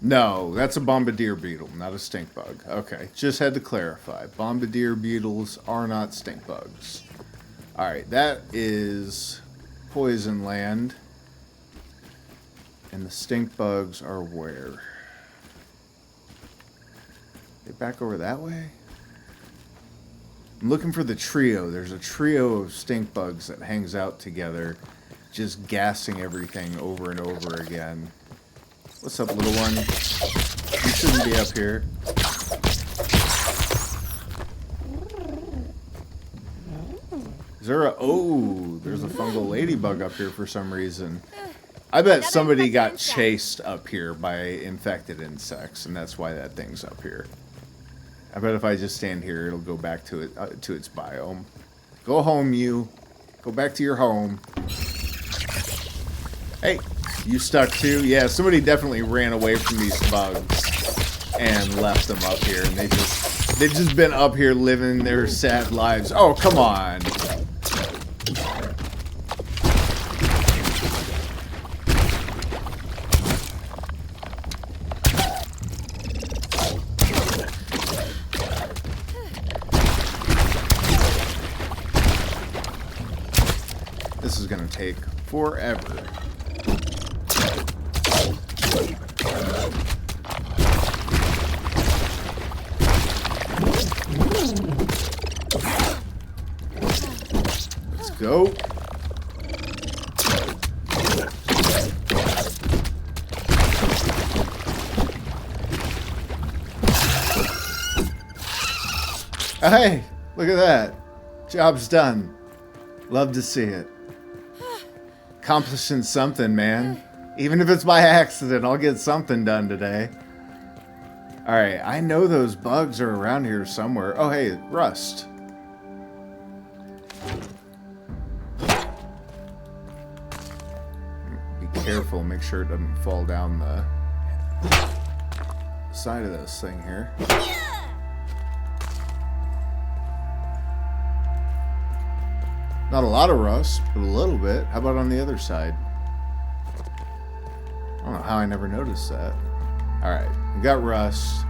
No, that's a bombardier beetle, not a stink bug. Okay, just had to clarify. Bombardier beetles are not stink bugs. Alright, that is Poison Land. And the stink bugs are where? They back over that way? I'm looking for the trio. There's a trio of stink bugs that hangs out together, just gassing everything over and over again. What's up, little one? You shouldn't be up here. Is there a... Oh, there's a fungal ladybug up here for some reason. I bet Another somebody infected got insect. chased up here by infected insects, and that's why that thing's up here. I bet if I just stand here, it'll go back to it to its biome. Go home, you. Go back to your home. Hey, you stuck too? Yeah, somebody definitely ran away from these bugs and left them up here, and they've just been up here living their sad lives. Oh, come on. This is gonna take forever. Let's go. Hey, look at that. Job's done. Love to see it. Accomplishing something, man. Even if it's by accident, I'll get something done today. Alright, I know those bugs are around here somewhere. Oh, hey, rust. Be careful, make sure it doesn't fall down the side of this thing here. Not a lot of rust, but a little bit. How about on the other side? I don't know how I never noticed that. Alright, we got rust.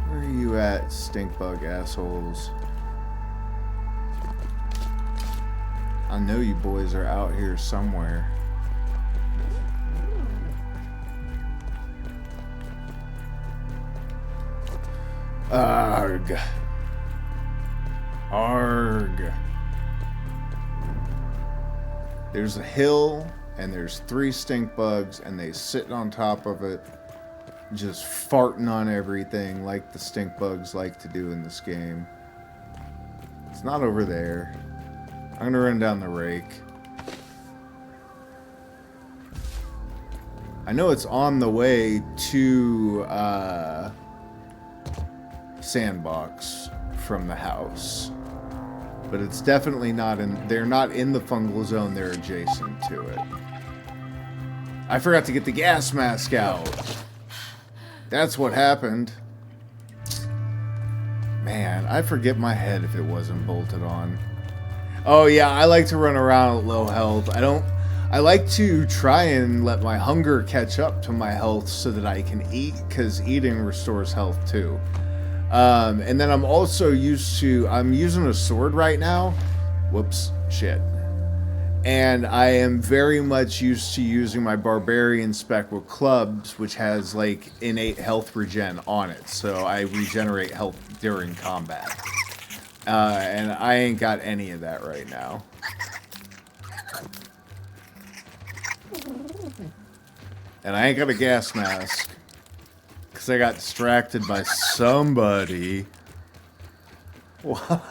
Where are you at, stink bug assholes? I know you boys are out here somewhere. Arg. Arg. There's a hill, and there's 3 stink bugs, and they sit on top of it, just farting on everything like the stink bugs like to do in this game. It's not over there. I'm gonna run down the rake. I know it's on the way to Sandbox from the house. But it's definitely not in... They're not in the fungal zone. They're adjacent to it. I forgot to get the gas mask out. That's what happened. Man, I forget my head if it wasn't bolted on. Oh yeah, I like to run around at low health. I like to try and let my hunger catch up to my health so that I can eat, because eating restores health too. And then I'm also I'm using a sword right now. Whoops, shit. And I am very much used to using my barbarian spec with clubs, which has like innate health regen on it. So I regenerate health during combat. And I ain't got any of that right now. And I ain't got a gas mask. Because I got distracted by somebody. Well,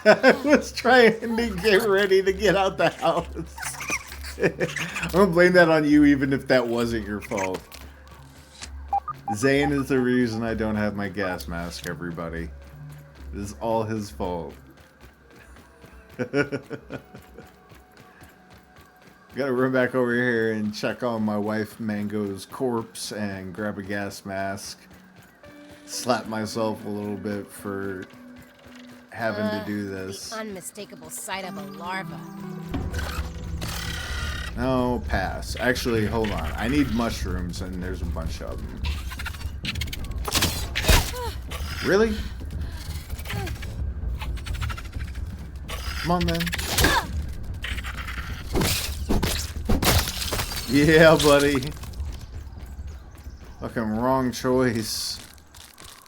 I was trying to get ready to get out the house. I'm going to blame that on you even if that wasn't your fault. Zane is the reason I don't have my gas mask, everybody. It is all his fault. Gotta run back over here and check on my wife Mango's corpse and grab a gas mask. Slap myself a little bit for having to do this. The unmistakable sight of a larva. No, pass. Actually, hold on. I need mushrooms and there's a bunch of them. Really? Come on, man. Yeah, buddy. Fucking wrong choice.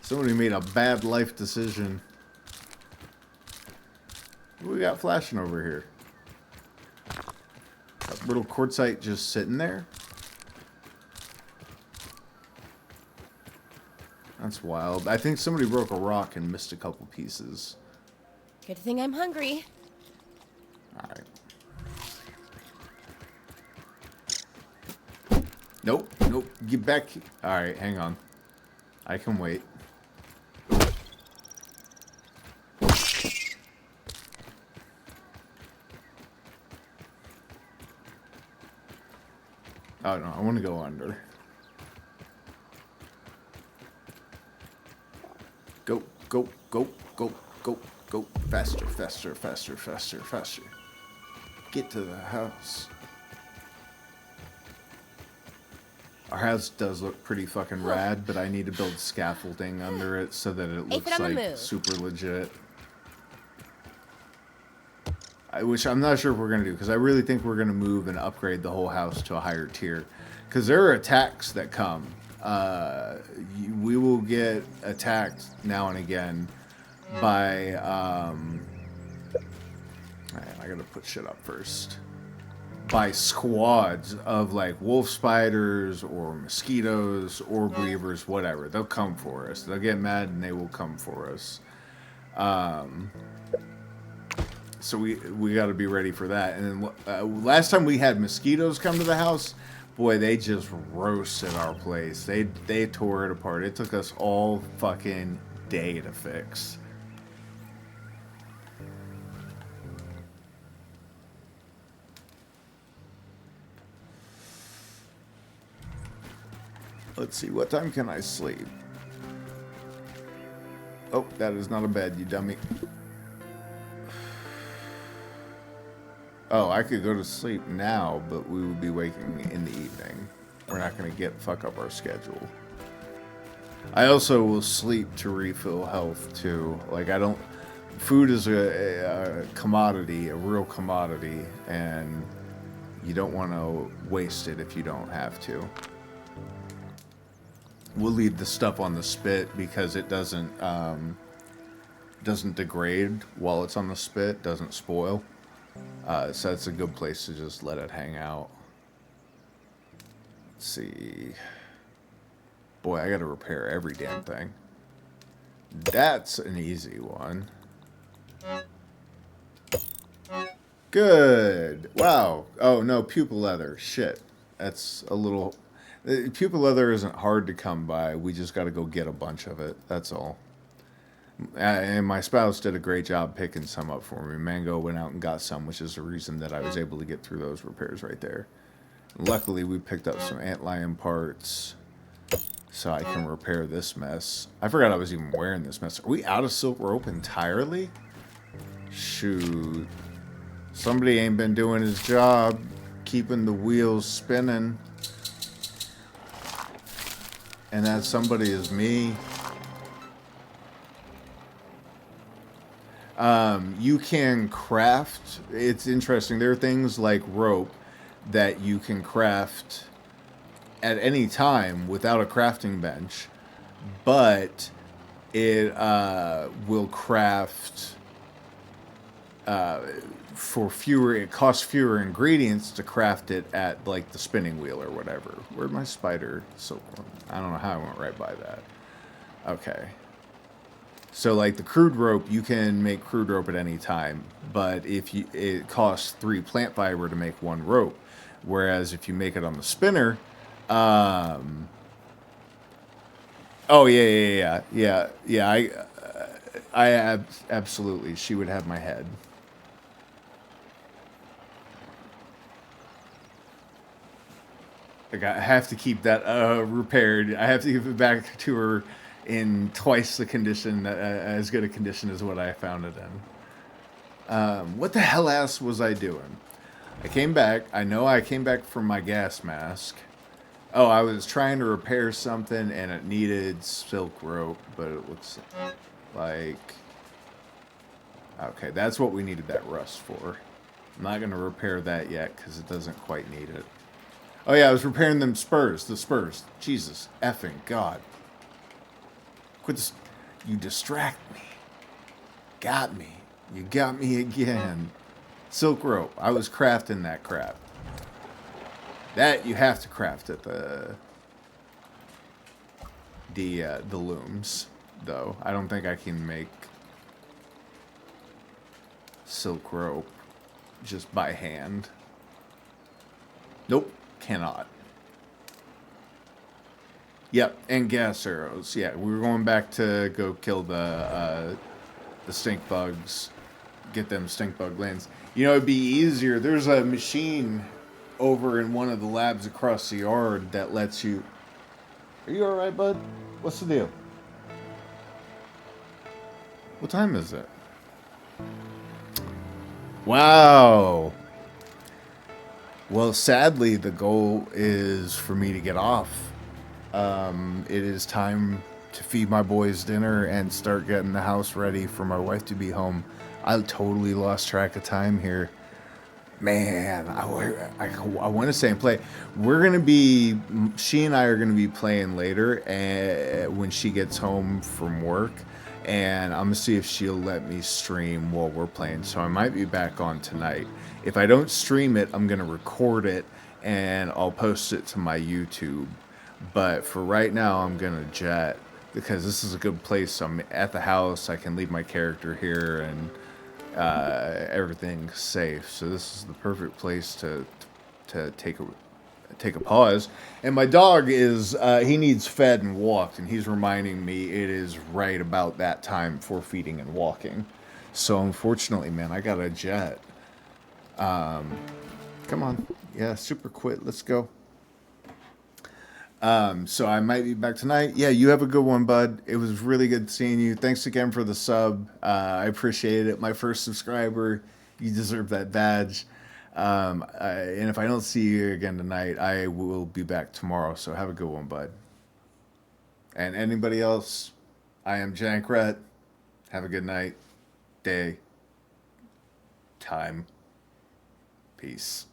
Somebody made a bad life decision. What we got flashing over here? That little quartzite just sitting there? That's wild. I think somebody broke a rock and missed a couple pieces. Good thing I'm hungry. Get back. All right, hang on. I can wait. Oh no, I want to go under. Go, go, go, go, go, go. Faster, faster, faster, faster, faster. Get to the house. Our house does look pretty fucking rad, but I need to build scaffolding under it so that it looks on the like move. super legit. Which I'm not sure if we're going to do, because I really think we're going to move and upgrade the whole house to a higher tier. Because there are attacks that come. We will get attacked now and again by... I got to put shit up first. By squads of like wolf spiders or mosquitoes or weavers, whatever. They'll come for us. They'll get mad and they will come for us. So we got to be ready for that. And then last time we had mosquitoes come to the house, boy, they just roasted our place. They tore it apart. It took us all fucking day to fix. Let's see, what time can I sleep? Oh, that is not a bed, you dummy. Oh, I could go to sleep now, but we would be waking in the evening. We're not going to fuck up our schedule. I also will sleep to refill health, too. Like, I don't... Food is a commodity, a real commodity, and you don't want to waste it if you don't have to. We'll leave the stuff on the spit because it doesn't degrade while it's on the spit, doesn't spoil. So that's a good place to just let it hang out. Let's see. Boy, I gotta repair every damn thing. That's an easy one. Good. Wow. Oh, no, pupil leather. Shit. That's a little... Pupil leather isn't hard to come by. We just gotta go get a bunch of it. That's all. And my spouse did a great job picking some up for me. Mango went out and got some, which is the reason that I was able to get through those repairs right there. Luckily, we picked up some antlion parts so I can repair this mess. I forgot I was even wearing this mess. Are we out of silk rope entirely? Shoot. Somebody ain't been doing his job, keeping the wheels spinning. And that somebody is me. You can craft, it's interesting, there are things like rope that you can craft at any time without a crafting bench, but it will craft for fewer, it costs fewer ingredients to craft it at like the spinning wheel or whatever. Where'd my spider silkworm? I don't know how I went right by that. Okay. So like the crude rope, you can make crude rope at any time, but it costs 3 plant fiber to make 1 rope. Whereas if you make it on the spinner, oh yeah. I absolutely, she would have my head. Like I have to keep that repaired. I have to give it back to her in twice the condition, as good a condition as what I found it in. What the hell else was I doing? I came back. I know I came back from my gas mask. Oh, I was trying to repair something and it needed silk rope, but it looks like... Okay, that's what we needed that rust for. I'm not going to repair that yet because it doesn't quite need it. Oh yeah, I was repairing them spurs. The spurs. Jesus effing God. Quit this. You distract me. Got me. You got me again. Silk rope. I was crafting that crap. That you have to craft at the looms, though. I don't think I can make silk rope just by hand. Nope, cannot. Yep, and gas arrows. Yeah, we were going back to go kill the stink bugs, get them stink bug lands. You know, it'd be easier. There's a machine over in one of the labs across the yard that lets you. Are you all right, bud? What's the deal? What time is it? Wow. Well, sadly, the goal is for me to get off. It is time to feed my boys dinner and start getting the house ready for my wife to be home. I totally lost track of time here. Man, I want to say and play. She and I are going to be playing later when she gets home from work. And I'm going to see if she'll let me stream while we're playing. So I might be back on tonight. If I don't stream it, I'm going to record it and I'll post it to my YouTube. But for right now, I'm going to jet because this is a good place. I'm at the house. I can leave my character here and everything's safe. So this is the perfect place to take a pause. And my dog is he needs fed and walked, and he's reminding me it is right about that time for feeding and walking. So unfortunately, man, I got a jet. Come on, yeah, super quick. Let's go. So I might be back tonight. Yeah, you have a good one, bud. It was really good seeing you. Thanks again for the sub. I appreciate it. My first subscriber. You deserve that badge. And if I don't see you again tonight, I will be back tomorrow. So have a good one, bud. And anybody else, I am Jankret. Have a good night, day, time. Peace.